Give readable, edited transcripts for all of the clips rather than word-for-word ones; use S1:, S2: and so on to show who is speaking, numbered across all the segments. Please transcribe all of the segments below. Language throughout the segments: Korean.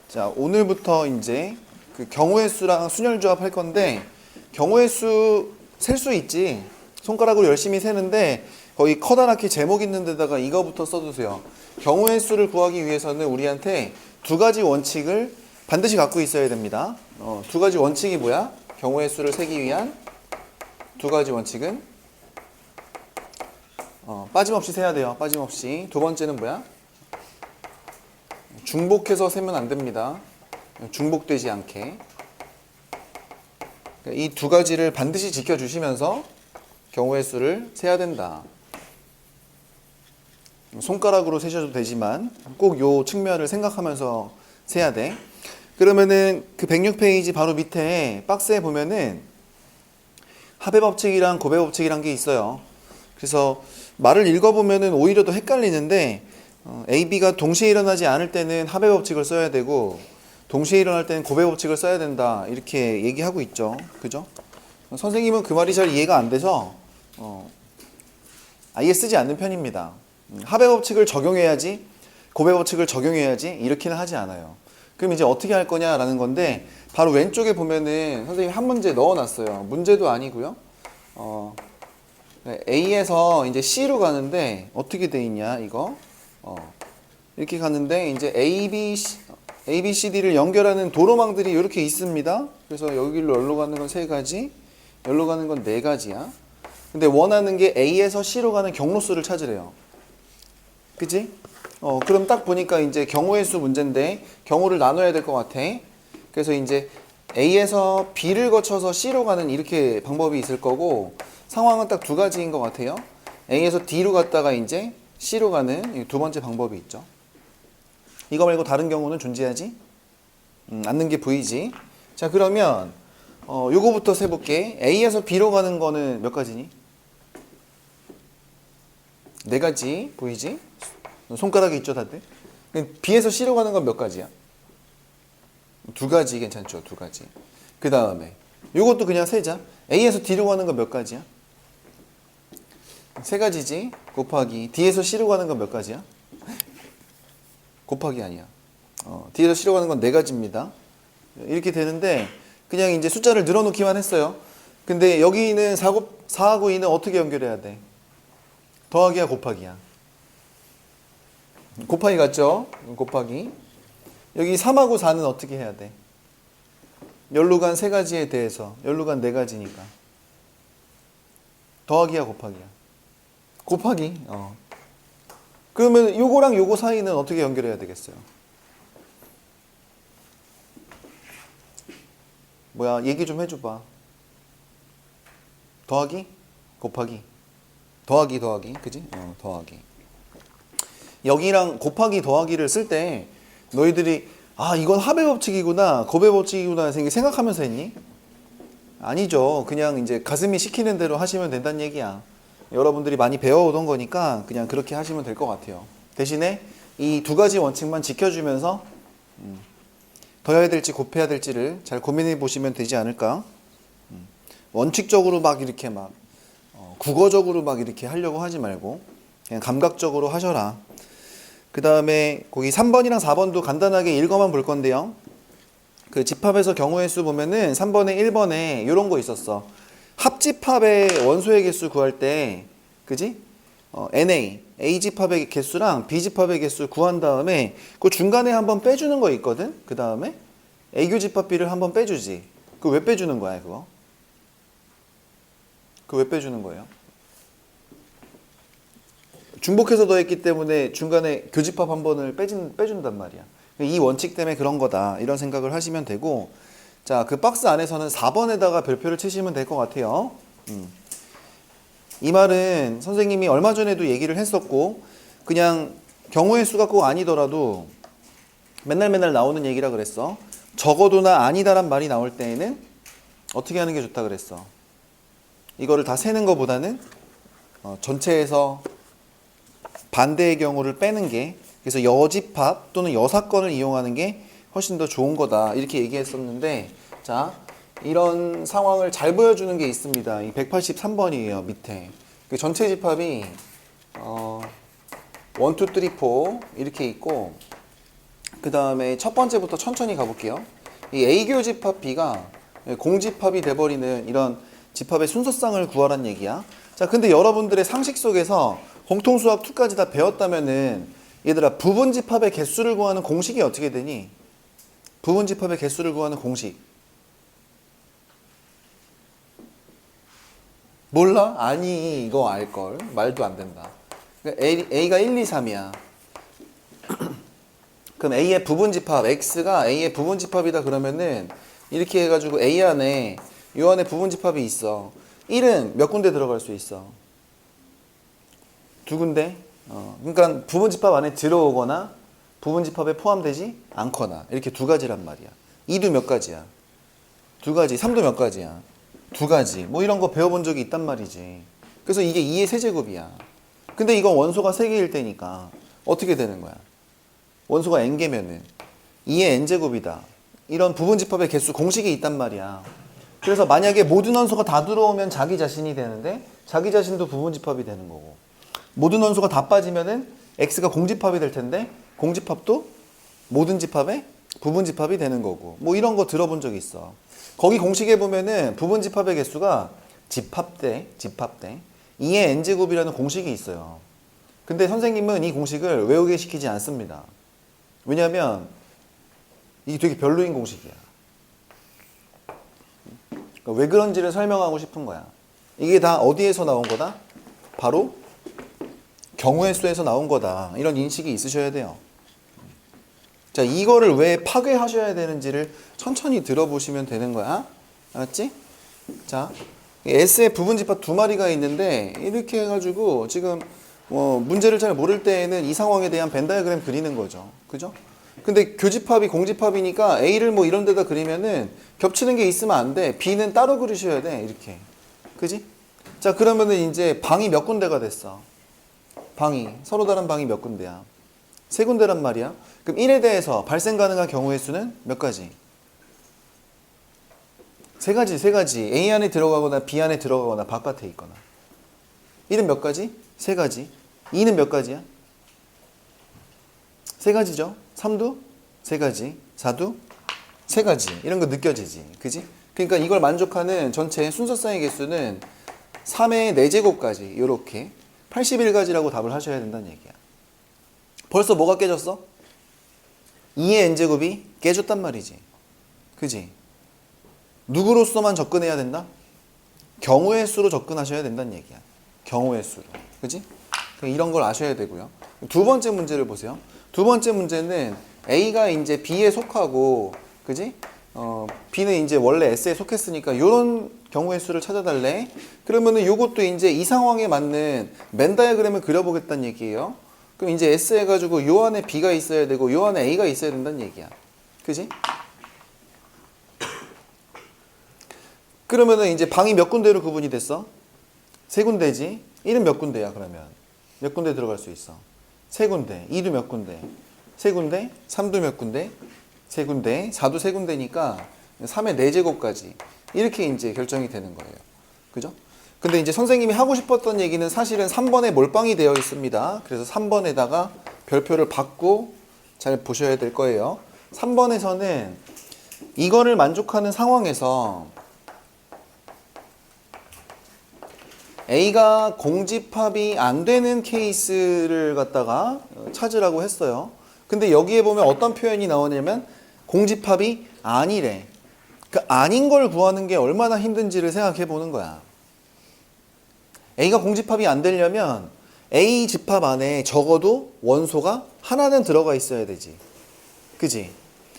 S1: 자, 오늘부터 이제 그 경우의 수랑 순열 조합 할 건데, 경우의 수 셀 수 있지. 손가락으로 열심히 세는데 거기 커다랗게 제목 있는 데다가 이거부터 써두세요. 경우의 수를 구하기 위해서는 우리한테 두 가지 원칙을 반드시 갖고 있어야 됩니다. 두 가지 원칙이 뭐야? 경우의 수를 세기 위한 두 가지 원칙은 빠짐없이 세야 돼요. 빠짐없이. 두 번째는 뭐야? 중복해서 세면 안 됩니다. 중복되지 않게. 이 두 가지를 반드시 지켜주시면서 경우의 수를 세야 된다. 손가락으로 세셔도 되지만 꼭 요 측면을 생각하면서 세야 돼. 그러면은 그 106페이지 바로 밑에 박스에 보면은 합의 법칙이랑 고배 법칙이란 게 있어요. 그래서 말을 읽어보면은 오히려 더 헷갈리는데 A, B가 동시에 일어나지 않을 때는 합의 법칙을 써야 되고 동시에 일어날 때는 고배 법칙을 써야 된다 이렇게 얘기하고 있죠. 그죠? 선생님은 그 말이 잘 이해가 안 돼서 아예 쓰지 않는 편입니다. 합의 법칙을 적용해야지 고배 법칙을 적용해야지 이렇게는 하지 않아요. 그럼 이제 어떻게 할 거냐라는 건데 바로 왼쪽에 보면은 선생님이 한 문제 넣어놨어요. 문제도 아니고요. A에서 이제 C로 가는데 어떻게 돼 있냐 이거 이렇게 가는데 이제 A, B, C, D를 연결하는 도로망들이 이렇게 있습니다. 그래서 여기로 여기로 가는 건 세 가지, 여기로 가는 건 네 가지야. 근데 원하는 게 A에서 C로 가는 경로수를 찾으래요. 그치? 그럼 딱 보니까 이제 경우의 수 문제인데 경우를 나눠야 될 것 같아. 그래서 이제 A에서 B를 거쳐서 C로 가는 이렇게 방법이 있을 거고 상황은 딱 두 가지인 것 같아요. A에서 D로 갔다가 이제 C로 가는 두 번째 방법이 있죠. 이거 말고 다른 경우는 존재하지 않는 게 보이지. 자, 그러면 요거부터 세볼게. A에서 B로 가는 거는 몇 가지니? 네 가지 보이지? 손가락이 있죠 다들? B에서 C로 가는 건 몇 가지야? 두 가지 괜찮죠? 두 가지. 그 다음에 요것도 그냥 세자. A에서 D로 가는 건 몇 가지야? 세 가지지. 곱하기 D에서 C로 가는 건 몇 가지야? 곱하기 아니야. D에서 C로 가는 건 네 가지입니다. 이렇게 되는데 그냥 이제 숫자를 늘어놓기만 했어요. 근데 여기는 4하고 2는 어떻게 연결해야 돼? 더하기야 곱하기야? 곱하기 같죠? 곱하기. 여기 3하고 4는 어떻게 해야 돼? 열로 간 세 가지에 대해서 열로 간 네 가지니까 더하기야 곱하기야? 곱하기. 그러면 요거랑 요거 사이는 어떻게 연결해야 되겠어요? 뭐야 얘기 좀 해줘봐. 더하기? 곱하기? 더하기 그지? 더하기. 여기랑 곱하기 더하기를 쓸 때 너희들이 이건 합의 법칙이구나 고배 법칙이구나 생각하면서 했니? 아니죠. 그냥 이제 가슴이 시키는 대로 하시면 된다는 얘기야. 여러분들이 많이 배워오던 거니까 그냥 그렇게 하시면 될 것 같아요. 대신에 이 두 가지 원칙만 지켜주면서 더해야 될지 곱해야 될지를 잘 고민해 보시면 되지 않을까. 원칙적으로 막 이렇게 막 국어적으로 막 이렇게 하려고 하지 말고 그냥 감각적으로 하셔라. 그 다음에 거기 3번이랑 4번도 간단하게 읽어만 볼 건데요. 그 집합에서 경우의 수 보면은 3번에 1번에 이런 거 있었어. 합집합의 원소의 개수 구할 때 그지? NA, A집합의 개수랑 B집합의 개수 구한 다음에 그 중간에 한번 빼주는 거 있거든? 그 다음에 A교집합비를 한번 빼주지. 그거 왜 빼주는 거야 그거? 그거 왜 빼주는 거예요? 중복해서 더했기 때문에 중간에 교집합 한 번을 빼준단 말이야. 이 원칙 때문에 그런 거다 이런 생각을 하시면 되고 자, 그 박스 안에서는 4번에다가 별표를 치시면 될 것 같아요. 이 말은 선생님이 얼마 전에도 얘기를 했었고 그냥 경우의 수가 꼭 아니더라도 맨날 나오는 얘기라 그랬어. 적어도나 아니다란 말이 나올 때에는 어떻게 하는 게 좋다 그랬어. 이거를 다 세는 것보다는 전체에서 반대의 경우를 빼는 게 그래서 여집합 또는 여사건을 이용하는 게 훨씬 더 좋은 거다 이렇게 얘기했었는데 자 이런 상황을 잘 보여주는 게 있습니다. 이 183번이에요 밑에 그 전체 집합이 1, 2, 3, 4 이렇게 있고 그 다음에 첫 번째부터 천천히 가볼게요. 이 A교 집합 B가 공집합이 돼버리는 이런 집합의 순서상을 구하란 얘기야. 자, 근데 여러분들의 상식 속에서 공통수학 2까지 다 배웠다면은 얘들아, 부분집합의 개수를 구하는 공식이 어떻게 되니? 부분집합의 개수를 구하는 공식 몰라? 아니, 이거 알걸. 말도 안 된다. 그러니까 A가 1, 2, 3이야. 그럼 A의 부분집합, X가 A의 부분집합이다 그러면은 이렇게 해가지고 A 안에 요 안에 부분집합이 있어. 1은 몇 군데 들어갈 수 있어? 2군데? 그러니까 부분집합 안에 들어오거나 부분집합에 포함되지 않거나 이렇게 2가지란 말이야. 2도 몇 가지야? 2가지. 3도 몇 가지야? 2가지. 뭐 이런 거 배워본 적이 있단 말이지. 그래서 이게 2의 세제곱이야. 근데 이건 원소가 3개일 때니까 어떻게 되는 거야? 원소가 n개면은 2의 n제곱이다. 이런 부분집합의 개수 공식이 있단 말이야. 그래서 만약에 모든 원소가 다 들어오면 자기 자신이 되는데 자기 자신도 부분집합이 되는 거고, 모든 원소가 다 빠지면은 x가 공집합이 될 텐데 공집합도 모든 집합의 부분집합이 되는 거고, 뭐 이런 거 들어본 적 있어. 거기 공식에 보면은 부분집합의 개수가 집합대 2의 n제곱이라는 공식이 있어요. 근데 선생님은 이 공식을 외우게 시키지 않습니다. 왜냐하면 이게 되게 별로인 공식이야. 그러니까 왜 그런지를 설명하고 싶은 거야. 이게 다 어디에서 나온 거다? 바로 경우의 수에서 나온 거다. 이런 인식이 있으셔야 돼요. 자, 이거를 왜 파괴하셔야 되는지를 천천히 들어보시면 되는 거야. 알았지? 자, S의 부분집합 2마리가 있는데 이렇게 해가지고 지금 문제를 잘 모를 때에는 이 상황에 대한 벤 다이어그램 그리는 거죠. 그죠? 근데 교집합이 공집합이니까 A를 뭐 이런 데다 그리면은 겹치는 게 있으면 안 돼. B는 따로 그리셔야 돼. 이렇게. 그지? 자, 그러면은 이제 방이 몇 군데가 됐어? 방이. 서로 다른 방이 몇 군데야? 3군데란 말이야. 그럼 1에 대해서 발생 가능한 경우의 수는 몇 가지? 3가지. A 안에 들어가거나 B 안에 들어가거나 바깥에 있거나. 1은 몇 가지? 3가지. 2는 몇 가지야? 3가지죠. 3도 3가지. 4도 3가지. 이런 거 느껴지지. 그지? 그러니까 이걸 만족하는 전체 순서상의 개수는 3의 4제곱까지 이렇게 81가지라고 답을 하셔야 된다는 얘기야. 벌써 뭐가 깨졌어? 2의 n제곱이 깨졌단 말이지. 그지? 누구로서만 접근해야 된다? 경우의 수로 접근하셔야 된다는 얘기야. 경우의 수로. 그지? 이런 걸 아셔야 되고요. 두 번째 문제를 보세요. 두 번째 문제는 A가 이제 B에 속하고, 그지? B는 이제 원래 S에 속했으니까 이런 경우의 수를 찾아달래. 그러면은 요것도 이제 이 상황에 맞는 벤 다이어그램을 그려보겠다는 얘기예요. 그럼 이제 S 해가지고 요 안에 B가 있어야 되고 요 안에 A가 있어야 된다는 얘기야. 그지? 그러면은 이제 방이 몇 군데로 구분이 됐어? 3군데지. 1은 몇 군데야 그러면? 몇 군데 들어갈 수 있어? 3군데. 2도 몇 군데? 3군데. 3도 몇 군데? 3군데. 4도 3군데니까 3의 4제곱까지 이렇게 이제 결정이 되는 거예요. 그죠? 근데 이제 선생님이 하고 싶었던 얘기는 사실은 3번에 몰빵이 되어 있습니다. 그래서 3번에다가 별표를 받고 잘 보셔야 될 거예요. 3번에서는 이거를 만족하는 상황에서 A가 공집합이 안 되는 케이스를 갖다가 찾으라고 했어요. 근데 여기에 보면 어떤 표현이 나오냐면 공집합이 아니래. 그 아닌 걸 구하는 게 얼마나 힘든지를 생각해 보는 거야. A가 공집합이 안 되려면 A 집합 안에 적어도 원소가 하나는 들어가 있어야 되지. 그지?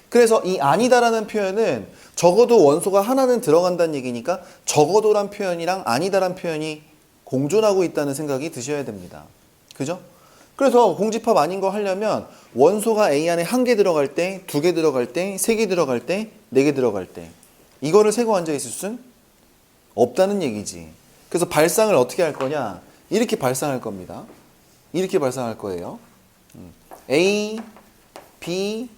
S1: 그래서 이 아니다라는 표현은 적어도 원소가 하나는 들어간다는 얘기니까 적어도란 표현이랑 아니다란 표현이 공존하고 있다는 생각이 드셔야 됩니다. 그죠? 그래서 공집합 아닌 거 하려면 원소가 A 안에 1개 들어갈 때, 2개 들어갈 때, 3개 들어갈 때, 4개 들어갈 때 이거를 세고 앉아 있을 순 없다는 얘기지. 그래서 발상을 어떻게 할 거냐? 이렇게 발상할 겁니다. 이렇게 발상할 거예요. A, B,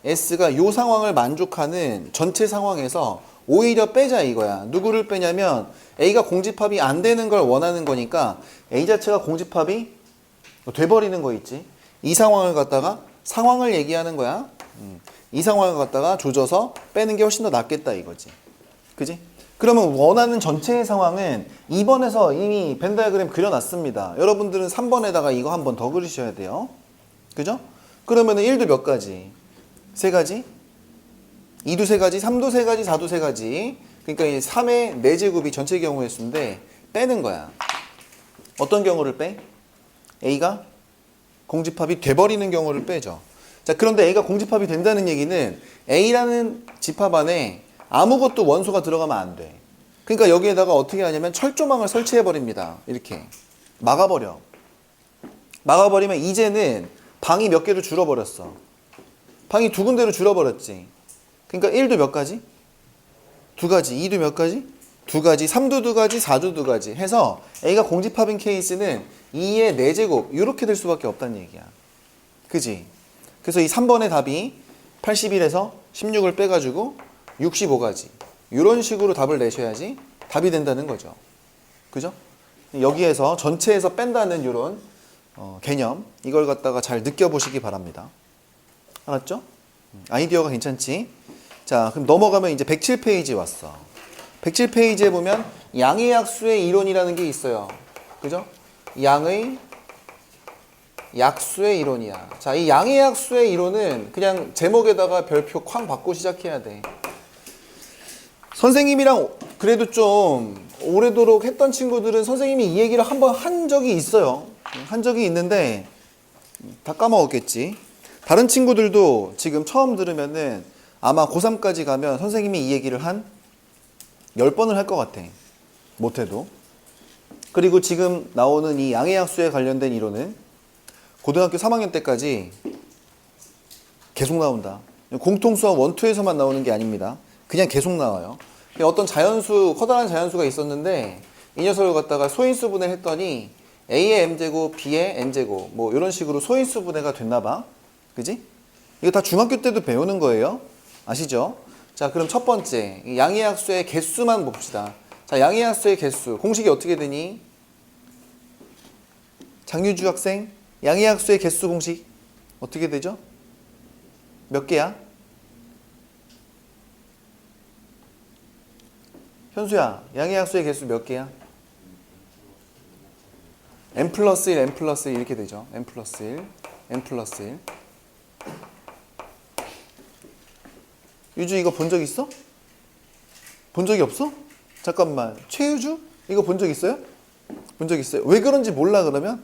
S1: S가 이 상황을 만족하는 전체 상황에서 오히려 빼자 이거야. 누구를 빼냐면 A가 공집합이 안 되는 걸 원하는 거니까 A 자체가 공집합이 돼버리는 거 있지. 이 상황을 갖다가 상황을 얘기하는 거야. 이 상황을 갖다가 조져서 빼는 게 훨씬 더 낫겠다 이거지. 그지? 그러면 원하는 전체의 상황은 2번에서 이미 벤 다이어그램 그려놨습니다. 여러분들은 3번에다가 이거 한 번 더 그리셔야 돼요. 그죠? 그러면 1도 몇 가지? 3가지? 2도 3가지? 3도 3가지? 4도 3가지? 그러니까 이 3의 4제곱이 전체 경우의 수인데 빼는 거야. 어떤 경우를 빼? A가 공집합이 돼버리는 경우를 빼죠. 자, 그런데 A가 공집합이 된다는 얘기는 A라는 집합 안에 아무것도 원소가 들어가면 안 돼. 그러니까 여기에다가 어떻게 하냐면 철조망을 설치해버립니다. 이렇게 막아버려. 막아버리면 이제는 방이 몇 개로 줄어버렸어. 방이 2군데로 줄어버렸지. 그러니까 1도 몇 가지? 2가지. 2도 몇 가지? 2가지. 3도 2가지. 4도 2가지 해서 A가 공집합인 케이스는 2의 4제곱 이렇게 될 수밖에 없다는 얘기야. 그지? 그래서 이 3번의 답이 81에서 16을 빼가지고 65가지 이런 식으로 답을 내셔야지 답이 된다는 거죠. 그죠? 여기에서 전체에서 뺀다는 이런 개념 이걸 갖다가 잘 느껴보시기 바랍니다. 알았죠? 아이디어가 괜찮지? 자, 그럼 넘어가면 이제 107페이지 왔어. 107페이지에 보면 양의 약수의 이론이라는 게 있어요. 그죠? 양의 약수의 이론이야. 자, 이 양의 약수의 이론은 그냥 제목에다가 별표 쾅 받고 시작해야 돼. 선생님이랑 그래도 좀 오래도록 했던 친구들은 선생님이 이 얘기를 한번 한 적이 있어요. 한 적이 있는데 다 까먹었겠지. 다른 친구들도 지금 처음 들으면은 아마 고3까지 가면 선생님이 이 얘기를 한 10번을 할 것 같아. 못해도. 그리고 지금 나오는 이 양의 약수에 관련된 이론은 고등학교 3학년 때까지 계속 나온다. 공통수학 1, 2에서만 나오는 게 아닙니다. 그냥 계속 나와요. 어떤 자연수, 커다란 자연수가 있었는데 이 녀석을 갖다가 소인수 분해했더니 A의 M제곱, B의 N제곱 뭐 이런 식으로 소인수 분해가 됐나 봐. 그지? 이거 다 중학교 때도 배우는 거예요. 아시죠? 자, 그럼 첫 번째 양의 약수의 개수만 봅시다. 자, 양의 약수의 개수 공식이 어떻게 되니? 장유주 학생 양의 약수의 개수 공식 어떻게 되죠? 몇 개야? 현수야, 양의 약수의 개수 몇 개야? n 플러스 1, n 플러스 1 이렇게 되죠. n 플러스 1, n 플러스 1. 유주 이거 본 적 있어? 본 적이 없어? 잠깐만. 최유주? 이거 본 적 있어요? 본 적 있어요? 왜 그런지 몰라 그러면?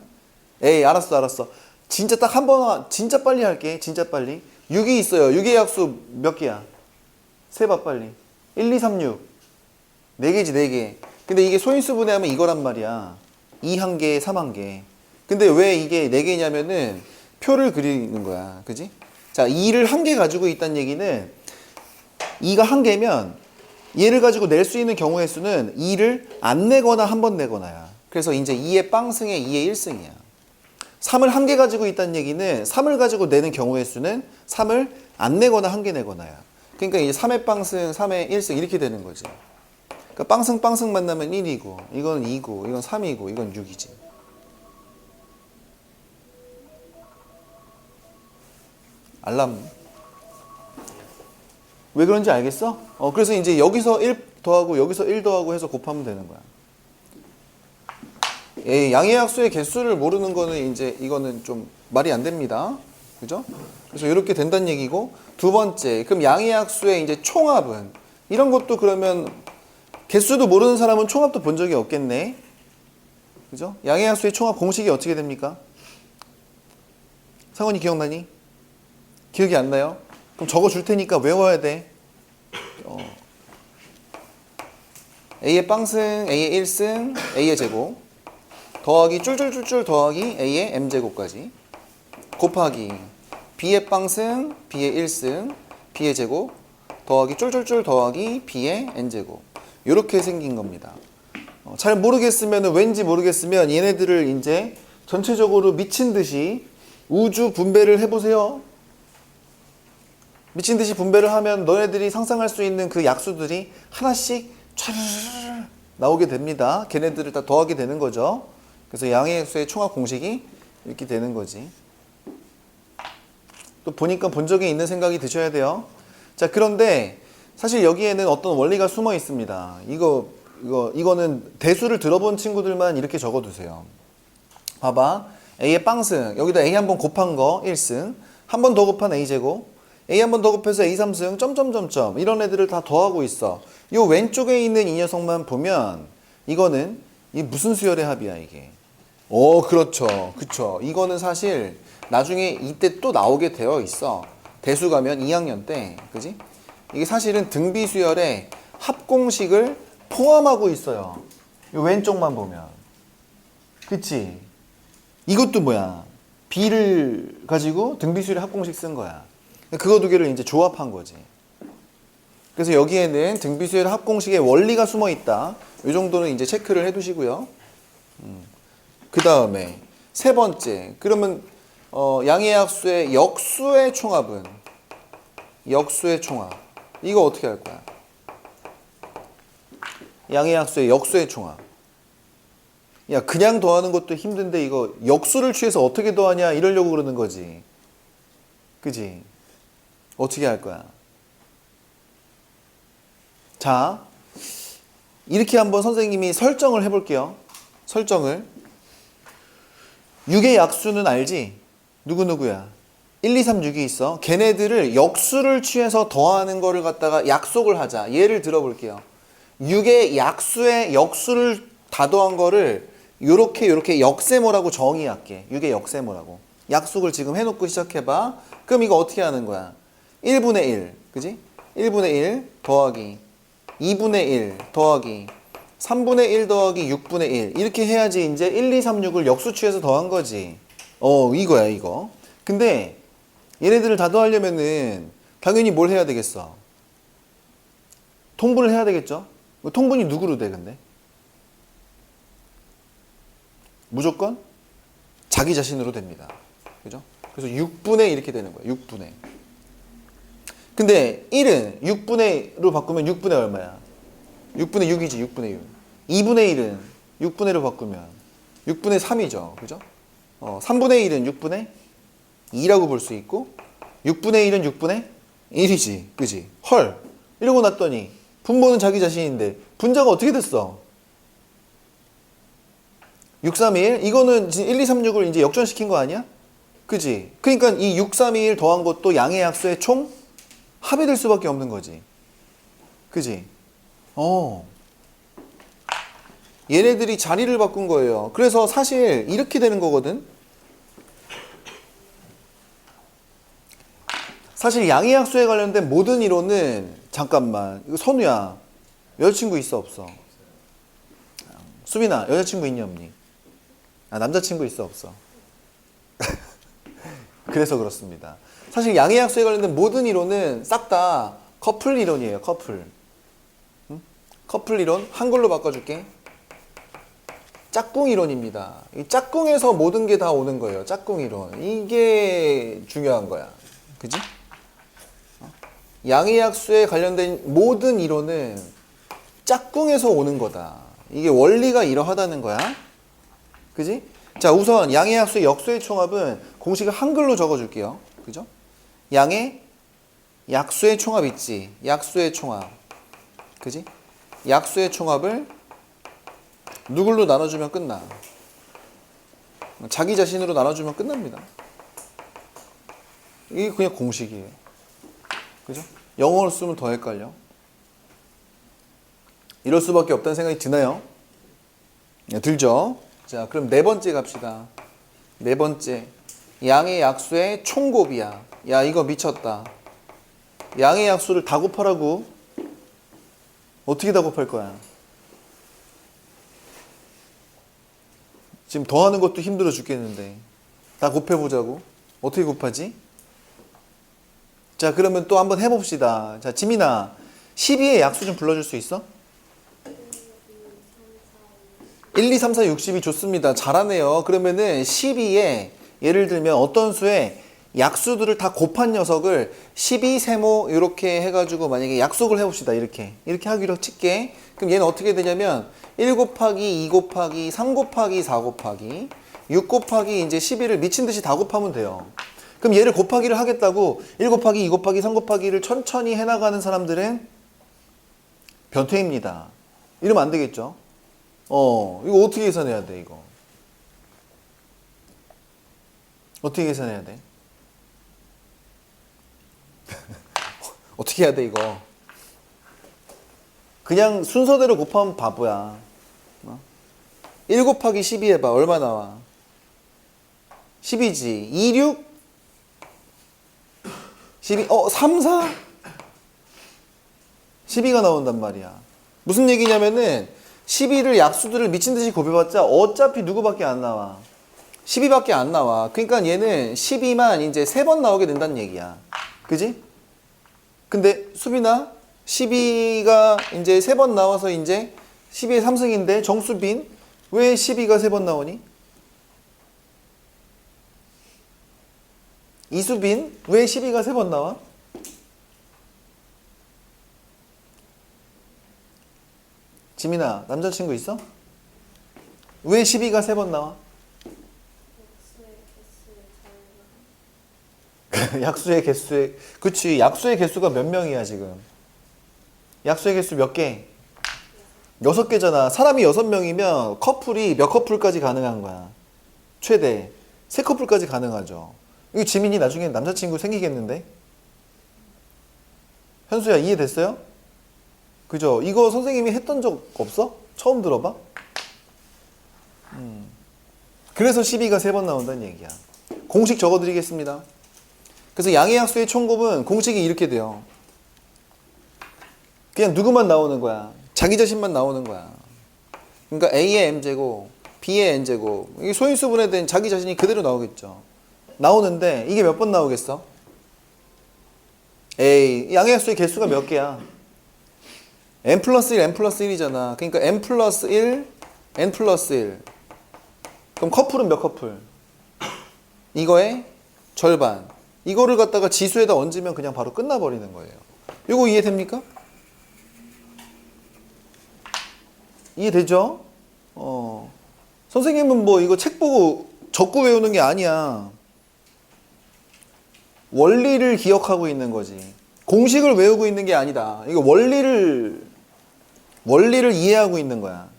S1: 에이, 알았어. 진짜 딱 한 번, 진짜 빨리 할게. 진짜 빨리. 6이 있어요. 6의 약수 몇 개야? 세봐 빨리. 1, 2, 3, 6. 4개지 4개. 근데 이게 소인수 분해하면 이거란 말이야. 2 한 개, 3 한 개. 근데 왜 이게 4개냐면은 표를 그리는 거야. 그지? 자, 2를 한 개 가지고 있다는 얘기는 2가 한 개면 얘를 가지고 낼 수 있는 경우의 수는 2를 안 내거나 한 번 내거나야. 그래서 이제 2의 빵승에 2의 1승이야. 3을 한 개 가지고 있다는 얘기는 3을 가지고 내는 경우의 수는 3을 안 내거나 한 개 내거나야. 그러니까 이제 3의 빵승, 3의 1승 이렇게 되는 거지. 그러니까 빵승 만나면 1이고 이건 2고 이건 3이고 이건 6이지. 알람. 왜 그런지 알겠어? 그래서 이제 여기서 1 더하고 여기서 1 더하고 해서 곱하면 되는 거야. 양의 약수의 개수를 모르는 거는 이제 이거는 좀 말이 안 됩니다. 그죠? 그래서 이렇게 된다는 얘기고, 두 번째, 그럼 양의 약수의 이제 총합은 이런 것도 그러면 개수도 모르는 사람은 총합도 본 적이 없겠네. 그죠? 양의 약수의 총합 공식이 어떻게 됩니까? 상원이 기억나니? 기억이 안 나요? 그럼 적어 줄 테니까 외워야 돼. A의 빵승, A의 1승, A의 제곱 더하기 쫄쫄쫄쫄 더하기 A의 M제곱까지 곱하기 B의 빵승, B의 1승, B의 제곱 더하기 쫄쫄쫄 더하기 B의 N제곱 이렇게 생긴 겁니다. 잘 모르겠으면 왠지 모르겠으면 얘네들을 이제 전체적으로 미친 듯이 우주 분배를 해보세요. 미친 듯이 분배를 하면 너네들이 상상할 수 있는 그 약수들이 하나씩 촤르르 나오게 됩니다. 걔네들을 다 더하게 되는 거죠. 그래서 양의 수의 총합 공식이 이렇게 되는 거지. 또 보니까 본 적이 있는 생각이 드셔야 돼요. 자, 그런데 사실 여기에는 어떤 원리가 숨어 있습니다. 이거는 대수를 들어본 친구들만 이렇게 적어두세요. 봐봐. A의 빵승. 여기다 A 한 번 곱한 거 1승. 한 번 더 곱한 A제곱. A 한 번 더 곱해서 A 3승. 점점점점. 이런 애들을 다 더하고 있어. 요 왼쪽에 있는 이 녀석만 보면 이거는 이 무슨 수열의 합이야 이게. 그렇죠. 그쵸. 이거는 사실 나중에 이때 또 나오게 되어 있어. 대수 가면 2학년 때. 그지? 이게 사실은 등비수열의 합공식을 포함하고 있어요. 요 왼쪽만 보면. 그치? 이것도 뭐야? B를 가지고 등비수열의 합공식 쓴 거야. 그거 두 개를 이제 조합한 거지. 그래서 여기에는 등비수열의 합공식의 원리가 숨어 있다. 이 정도는 이제 체크를 해 두시고요. 그 다음에 세 번째. 그러면 양의 약수의 역수의 총합은? 역수의 총합. 이거 어떻게 할 거야? 양의 약수의 역수의 총합. 야, 그냥 더하는 것도 힘든데 이거 역수를 취해서 어떻게 더하냐 이러려고 그러는 거지. 그지? 어떻게 할 거야? 자, 이렇게 한번 선생님이 설정을 해볼게요. 설정을. 6의 약수는 알지? 누구누구야? 1, 2, 3, 6이 있어. 걔네들을 역수를 취해서 더하는 거를 갖다가 약속을 하자. 예를 들어볼게요. 6의 약수의 역수를 다 더한 거를 요렇게 역세모라고 정의할게. 6의 역세모라고. 약속을 지금 해놓고 시작해봐. 그럼 이거 어떻게 하는 거야? 1분의 1. 그지? 1분의 1 더하기 2분의 1 더하기 3분의 1 더하기 6분의 1 이렇게 해야지 이제 1, 2, 3, 6을 역수 취해서 더한 거지. 이거야 이거. 근데 얘네들을 다 더하려면은 당연히 뭘 해야 되겠어? 통분을 해야 되겠죠? 통분이 누구로 돼 근데? 무조건 자기 자신으로 됩니다. 그죠? 그래서 6분의 이렇게 되는 거야. 6분의. 근데 1은 6분의로 바꾸면 6분의 얼마야? 6분의 6이지. 6분의 6. 2분의 1은 6분의로 바꾸면 6분의 3이죠. 그죠? 3분의 1은 6분의 2라고 볼 수 있고 6분의 1은 6분의 1이지. 그지? 헐. 이러고 났더니 분모는 자기 자신인데 분자가 어떻게 됐어? 6, 3, 1. 이거는 1, 2, 3, 6을 이제 역전시킨 거 아니야? 그지? 그러니까 이 6, 3, 2, 1 더한 것도 양의 약수의 총 합이 될 수밖에 없는 거지. 그지? 얘네들이 자리를 바꾼 거예요. 그래서 사실 이렇게 되는 거거든. 사실 양의 약수에 관련된 모든 이론은 잠깐만. 이거 선우야. 여자친구 있어 없어? 수빈아 여자친구 있니 없니? 남자친구 있어 없어? 그래서 그렇습니다. 사실 양의 약수에 관련된 모든 이론은 싹 다 커플 이론이에요. 커플. 응? 커플 이론 한글로 바꿔줄게. 짝꿍 이론입니다. 이 짝꿍에서 모든 게 다 오는 거예요. 짝꿍 이론. 이게 중요한 거야. 그지? 양의 약수에 관련된 모든 이론은 짝꿍에서 오는 거다. 이게 원리가 이러하다는 거야. 그지? 자, 우선 양의 약수의 역수의 총합은 공식을 한글로 적어줄게요. 그죠? 양의 약수의 총합 있지? 약수의 총합. 그지? 약수의 총합을 누굴로 나눠주면 끝나? 자기 자신으로 나눠주면 끝납니다. 이게 그냥 공식이에요. 그죠? 영어로 쓰면 더 헷갈려. 이럴 수밖에 없다는 생각이 드나요? 네, 들죠? 자, 그럼 네 번째 갑시다. 네 번째. 양의 약수의 총곱이야. 야, 이거 미쳤다. 양의 약수를 다 곱하라고? 어떻게 다 곱할 거야? 지금 더하는 것도 힘들어 죽겠는데. 다 곱해보자고. 어떻게 곱하지? 자, 그러면 또 한번 해봅시다. 자, 지민아. 12의 약수 좀 불러줄 수 있어? 1, 2, 3, 4, 60이 좋습니다. 잘하네요. 그러면은 12에 예를 들면 어떤 수에 약수들을 다 곱한 녀석을 12세모 이렇게 해가지고 만약에 약속을 해봅시다. 이렇게 하기로 칠게. 그럼 얘는 어떻게 되냐면 1 곱하기 2 곱하기 3 곱하기 4 곱하기 6 곱하기 이제 12를 미친 듯이 다 곱하면 돼요. 그럼 얘를 곱하기를 하겠다고 1 곱하기 2 곱하기 3 곱하기를 천천히 해나가는 사람들은 변태입니다. 이러면 안 되겠죠? 이거 어떻게 계산해야 돼, 이거? 어떻게 계산해야 돼? 어떻게 해야 돼, 이거? 그냥 순서대로 곱하면 바보야. 1 곱하기 12 해봐. 얼마 나와? 10이지. 2, 6? 12, 3, 4? 12가 나온단 말이야. 무슨 얘기냐면은 12를 약수들을 미친듯이 곱해봤자 어차피 누구밖에 안 나와. 12밖에 안 나와. 그러니까 얘는 12만 이제 3번 나오게 된다는 얘기야. 그지? 근데 수빈아 12가 이제 3번 나와서 이제 12의 3승인데 정수빈 왜 12가 3번 나오니? 이수빈 왜 12가 3번 나와? 지민아 남자친구 있어? 왜 12가 3번 나와? 약수의 개수의 그치 약수의 개수가 몇 명이야 지금? 약수의 개수 몇 개? 6개잖아. 사람이 6명이면 커플이 몇 커플까지 가능한 거야? 최대 3커플까지 가능하죠. 이거 지민이 나중에 남자친구 생기겠는데? 현수야 이해됐어요? 그죠? 이거 선생님이 했던 적 없어? 처음 들어봐? 그래서 12가 3번 나온다는 얘기야. 공식 적어드리겠습니다. 그래서 양의 약수의 총곱은 공식이 이렇게 돼요. 그냥 누구만 나오는 거야. 자기 자신만 나오는 거야. 그러니까 A의 M제곱, B의 N제곱. 이게 소인수분에 대한 자기 자신이 그대로 나오겠죠. 나오는데 이게 몇 번 나오겠어? A, 양의 약수의 개수가 몇 개야? N 플러스 1, N 플러스 1이잖아. 그러니까 N 플러스 1, N 플러스 1. 그럼 커플은 몇 커플? 이거의 절반. 이거를 갖다가 지수에다 얹으면 그냥 바로 끝나버리는 거예요. 이거 이해됩니까? 이해되죠? 선생님은 뭐 이거 책 보고 적고 외우는 게 아니야. 원리를 기억하고 있는 거지. 공식을 외우고 있는 게 아니다. 이거 원리를 이해하고 있는 거야.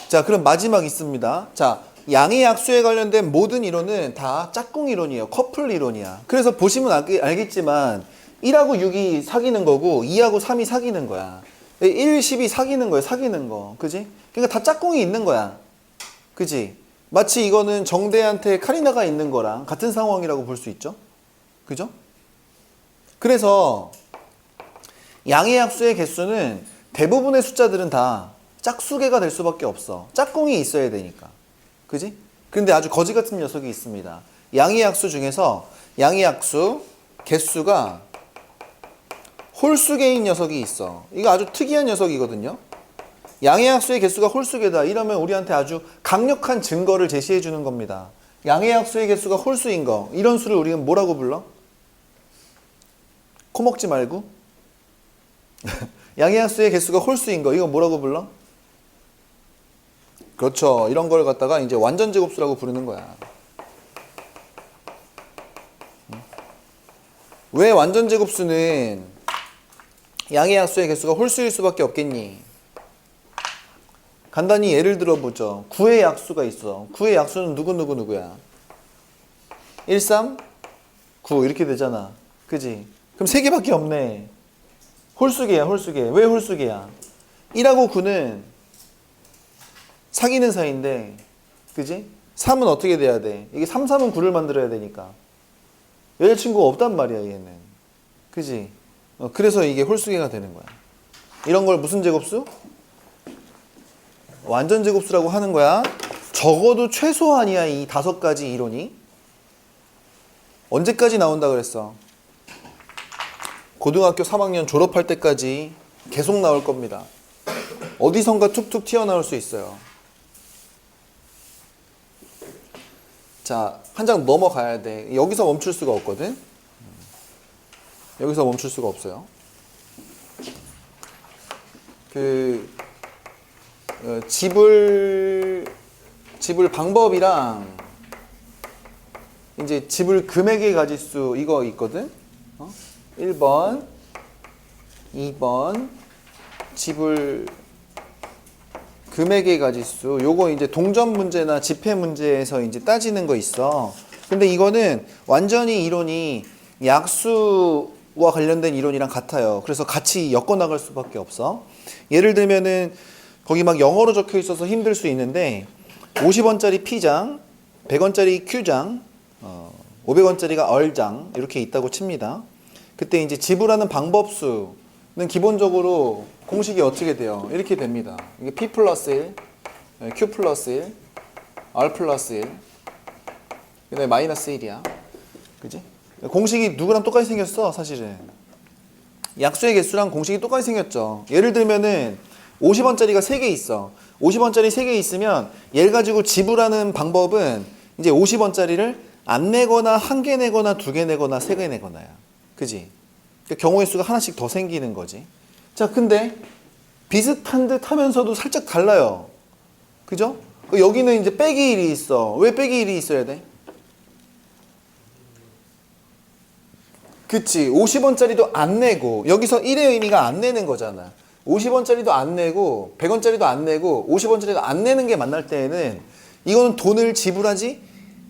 S1: 자, 그럼 마지막 있습니다. 자, 양의 약수에 관련된 모든 이론은 다 짝꿍 이론이에요. 커플 이론이야. 그래서 보시면 알겠지만 1하고 6이 사귀는 거고 2하고 3이 사귀는 거야. 1, 10이 사귀는 거야. 사귀는 거. 그지? 그러니까 다 짝꿍이 있는 거야. 그지? 마치 이거는 정대한테 카리나가 있는 거랑 같은 상황이라고 볼 수 있죠. 그죠? 그래서 양의 약수의 개수는 대부분의 숫자들은 다 짝수개가 될 수밖에 없어. 짝꿍이 있어야 되니까. 그지? 그런데 아주 거지 같은 녀석이 있습니다. 양의 약수 중에서 양의 약수 개수가 홀수개인 녀석이 있어. 이거 아주 특이한 녀석이거든요. 양의 약수의 개수가 홀수개다. 이러면 우리한테 아주 강력한 증거를 제시해 주는 겁니다. 양의 약수의 개수가 홀수인 거. 이런 수를 우리는 뭐라고 불러? 코 먹지 말고. 양의 약수의 개수가 홀수인 거. 이거 뭐라고 불러? 그렇죠. 이런 걸 갖다가 이제 완전 제곱수라고 부르는 거야. 왜 완전 제곱수는 양의 약수의 개수가 홀수일 수밖에 없겠니? 간단히 예를 들어보죠. 9의 약수가 있어. 9의 약수는 누구야? 1, 3, 9 이렇게 되잖아. 그지? 그럼 3개밖에 없네. 홀수개야, 홀수개. 왜 홀수개야? 1하고 9는 사귀는 사이인데, 그지? 3은 어떻게 돼야 돼? 이게 3, 3은 9를 만들어야 되니까. 여자친구가 없단 말이야, 얘는. 그지? 그래서 이게 홀수개가 되는 거야. 이런 걸 무슨 제곱수? 완전 제곱수라고 하는 거야. 적어도 최소한이야, 이 5가지 이론이. 언제까지 나온다 그랬어? 고등학교 3학년 졸업할 때까지 계속 나올 겁니다. 어디선가 툭툭 튀어나올 수 있어요. 자, 한 장 넘어가야 돼. 여기서 멈출 수가 없거든. 여기서 멈출 수가 없어요. 집을 방법이랑 이제 지불 금액의 가지수 이거 있거든. 1번, 2번 지불 금액의 가지수. 요거 이제 동전 문제나 지폐 문제에서 이제 따지는 거 있어. 근데 이거는 완전히 이론이 약수와 관련된 이론이랑 같아요. 그래서 같이 엮어 나갈 수밖에 없어. 예를 들면은 거기 막 영어로 적혀 있어서 힘들 수 있는데 50원짜리 P장, 100원짜리 Q장, 500원짜리가 얼장 이렇게 있다고 칩니다. 그때 이제 지불하는 방법수는 기본적으로 공식이 어떻게 돼요? 이렇게 됩니다. 이게 P 플러스 1, Q 플러스 1, R 플러스 1, 그 다음에 마이너스 1이야. 그지? 공식이 누구랑 똑같이 생겼어, 사실은. 약수의 개수랑 공식이 똑같이 생겼죠. 예를 들면은 50원짜리가 3개 있어. 50원짜리 3개 있으면 얘를 가지고 지불하는 방법은 이제 50원짜리를 안 내거나 1개 내거나 2개 내거나 3개 내거나야. 그지? 그러니까 경우의 수가 하나씩 더 생기는 거지. 자, 근데 비슷한 듯 하면서도 살짝 달라요. 그죠? 여기는 이제 빼기 1이 있어. 왜 빼기 1이 있어야 돼? 그치. 50원짜리도 안 내고, 여기서 1의 의미가 안 내는 거잖아. 50원짜리도 안 내고, 100원짜리도 안 내고, 50원짜리도 안 내는 게 만날 때에는 이거는 돈을 지불하지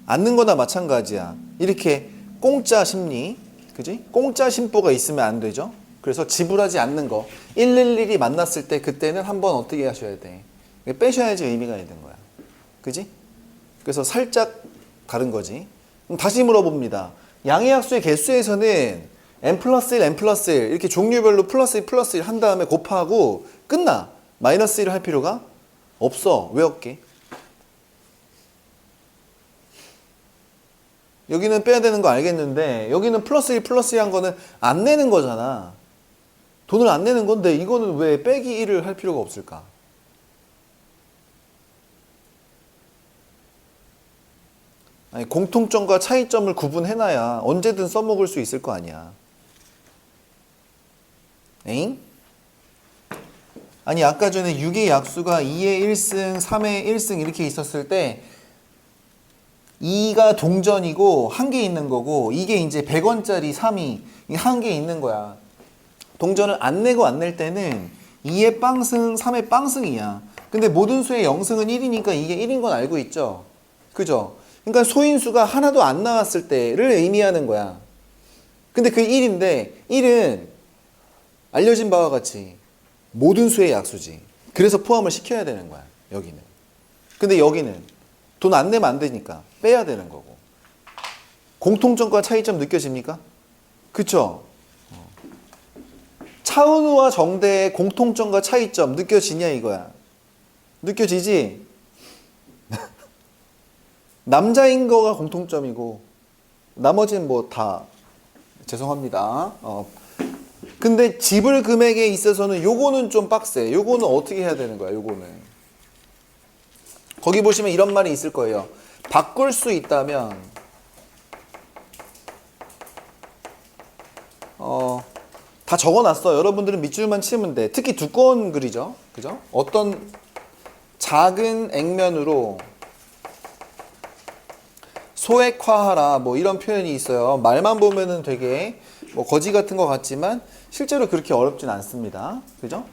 S1: 않는 거나 마찬가지야. 이렇게 공짜 심리, 그지? 공짜 심보가 있으면 안 되죠. 그래서 지불하지 않는 거 111이 만났을 때 그때는 한번 어떻게 하셔야 돼? 빼셔야지 의미가 있는 거야. 그지? 그래서 살짝 다른 거지. 그럼 다시 물어봅니다. 양의 약수의 개수에서는 n 플러스 1, n 플러스 1 이렇게 종류별로 플러스 1, 플러스 1 한 다음에 곱하고 끝나. 마이너스 1을 할 필요가 없어. 왜 없게? 여기는 빼야 되는 거 알겠는데 여기는 플러스 1, 플러스 1 한 거는 안 내는 거잖아. 돈을 안 내는 건데 이거는 왜 빼기 1을 할 필요가 없을까? 아니, 공통점과 차이점을 구분해놔야 언제든 써먹을 수 있을 거 아니야. 에잉? 아니 아까 전에 6의 약수가 2의 1승, 3의 1승 이렇게 있었을 때 2가 동전이고 한 개 있는 거고 이게 이제 100원짜리 3이 한 개 있는 거야. 동전을 안 내고 안 낼 때는 2의 빵승, 3의 빵승이야. 근데 모든 수의 0승은 1이니까 이게 1인 건 알고 있죠? 그죠? 그러니까 소인수가 하나도 안 나왔을 때를 의미하는 거야. 근데 그 1인데 1은 알려진 바와 같이 모든 수의 약수지. 그래서 포함을 시켜야 되는 거야. 여기는. 근데 여기는 돈 안 내면 안 되니까 빼야 되는 거고. 공통점과 차이점 느껴집니까? 그쵸? 차은우와 정대의 공통점과 차이점 느껴지냐 이거야. 느껴지지? 남자인 거가 공통점이고 나머지는 뭐 다 죄송합니다. 근데 지불 금액에 있어서는 요거는 좀 빡세. 요거는 어떻게 해야 되는 거야? 요거는 거기 보시면 이런 말이 있을 거예요. 바꿀 수 있다면 다 적어놨어. 여러분들은 밑줄만 치면 돼. 특히 두꺼운 글이죠. 그죠? 어떤 작은 액면으로 소액화하라 뭐 이런 표현이 있어요. 말만 보면은 되게 뭐 거지 같은 것 같지만 실제로 그렇게 어렵진 않습니다. 그죠?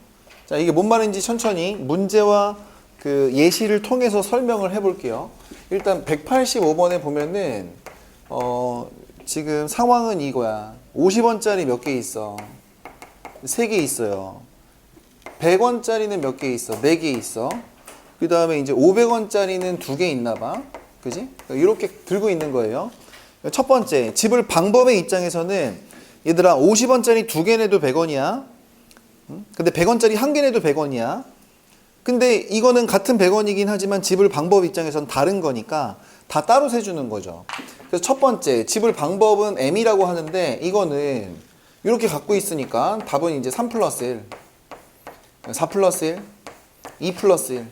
S1: 자, 이게 뭔 말인지 천천히 문제와 그 예시를 통해서 설명을 해볼게요. 일단 185번에 보면은 지금 상황은 이거야. 50원짜리 몇 개 있어? 3개 있어요. 100원짜리는 몇 개 있어? 4개 있어. 그 다음에 이제 500원짜리는 2개 있나 봐. 그지? 이렇게 들고 있는 거예요. 첫 번째, 지불 방법의 입장에서는 얘들아 50원짜리 2개 내도 100원이야. 근데 100원짜리 1개 내도 100원이야. 근데 이거는 같은 100원이긴 하지만 지불 방법 입장에서는 다른 거니까 다 따로 세주는 거죠. 그래서 첫 번째, 지불 방법은 M이라고 하는데 이거는 이렇게 갖고 있으니까 답은 이제 3 플러스 1, 4 플러스 1, 2 플러스 1.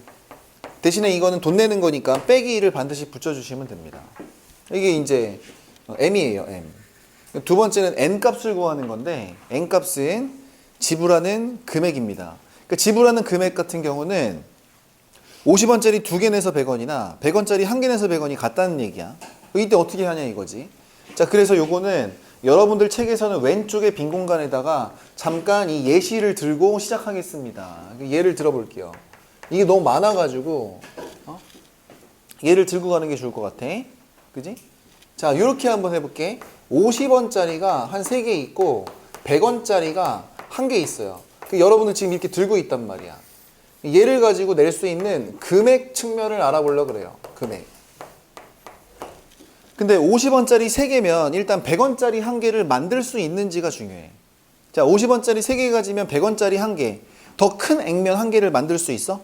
S1: 대신에 이거는 돈 내는 거니까 빼기 1을 반드시 붙여주시면 됩니다. 이게 이제 M이에요, M. 두 번째는 N 값을 구하는 건데 N 값은 지불하는 금액입니다. 그러니까 지불하는 금액 같은 경우는 50원짜리 2개 내서 100원이나 100원짜리 1개 내서 100원이 같다는 얘기야. 이때 어떻게 하냐 이거지. 자, 그래서 요거는 여러분들 책에서는 왼쪽에 빈 공간에다가 잠깐 이 예시를 들고 시작하겠습니다. 예를 들어볼게요. 이게 너무 많아가지고 예를 들고 가는 게 좋을 것 같아. 그지? 자, 요렇게 한번 해볼게. 50원짜리가 한 3개 있고 100원짜리가 1개 있어요. 여러분은 지금 이렇게 들고 있단 말이야. 얘를 가지고 낼 수 있는 금액 측면을 알아보려고 그래요. 금액. 근데 50원짜리 3개면 일단 100원짜리 1개를 만들 수 있는지가 중요해. 자, 50원짜리 3개 가지면 100원짜리 1개, 더 큰 액면 1개를 만들 수 있어?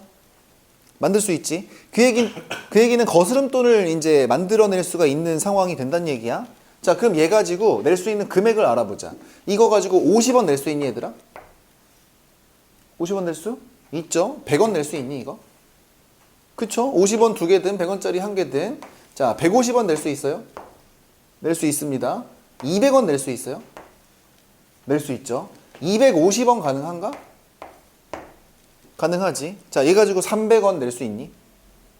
S1: 만들 수 있지. 그 얘기는 거스름돈을 이제 만들어낼 수가 있는 상황이 된다는 얘기야. 자, 그럼 얘 가지고 낼 수 있는 금액을 알아보자. 이거 가지고 50원 낼 수 있니, 얘들아? 50원 낼 수 있죠? 100원 낼 수 있니, 이거? 그쵸? 50원 2개든 100원짜리 1개든. 자, 150원 낼 수 있어요? 낼 수 있습니다. 200원 낼 수 있어요? 낼 수 있죠. 250원 가능한가? 가능하지. 자, 얘 가지고 300원 낼 수 있니?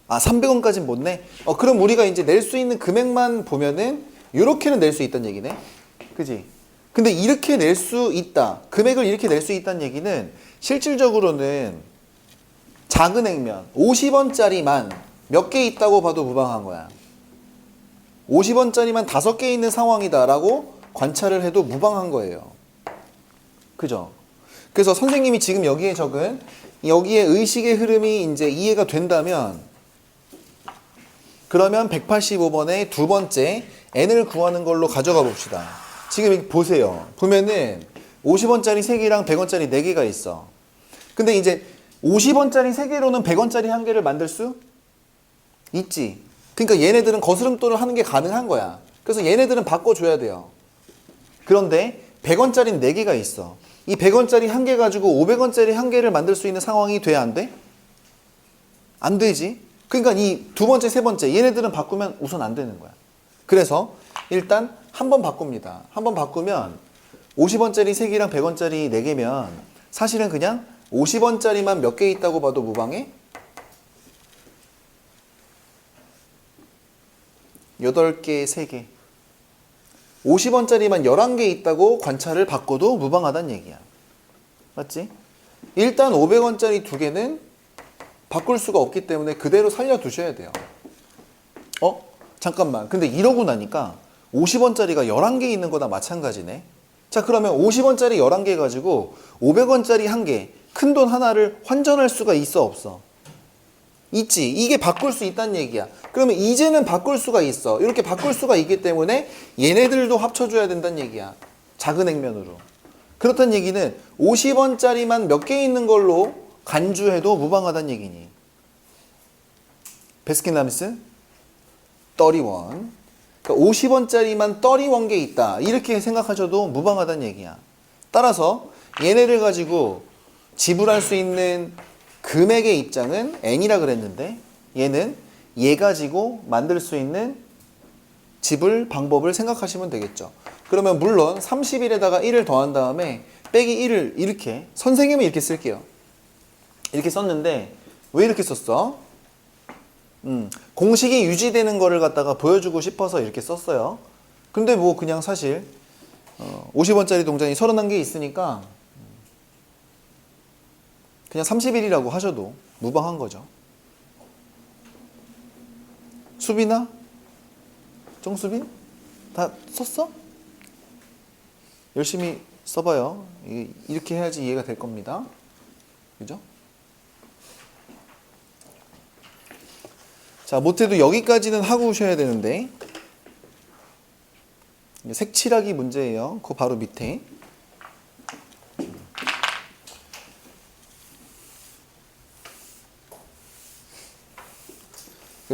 S1: 아, 300원까지는 못 내? 그럼 우리가 이제 낼 수 있는 금액만 보면은 요렇게는 낼 수 있다는 얘기네. 그지? 근데 이렇게 낼 수 있다. 금액을 이렇게 낼 수 있다는 얘기는 실질적으로는 작은 액면 50원짜리만 몇 개 있다고 봐도 무방한 거야. 50원짜리만 5개 있는 상황이다라고 관찰을 해도 무방한 거예요. 그죠? 그래서 선생님이 지금 여기에 적은 여기에 의식의 흐름이 이제 이해가 된다면 그러면 185번의 두 번째 n을 구하는 걸로 가져가 봅시다. 지금 보세요. 보면은 50원짜리 3개랑 100원짜리 4개가 있어. 근데 이제 50원짜리 3개로는 100원짜리 1개를 만들 수 있지. 그러니까 얘네들은 거스름돈을 하는 게 가능한 거야. 그래서 얘네들은 바꿔줘야 돼요. 그런데 100원짜리 4개가 있어. 이 100원짜리 1개 가지고 500원짜리 1개를 만들 수 있는 상황이 돼, 안 돼? 안 되지. 그러니까 이 두 번째, 세 번째 얘네들은 바꾸면 우선 안 되는 거야. 그래서 일단 한 번 바꿉니다. 한 번 바꾸면 50원짜리 3개랑 100원짜리 4개면 사실은 그냥 50원짜리만 몇 개 있다고 봐도 무방해? 8개, 3개. 50원짜리만 11개 있다고 관찰을 바꿔도 무방하다는 얘기야. 맞지? 일단 500원짜리 2개는 바꿀 수가 없기 때문에 그대로 살려두셔야 돼요. 잠깐만. 근데 이러고 나니까 50원짜리가 11개 있는 거나 마찬가지네. 자, 그러면 50원짜리 11개 가지고 500원짜리 1개, 큰 돈 하나를 환전할 수가 있어, 없어? 있지. 이게 바꿀 수 있다는 얘기야. 그러면 이제는 바꿀 수가 있어. 이렇게 바꿀 수가 있기 때문에 얘네들도 합쳐줘야 된다는 얘기야. 작은 액면으로. 그렇다는 얘기는 50원짜리만 몇 개 있는 걸로 간주해도 무방하다는 얘기니. 베스킨라빈스 31. 그러니까 50원짜리만 31개 있다. 이렇게 생각하셔도 무방하다는 얘기야. 따라서 얘네를 가지고 지불할 수 있는 금액의 입장은 n이라 그랬는데 얘는 얘 가지고 만들 수 있는 지불 방법을 생각하시면 되겠죠. 그러면 물론 31에다가 1을 더한 다음에 빼기 1을 이렇게 선생님은 이렇게 쓸게요. 이렇게 썼는데 왜 이렇게 썼어? 공식이 유지되는 거를 갖다가 보여주고 싶어서 이렇게 썼어요. 근데 뭐 그냥 사실 50원짜리 동전이 31개 있으니까 그냥 31이라고 하셔도 무방한 거죠. 수빈아? 정수빈? 다 썼어? 열심히 써봐요. 이렇게 해야지 이해가 될 겁니다. 그죠? 자, 못해도 여기까지는 하고 오셔야 되는데 색칠하기 문제예요. 그 바로 밑에.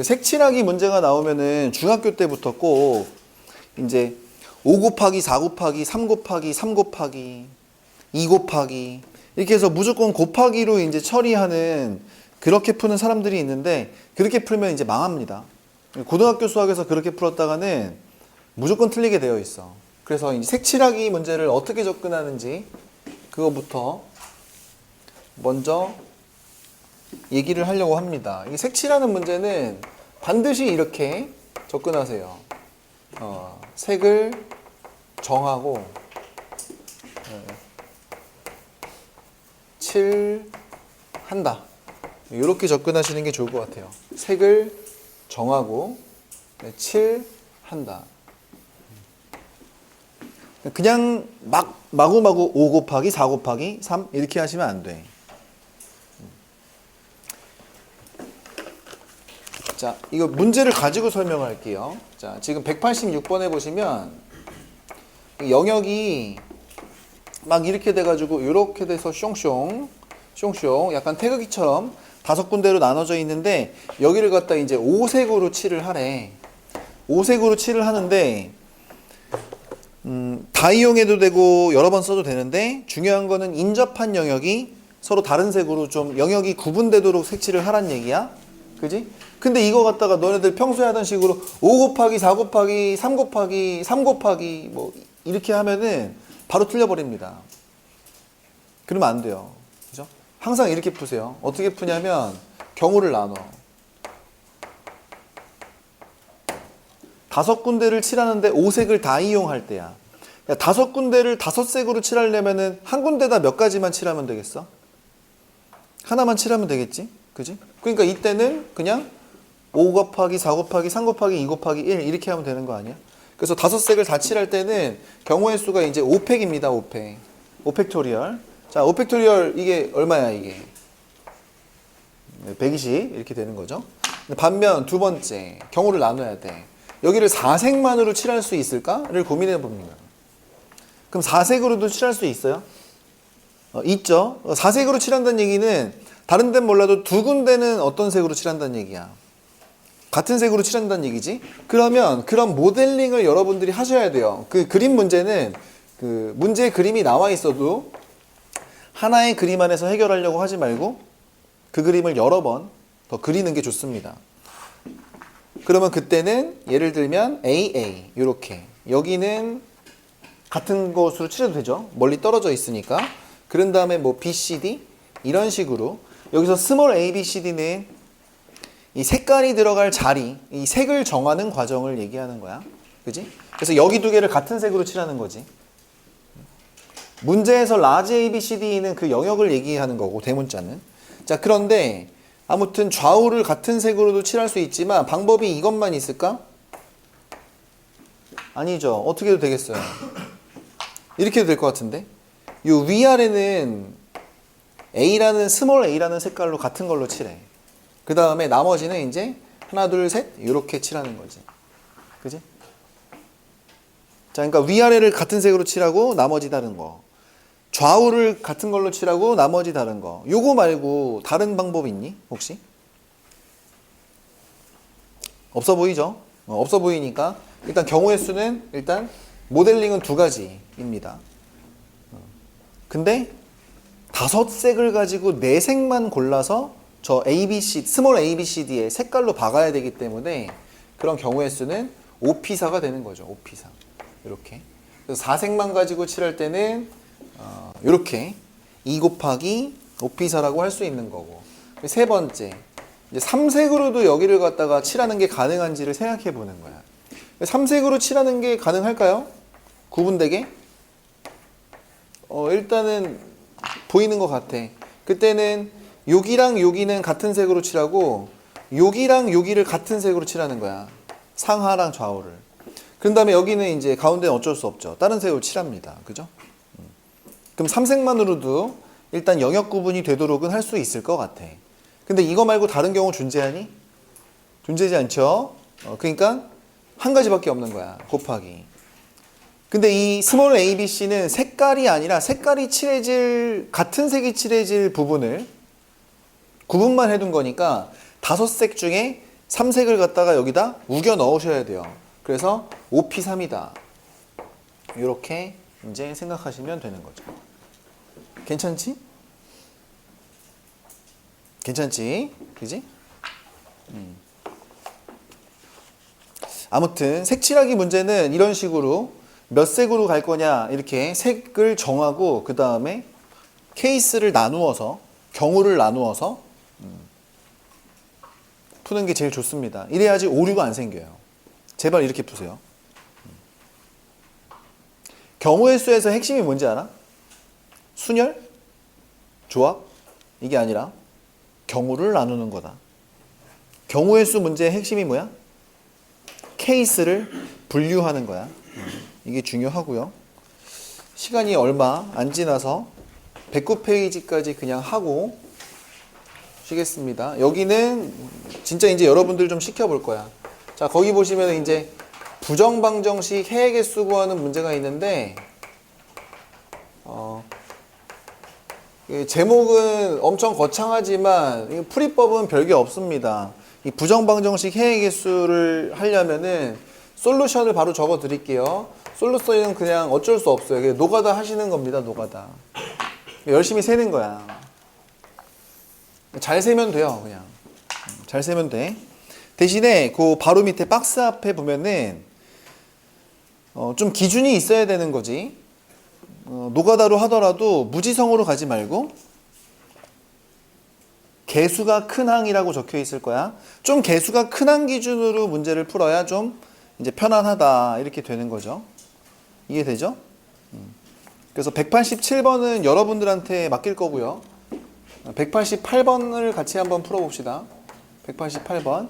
S1: 색칠하기 문제가 나오면은 중학교 때부터 꼭 이제 5 곱하기 4 곱하기 3 곱하기 3 곱하기 2 곱하기 이렇게 해서 무조건 곱하기로 이제 처리하는 그렇게 푸는 사람들이 있는데 그렇게 풀면 이제 망합니다. 고등학교 수학에서 그렇게 풀었다가는 무조건 틀리게 되어 있어. 그래서 이제 색칠하기 문제를 어떻게 접근하는지 그거부터 먼저 얘기를 하려고 합니다. 이 색칠하는 문제는 반드시 이렇게 접근하세요. 색을 정하고 칠한다. 이렇게 접근하시는 게 좋을 것 같아요. 색을 정하고 칠한다. 그냥 마구마구 5 곱하기 4 곱하기 3 이렇게 하시면 안 돼. 자, 이거 문제를 가지고 설명할게요. 자, 지금 186번에 보시면 영역이 막 이렇게 돼가지고 이렇게 돼서 숑숑 약간 태극기처럼 5군데로 나눠져 있는데 여기를 갖다 이제 5색으로 칠을 하래. 5색으로 칠을 하는데 다 이용해도 되고 여러 번 써도 되는데 중요한 거는 인접한 영역이 서로 다른 색으로 좀 영역이 구분되도록 색칠을 하란 얘기야. 그지? 근데 이거 갖다가 너네들 평소에 하던 식으로 5 곱하기 4 곱하기 3 곱하기 3 곱하기 뭐 이렇게 하면은 바로 틀려버립니다. 그러면 안 돼요. 그죠? 항상 이렇게 푸세요. 어떻게 푸냐면 경우를 나눠. 5군데를 칠하는데 5색을 다 이용할 때야. 5군데를 5색으로 칠하려면은 한 군데다 몇 가지만 칠하면 되겠어? 하나만 칠하면 되겠지? 그지? 그러니까 이때는 그냥 5 곱하기 4 곱하기 3 곱하기 2 곱하기 1 이렇게 하면 되는 거 아니야? 그래서 5색을 다 칠할 때는 경우의 수가 이제 5팩입니다. 5팩. 5팩토리얼. 자, 5팩토리얼 이게 얼마야 이게? 120 이렇게 되는 거죠. 반면 두 번째 경우를 나눠야 돼. 여기를 4색만으로 칠할 수 있을까를 고민해 봅니다. 그럼 4색으로도 칠할 수 있어요? 있죠. 4색으로 칠한다는 얘기는 다른 데는 몰라도 두 군데는 어떤 색으로 칠한다는 얘기야. 같은 색으로 칠한다는 얘기지. 그러면 그런 모델링을 여러분들이 하셔야 돼요. 그 그림 문제는 그 문제의 그림이 나와 있어도 하나의 그림 안에서 해결하려고 하지 말고 그 그림을 여러 번 더 그리는 게 좋습니다. 그러면 그때는 예를 들면 AA 이렇게 여기는 같은 곳으로 칠해도 되죠. 멀리 떨어져 있으니까. 그런 다음에 뭐 BCD 이런 식으로 여기서 스몰 ABCD는 이 색깔이 들어갈 자리, 이 색을 정하는 과정을 얘기하는 거야. 그지? 그래서 여기 두 개를 같은 색으로 칠하는 거지. 문제에서 라지 ABCD는 그 영역을 얘기하는 거고 대문자는. 자, 그런데 아무튼 좌우를 같은 색으로도 칠할 수 있지만 방법이 이것만 있을까? 아니죠. 어떻게 해도 되겠어요. 이렇게 해도 될 것 같은데. 이 위아래는 A라는 스몰 A라는 색깔로 같은 걸로 칠해. 그 다음에 나머지는 이제 하나 둘 셋 이렇게 칠하는 거지. 그지? 자, 그러니까 위아래를 같은 색으로 칠하고 나머지 다른 거. 좌우를 같은 걸로 칠하고 나머지 다른 거. 요거 말고 다른 방법 있니? 혹시? 없어 보이죠? 없어 보이니까 일단 경우의 수는 일단 모델링은 2가지입니다. 근데 5색을 가지고 4색만 골라서 저 ABC, 스몰 ABCD의 색깔로 박아야 되기 때문에 그런 경우의 수는 5피사가 되는 거죠. 5피사. 이렇게. 그래서 4색만 가지고 칠할 때는 이렇게 2 곱하기 5피사라고 할 수 있는 거고. 세 번째, 이제 3색으로도 여기를 갖다가 칠하는 게 가능한지를 생각해 보는 거야. 3색으로 칠하는 게 가능할까요? 구분되게? 일단은 보이는 것 같아. 그때는 여기랑 여기는 같은 색으로 칠하고 여기랑 여기를 같은 색으로 칠하는 거야. 상하랑 좌우를. 그런 다음에 여기는 이제 가운데는 어쩔 수 없죠. 다른 색으로 칠합니다. 그죠? 그럼 3색만으로도 일단 영역 구분이 되도록은 할 수 있을 것 같아. 근데 이거 말고 다른 경우 존재하니? 존재하지 않죠? 그러니까 한 가지밖에 없는 거야. 곱하기. 근데 이 스몰 ABC는 색깔이 아니라 색깔이 칠해질, 같은 색이 칠해질 부분을 구분만 해둔 거니까 5색 중에 3색을 갖다가 여기다 우겨 넣으셔야 돼요. 그래서 5P3이다. 이렇게 이제 생각하시면 되는 거죠. 괜찮지? 괜찮지? 그지? 아무튼 색칠하기 문제는 이런 식으로 몇 색으로 갈 거냐 이렇게 색을 정하고 그 다음에 케이스를 나누어서 경우를 나누어서 푸는 게 제일 좋습니다. 이래야지 오류가 안 생겨요. 제발 이렇게 푸세요. 경우의 수에서 핵심이 뭔지 알아? 순열? 조합? 이게 아니라 경우를 나누는 거다. 경우의 수 문제의 핵심이 뭐야? 케이스를 분류하는 거야. 이게 중요하고요. 시간이 얼마 안 지나서 109페이지까지 그냥 하고 쉬겠습니다. 여기는 진짜 이제 여러분들 좀 시켜볼 거야. 자, 거기 보시면 이제 부정방정식 해의 개수 구하는 문제가 있는데, 제목은 엄청 거창하지만 풀이법은 별게 없습니다. 이 부정방정식 해의 개수를 하려면은 솔루션을 바로 적어 드릴게요. 솔루션은 그냥 어쩔 수 없어요. 노가다 하시는 겁니다. 노가다. 열심히 세는 거야. 잘 세면 돼요. 그냥 잘 세면 돼. 대신에 그 바로 밑에 박스 앞에 보면은 좀 기준이 있어야 되는 거지. 노가다로 하더라도 무지성으로 가지 말고 개수가 큰 항이라고 적혀 있을 거야. 좀 개수가 큰 항 기준으로 문제를 풀어야 좀 이제 편안하다 이렇게 되는 거죠. 이해되죠? 그래서 187번은 여러분들한테 맡길 거고요. 188번을 같이 한번 풀어봅시다. 188번.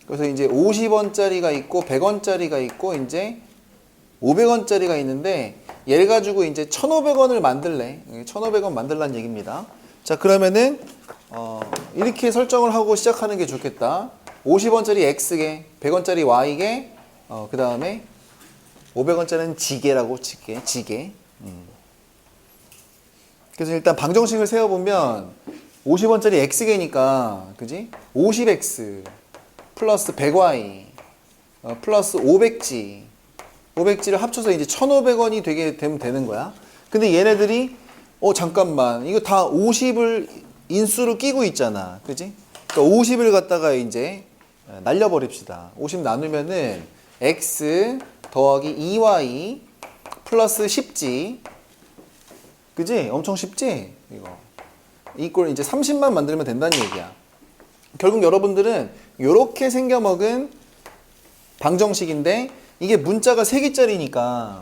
S1: 그래서 이제 50원짜리가 있고 100원짜리가 있고 이제 500원짜리가 있는데 얘를 가지고 이제 1,500원을 만들래. 1,500원 만들란 얘기입니다. 자, 그러면은 이렇게 설정을 하고 시작하는 게 좋겠다. 50원짜리 X개, 100원짜리 Y개, 그 다음에 500원짜리는 G개라고 칠게. G개. 그래서 일단 방정식을 세워보면 50원짜리 X개니까, 그지? 50X 플러스 100Y 플러스 500G 500G를 합쳐서 이제 1,500원이 되면 되는 거야. 근데 얘네들이 잠깐만 이거 다 50을 인수로 끼고 있잖아. 그지? 그러니까 50을 갖다가 이제 날려버립시다. 50 나누면은 X 더하기 2Y 플러스 10G. 그지? 엄청 쉽지? 이걸 이제 30만 만들면 된다는 얘기야. 결국 여러분들은 이렇게 생겨먹은 방정식인데 이게 문자가 3개짜리니까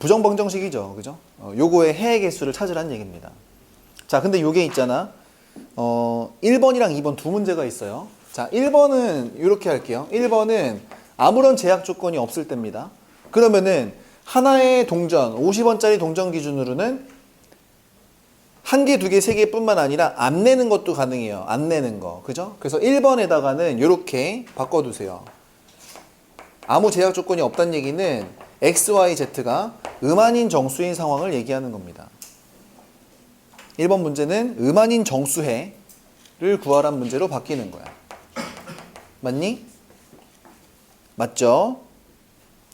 S1: 부정방정식이죠. 그죠? 요거의 해의 개수를 찾으라는 얘기입니다. 자, 근데 요게 있잖아. 1번이랑 2번 두 문제가 있어요. 자, 1번은 이렇게 할게요. 1번은 아무런 제약 조건이 없을 때입니다. 그러면은 하나의 동전, 50원짜리 동전 기준으로는 1개, 2개, 3개 뿐만 아니라 안 내는 것도 가능해요. 안 내는 거. 그죠? 그래서 1번에다가는 이렇게 바꿔두세요. 아무 제약 조건이 없다는 얘기는 X, Y, Z가 음아닌 정수인 상황을 얘기하는 겁니다. 1번 문제는 음아닌 정수해를 구하란 문제로 바뀌는 거야. 맞니? 맞죠?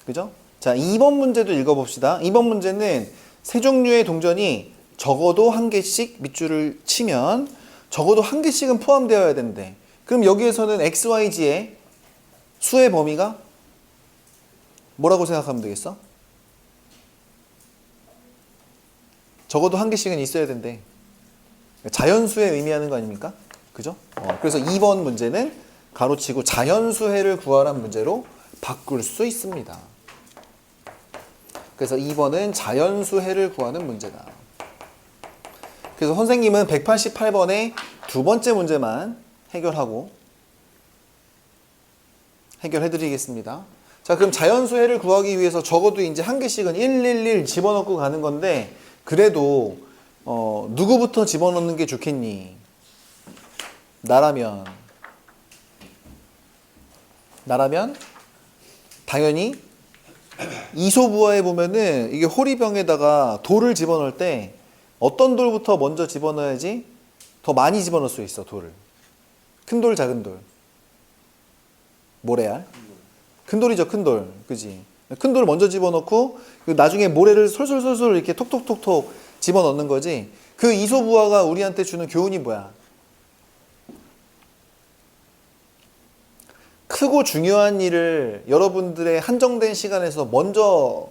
S1: 그죠? 자, 2번 문제도 읽어봅시다. 2번 문제는 세 종류의 동전이 적어도 1개씩 밑줄을 치면 적어도 1개씩은 포함되어야 된대. 그럼 여기에서는 X, Y, G의 수의 범위가 뭐라고 생각하면 되겠어? 적어도 1개씩은 있어야 된대. 자연수에 의미하는 거 아닙니까? 그죠? 그래서 2번 문제는 가로치고 자연수해를 구하란 문제로 바꿀 수 있습니다. 그래서 2번은 자연수해를 구하는 문제다. 그래서 선생님은 188번의 두 번째 문제만 해결해드리겠습니다. 자, 그럼 자연수해를 구하기 위해서 적어도 이제 1개씩은 111 집어넣고 가는 건데, 그래도 누구부터 집어넣는 게 좋겠니? 나라면 당연히 이소부화에 보면은 이게 호리병에다가 돌을 집어넣을 때 어떤 돌부터 먼저 집어넣어야지 더 많이 집어넣을 수 있어. 돌을. 큰 돌, 작은 돌. 모래알. 큰 돌이죠, 큰 돌. 그지? 큰 돌을 먼저 집어넣고 나중에 모래를 솔솔솔솔 이렇게 톡톡톡톡 집어넣는 거지. 그 이소부화가 우리한테 주는 교훈이 뭐야? 크고 중요한 일을 여러분들의 한정된 시간에서 먼저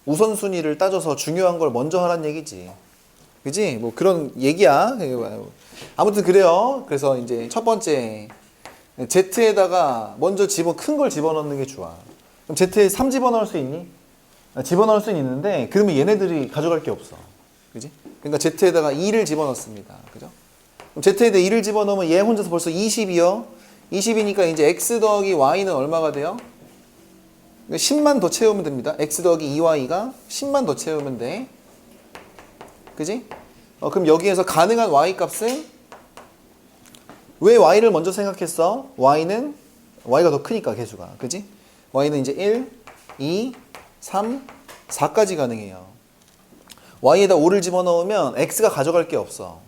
S1: 우선순위를 따져서 중요한 걸 먼저 하란 얘기지. 그지? 뭐 그런 얘기야. 아무튼 그래요. 그래서 이제 첫 번째 Z에다가 먼저 큰 걸 집어넣는 게 좋아. 그럼 Z에 3 집어넣을 수 있니? 집어넣을 수는 있는데 그러면 얘네들이 가져갈 게 없어. 그지? 그러니까 z에다가 2를 집어넣습니다. 그죠? 그럼 z에다 2를 집어넣으면 얘 혼자서 벌써 20이요. 20이니까 이제 x 더하기 y는 얼마가 돼요? 10만 더 채우면 됩니다. x 더하기 2y가 10만 더 채우면 돼. 그지? 그럼 여기에서 가능한 y 값은 왜 y를 먼저 생각했어? y가 더 크니까 개수가. 그지? y는 이제 1, 2, 3, 4까지 가능해요. y에다 5를 집어넣으면 x가 가져갈 게 없어.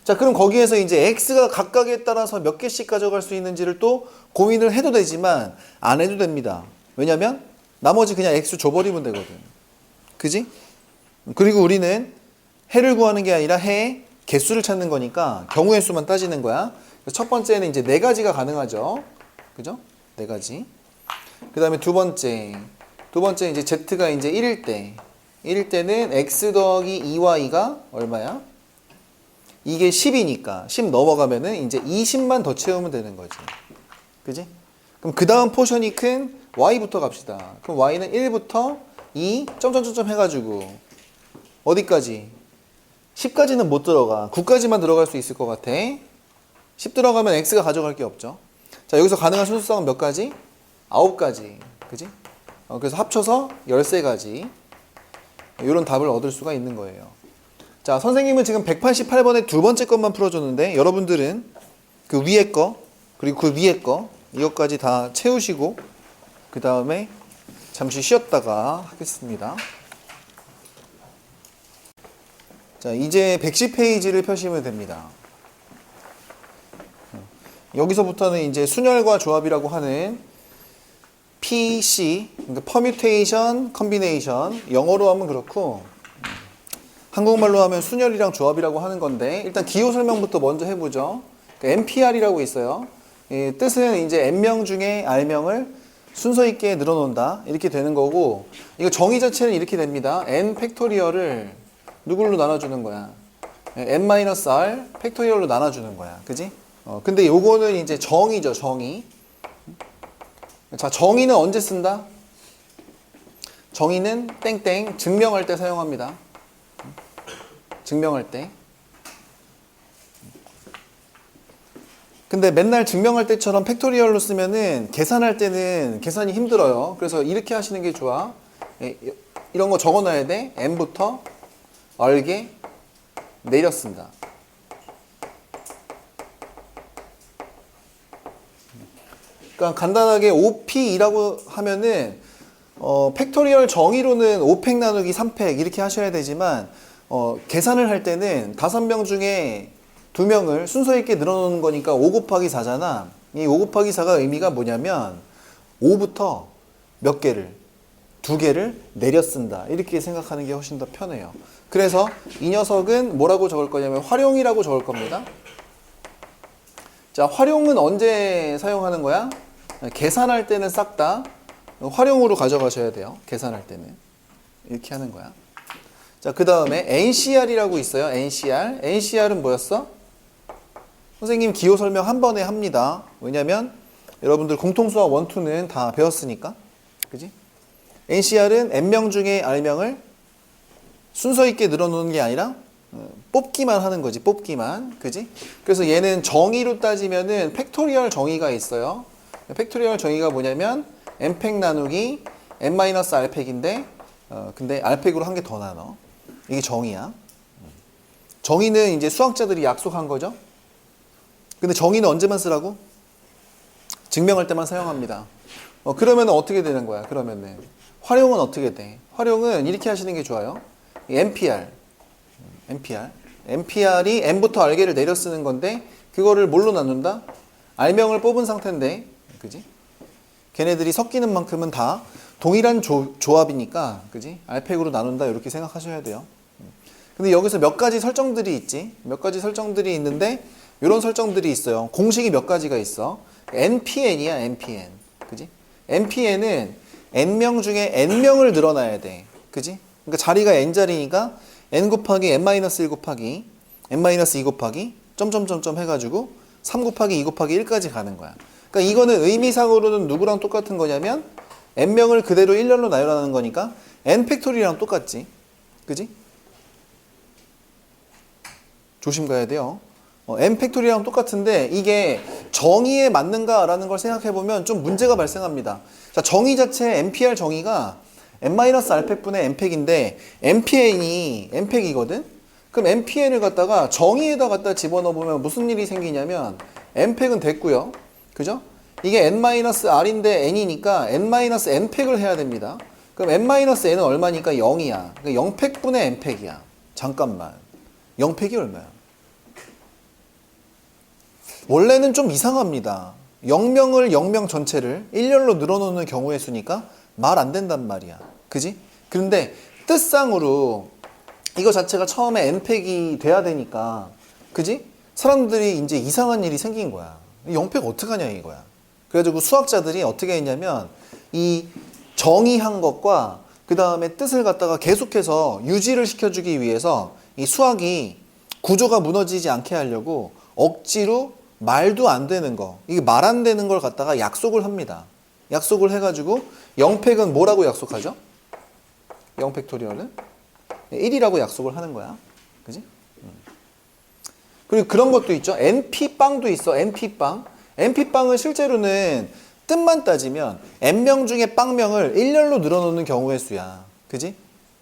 S1: 자, 그럼 거기에서 이제 x가 각각에 따라서 몇 개씩 가져갈 수 있는지를 또 고민을 해도 되지만 안 해도 됩니다. 왜냐면 나머지 그냥 x 줘버리면 되거든. 그지? 그리고 우리는 해를 구하는 게 아니라 해의 개수를 찾는 거니까 경우의 수만 따지는 거야. 첫 번째는 이제 4가지가 가능하죠. 그죠? 4가지. 그 다음에 두 번째 이제 z가 이제 1일 때는 x 더하기 2y가 얼마야? 이게 10이니까 10 넘어가면은 이제 20만 더 채우면 되는 거지. 그지? 그럼 그 다음 포션이 큰 y부터 갑시다. 그럼 y는 1부터 2 점점점점 해가지고 어디까지? 10까지는 못 들어가. 9까지만 들어갈 수 있을 것 같아. 10 들어가면 x가 가져갈 게 없죠. 자, 여기서 가능한 순수성은 몇 가지? 9가지. 그지? 그래서 합쳐서 13가지. 이런 답을 얻을 수가 있는 거예요. 자, 선생님은 지금 188번의 두 번째 것만 풀어줬는데 여러분들은 그 위에 거 그리고 그 위에 거 이것까지 다 채우시고 그 다음에 잠시 쉬었다가 하겠습니다. 자, 이제 110페이지를 펴시면 됩니다. 여기서부터는 이제 순열과 조합이라고 하는 PC, 그러니까 퍼뮤테이션, 컨비네이션, 영어로 하면 그렇고 한국말로 하면 순열이랑 조합이라고 하는 건데 일단 기호 설명부터 먼저 해보죠. 그러니까 NPR이라고 있어요. 이 뜻은 이제 N명 중에 R명을 순서 있게 늘어놓는다 이렇게 되는 거고 이거 정의 자체는 이렇게 됩니다. N 팩토리얼을 누굴로 나눠주는 거야? N-R 팩토리얼로 나눠주는 거야. 그지? 근데 요거는 이제 정의죠, 정의. 자, 정의는 언제 쓴다? 정의는 땡땡 증명할 때 사용합니다. 증명할 때. 근데 맨날 증명할 때처럼 팩토리얼로 쓰면은 계산할 때는 계산이 힘들어요. 그래서 이렇게 하시는 게 좋아. 이런 거 적어놔야 돼. N부터 얼게 내려 쓴다. 그러니까 간단하게 OP이라고 하면은 팩토리얼 정의로는 5팩 나누기 3팩 이렇게 하셔야 되지만 계산을 할 때는 5명 중에 2명을 순서 있게 늘어놓는 거니까 5 곱하기 4잖아. 이 5 곱하기 4가 의미가 뭐냐면 5부터 몇 개를 2개를 내려 쓴다 이렇게 생각하는 게 훨씬 더 편해요. 그래서 이 녀석은 뭐라고 적을 거냐면 활용이라고 적을 겁니다. 자, 활용은 언제 사용하는 거야? 계산할 때는 싹 다 활용으로 가져가셔야 돼요. 계산할 때는 이렇게 하는 거야. 자, 그 다음에 NCR이라고 있어요. NCR은 뭐였어? 선생님 기호 설명 한 번에 합니다. 왜냐면 여러분들 공통수학 1, 2는 다 배웠으니까. 그지? NCR은 N명 중에 R명을 순서 있게 늘어놓는 게 아니라 뽑기만 하는 거지. 뽑기만. 그지? 그래서 얘는 정의로 따지면은 팩토리얼 정의가 있어요. 팩토리얼 정의가 뭐냐면 n팩 나누기 n-r팩인데 근데 r팩으로 한 개 더 나눠. 이게 정의야. 정의는 이제 수학자들이 약속한 거죠. 근데 정의는 언제만 쓰라고? 증명할 때만 사용합니다. 그러면 어떻게 되는 거야? 그러면은 활용은 어떻게 돼? 활용은 이렇게 하시는 게 좋아요. NPR이 n부터 r개를 내려 쓰는 건데 그거를 뭘로 나눈다? r명을 뽑은 상태인데 그지? 걔네들이 섞이는 만큼은 다 동일한 조합이니까 그지? r팩으로 나눈다 이렇게 생각하셔야 돼요. 근데 여기서 몇 가지 설정들이 있지? 몇 가지 설정들이 있는데 이런 설정들이 있어요. 공식이 몇 가지가 있어. NPN이야, NPN. 그지? NPN은 n명 중에 n명을 늘어나야 돼. 그지? 그러니까 자리가 n자리니까 n 곱하기 n-1 곱하기 n-2 곱하기 점점점점 해가지고 3 곱하기 2 곱하기 1까지 가는 거야. 그러니까 이거는 의미상으로는 누구랑 똑같은 거냐면 n명을 그대로 1년로 나열하는 거니까 n 팩토리랑 똑같지. 그지? 조심 가야 돼요. n 팩토리랑 똑같은데 이게 정의에 맞는가라는 걸 생각해보면 좀 문제가 발생합니다. 자, 정의 자체 npr 정의가 n-알팩분의 n팩인데 npn이 n팩이거든? 그럼 npn을 갖다가 정의에다 갖다 집어넣으면 무슨 일이 생기냐면 n팩은 됐고요. 그죠? 이게 n-r인데 n이니까 n-n팩을 해야 됩니다. 그럼 n-n은 얼마니까 0이야. 그러니까 0팩분의 n팩이야. 잠깐만. 0팩이 얼마야? 원래는 좀 이상합니다. 0명을 0명 전체를 1열로 늘어놓는 경우의 수니까 말 안 된단 말이야. 그지? 그런데 뜻상으로 이거 자체가 처음에 n팩이 돼야 되니까 그지? 사람들이 이제 이상한 일이 생긴 거야. 0팩 어떡하냐 이거야. 그래가지고 수학자들이 어떻게 했냐면 이 정의한 것과 그 다음에 뜻을 갖다가 계속해서 유지를 시켜주기 위해서 이 수학이 구조가 무너지지 않게 하려고 억지로 말도 안 되는 거, 이게 말 안 되는 걸 갖다가 약속을 합니다. 약속을 해가지고 0팩은 뭐라고 약속하죠? 0팩토리얼은 1이라고 약속을 하는 거야. 그지? 그리고 그런 것도 있죠. np빵도 있어. np빵. np빵은 실제로는 뜻만 따지면 n명 중에 빵명을 1열로 늘어놓는 경우의 수야. 그지?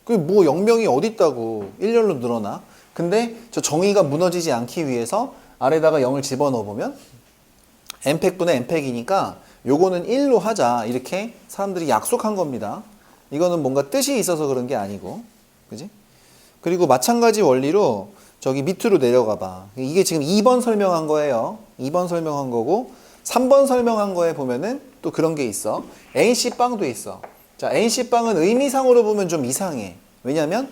S1: 그게 뭐 0명이 어디 있다고 1열로 늘어나? 근데 저 정의가 무너지지 않기 위해서 아래다가 0을 집어넣어보면 n팩분의 n팩이니까 요거는 1로 하자. 이렇게 사람들이 약속한 겁니다. 이거는 뭔가 뜻이 있어서 그런 게 아니고. 그지? 그리고 마찬가지 원리로 저기 밑으로 내려가 봐. 이게 지금 2번 설명한 거예요. 2번 설명한 거고 3번 설명한 거에 보면은 또 그런 게 있어. NC빵도 있어. 자, NC빵은 의미상으로 보면 좀 이상해. 왜냐면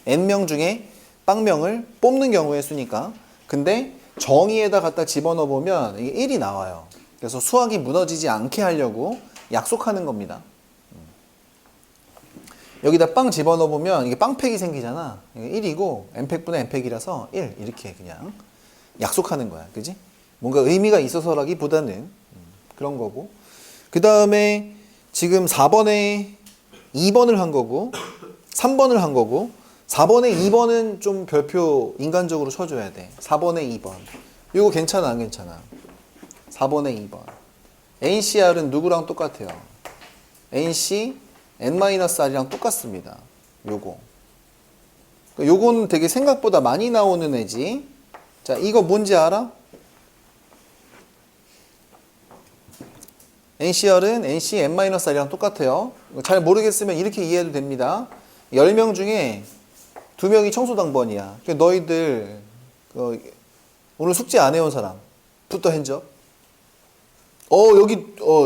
S1: N명 중에 빵명을 뽑는 경우의 수니까. 근데 정의에다 갖다 집어넣어 보면 이게 1이 나와요. 그래서 수학이 무너지지 않게 하려고 약속하는 겁니다. 여기다 빵 집어넣어 보면 이게 빵팩이 생기잖아. 이게 1이고 n팩분의 n팩이라서 1 이렇게 그냥 약속하는 거야. 그지? 뭔가 의미가 있어서라기보다는 그런 거고. 그 다음에 지금 4번에 2번을 한 거고 3번을 한 거고 4번에 2번은 좀 별표 인간적으로 쳐줘야 돼. 4번에 2번. 이거 괜찮아 안 괜찮아? 4번에 2번. NCR은 누구랑 똑같아요? NC n-r이랑 똑같습니다. 요거. 요거는 되게 생각보다 많이 나오는 애지. 자, 이거 뭔지 알아? NCR은 NC n-r이랑 똑같아요. 잘 모르겠으면 이렇게 이해해도 됩니다. 10명 중에 2명이 청소당번이야. 너희들 오늘 숙제 안 해온 사람 부터 핸즈업. 여기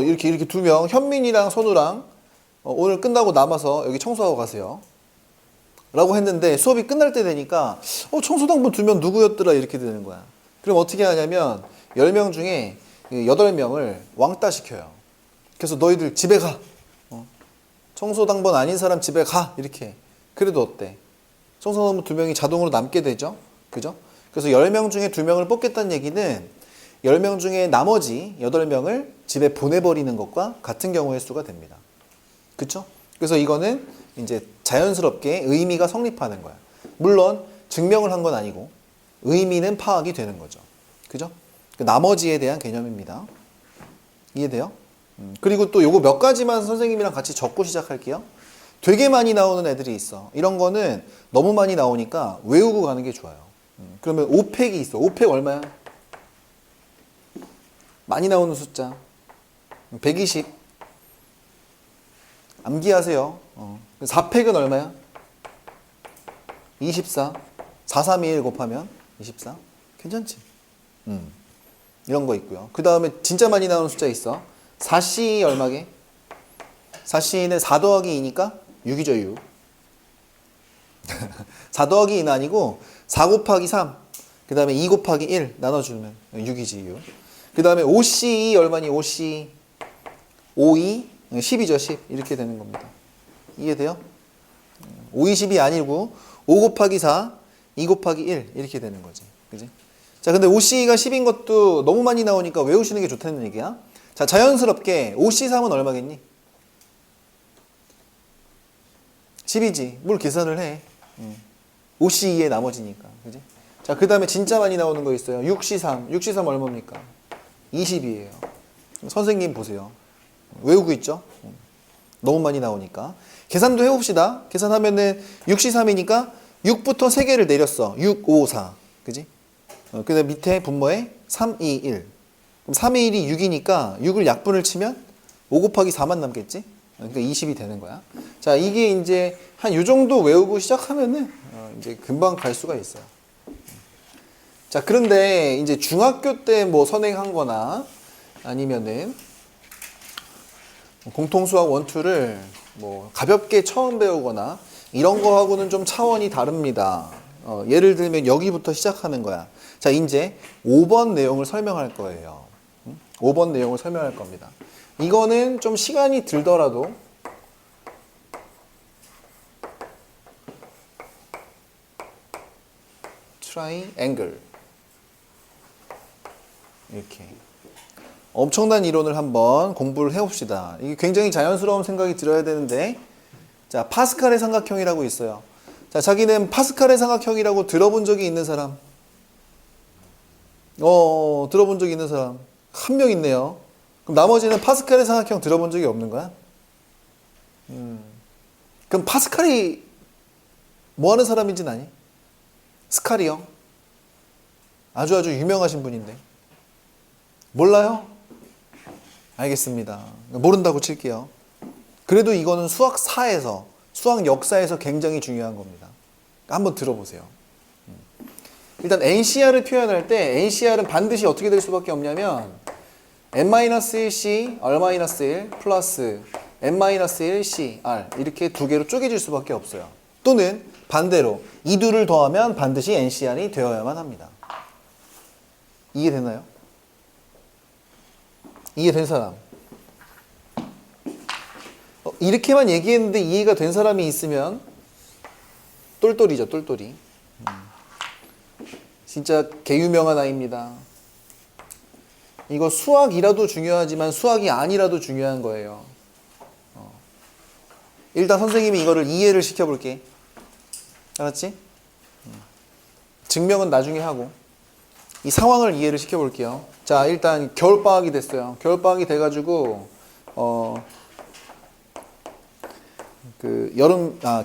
S1: 이렇게 2명 현민이랑 선우랑 오늘 끝나고 남아서 여기 청소하고 가세요. 라고 했는데 수업이 끝날 때 되니까 청소당번 2명 누구였더라 이렇게 되는 거야. 그럼 어떻게 하냐면 10명 중에 8명을 왕따 시켜요. 그래서 너희들 집에 가. 청소당번 아닌 사람 집에 가. 이렇게. 그래도 어때? 청소당번 2명이 자동으로 남게 되죠. 그죠? 그래서 10명 중에 2명을 뽑겠다는 얘기는 10명 중에 나머지 8명을 집에 보내버리는 것과 같은 경우의 수가 됩니다. 그쵸? 그래서 이거는 이제 자연스럽게 의미가 성립하는 거야. 물론 증명을 한 건 아니고 의미는 파악이 되는 거죠. 그죠? 그 나머지에 대한 개념입니다. 이해돼요? 그리고 또 요거 몇 가지만 선생님이랑 같이 적고 시작할게요. 되게 많이 나오는 애들이 있어. 이런 거는 너무 많이 나오니까 외우고 가는 게 좋아요. 그러면 5팩이 있어. 5팩 얼마야? 많이 나오는 숫자 120. 암기하세요. 4팩은 얼마야? 24. 4, 3, 2, 1 곱하면 24. 괜찮지? 이런 거 있고요. 그 다음에 진짜 많이 나오는 숫자 있어. 4C 얼마게? 4C는 4 더하기 2니까 6이죠, 6. 4 더하기 2는 아니고 4 곱하기 3. 그 다음에 2 곱하기 1 나눠주면 6이지, 6. 그 다음에 5C 얼마니? 5C 5, 10이죠, 10. 이렇게 되는 겁니다. 이해돼요? 5, 20이 아니고 5 곱하기 4, 2 곱하기 1 이렇게 되는 거지. 그지? 자, 근데 5C가 10인 것도 너무 많이 나오니까 외우시는 게 좋다는 얘기야. 자, 자연스럽게 5C3은 얼마겠니? 10이지. 뭘 계산을 해. 5C2에 나머지니까. 그지? 자, 그 다음에 진짜 많이 나오는 거 있어요. 6C3. 6C3 얼마입니까? 20이에요. 선생님 보세요. 외우고 있죠? 너무 많이 나오니까. 계산도 해봅시다. 계산하면은 6C3이니까 6부터 3개를 내렸어. 6, 5, 4. 그지? 그 다음에 밑에 분모에 3, 2, 1. 그럼 3의 1이 6이니까 6을 약분을 치면 5 곱하기 4만 남겠지? 그러니까 20이 되는 거야. 자, 이게 이제 한 요 정도 외우고 시작하면은 이제 금방 갈 수가 있어요. 자, 그런데 이제 중학교 때 뭐 선행한 거나 아니면은 공통수학 원투를 뭐 가볍게 처음 배우거나 이런 거하고는 좀 차원이 다릅니다. 예를 들면 여기부터 시작하는 거야. 자, 이제 5번 내용을 설명할 거예요. 5번 내용을 설명할 겁니다. 이거는 좀 시간이 들더라도 트라이앵글 이렇게 엄청난 이론을 한번 공부를 해봅시다. 이게 굉장히 자연스러운 생각이 들어야 되는데, 자, 파스칼의 삼각형이라고 있어요. 자, 자기는 파스칼의 삼각형이라고 들어본 적이 있는 사람? 들어본 적이 있는 사람 한 명 있네요. 그럼 나머지는 파스칼의 삼각형 들어본 적이 없는 거야? 그럼 파스칼이 뭐 하는 사람인지는 아니? 스칼이요? 아주 유명하신 분인데. 몰라요? 알겠습니다. 모른다고 칠게요. 그래도 이거는 수학사에서, 수학 역사에서 굉장히 중요한 겁니다. 한번 들어보세요. 일단 NCR을 표현할 때 NCR은 반드시 어떻게 될 수밖에 없냐면 n-1c r-1 플러스 n-1 c r 이렇게 두 개로 쪼개질 수밖에 없어요. 또는 반대로 이 둘을 더하면 반드시 NCR이 되어야만 합니다. 이해되나요? 이해된 사람? 이렇게만 얘기했는데 이해가 된 사람이 있으면 똘똘이죠, 똘똘이. 진짜 개유명한 아이입니다. 이거 수학이라도 중요하지만 수학이 아니라도 중요한 거예요. 일단 선생님이 이거를 이해를 시켜볼게. 알았지? 증명은 나중에 하고 이 상황을 이해를 시켜볼게요. 자, 일단 겨울방학이 됐어요. 겨울방학이 돼가지고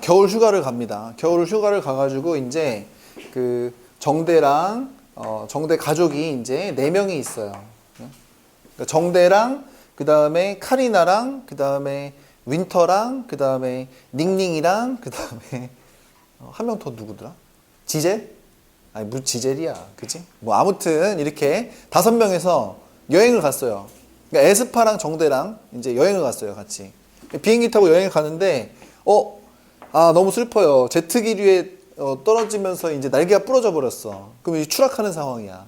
S1: 겨울 휴가를 갑니다. 겨울 휴가를 가가지고 이제 정대랑 정대 가족이 이제 4명이 있어요. 그러니까 정대랑 그 다음에 카리나랑 그 다음에 윈터랑 그 다음에 닝닝이랑 그 다음에 한 명 더 누구더라? 지젤? 아니 무슨 지젤이야, 그치? 뭐 아무튼 이렇게 5명에서 여행을 갔어요. 그러니까 에스파랑 정대랑 이제 여행을 갔어요, 같이. 비행기 타고 여행을 가는데 너무 슬퍼요. 제트기류에 떨어지면서 이제 날개가 부러져 버렸어. 그럼 이제 추락하는 상황이야.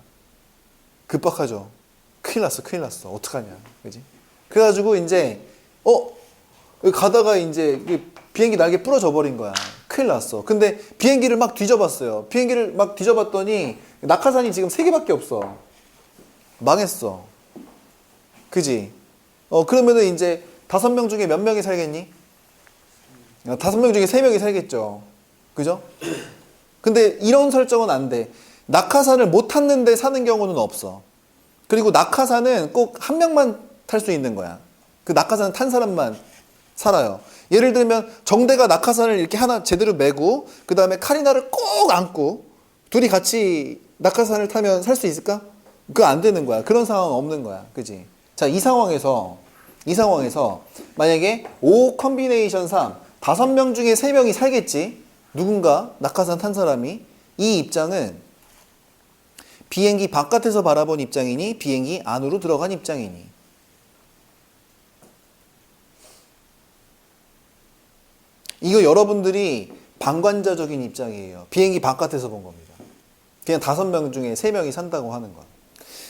S1: 급박하죠. 큰일 났어. 어떡하냐, 그지? 그래가지고 이제 가다가 이제 비행기 날개 부러져 버린 거야. 큰일 났어. 근데 비행기를 막 뒤져봤어요. 비행기를 막 뒤져봤더니 낙하산이 지금 3개밖에 없어. 망했어. 그지? 그러면은 이제 5명 중에 몇 명이 살겠니? 5명 중에 3명이 살겠죠. 그죠? 근데 이런 설정은 안 돼. 낙하산을 못 탔는데 사는 경우는 없어. 그리고 낙하산은 꼭 한 명만 탈 수 있는 거야. 그 낙하산 탄 사람만 살아요. 예를 들면 정대가 낙하산을 이렇게 하나 제대로 메고 그 다음에 카리나를 꼭 안고 둘이 같이 낙하산을 타면 살 수 있을까? 그거 안 되는 거야. 그런 상황은 없는 거야. 그지? 자, 이 상황에서 만약에 5 컨비네이션 3 5명 중에 3명이 살겠지? 누군가 낙하산 탄 사람이. 이 입장은 비행기 바깥에서 바라본 입장이니 비행기 안으로 들어간 입장이니. 이거 여러분들이 방관자적인 입장이에요. 비행기 바깥에서 본 겁니다. 그냥 5명 중에 3명이 산다고 하는 거야.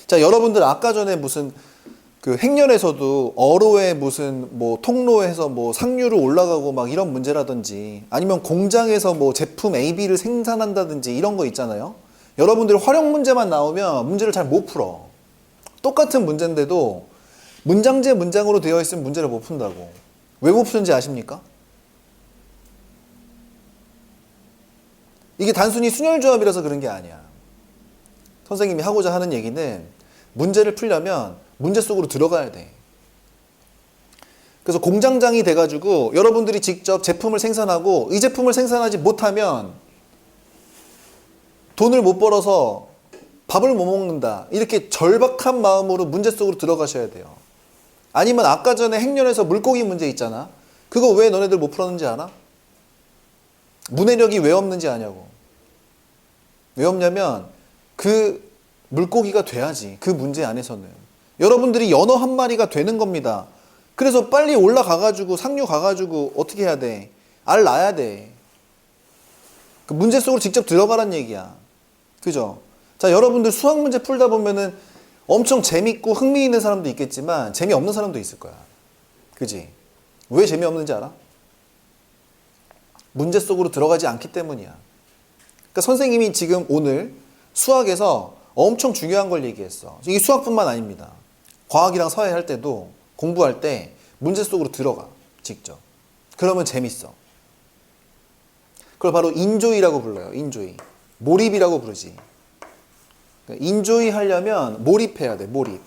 S1: 자, 여러분들 아까 전에 무슨 행렬에서도 어로에 무슨 뭐 통로에서 뭐 상류로 올라가고 막 이런 문제라든지 아니면 공장에서 뭐 제품 A, B를 생산한다든지 이런 거 있잖아요. 여러분들 활용 문제만 나오면 문제를 잘 못 풀어. 똑같은 문제인데도 문장제 문장으로 되어 있으면 문제를 못 푼다고. 왜 못 푸는지 아십니까? 이게 단순히 순혈조합이라서 그런 게 아니야. 선생님이 하고자 하는 얘기는 문제를 풀려면 문제 속으로 들어가야 돼. 그래서 공장장이 돼가지고 여러분들이 직접 제품을 생산하고 이 제품을 생산하지 못하면 돈을 못 벌어서 밥을 못 먹는다. 이렇게 절박한 마음으로 문제 속으로 들어가셔야 돼요. 아니면 아까 전에 행렬에서 물고기 문제 있잖아. 그거 왜 너네들 못 풀었는지 알아? 문해력이 왜 없는지 아냐고. 왜 없냐면 그 물고기가 돼야지. 그 문제 안에서는. 여러분들이 연어 한 마리가 되는 겁니다. 그래서 빨리 올라가가지고 상류 가가지고 어떻게 해야 돼? 알 낳아야 돼. 그 문제 속으로 직접 들어가란 얘기야. 그죠? 자, 여러분들 수학 문제 풀다 보면은 엄청 재밌고 흥미있는 사람도 있겠지만 재미없는 사람도 있을 거야. 그지? 왜 재미없는지 알아? 문제 속으로 들어가지 않기 때문이야. 그러니까 선생님이 지금 오늘 수학에서 엄청 중요한 걸 얘기했어. 이게 수학뿐만 아닙니다. 과학이랑 사회 할 때도 공부할 때 문제 속으로 들어가. 직접. 그러면 재밌어. 그걸 바로 인조이라고 불러요. 인조이. 몰입이라고 부르지. 인조이 하려면 몰입해야 돼. 몰입.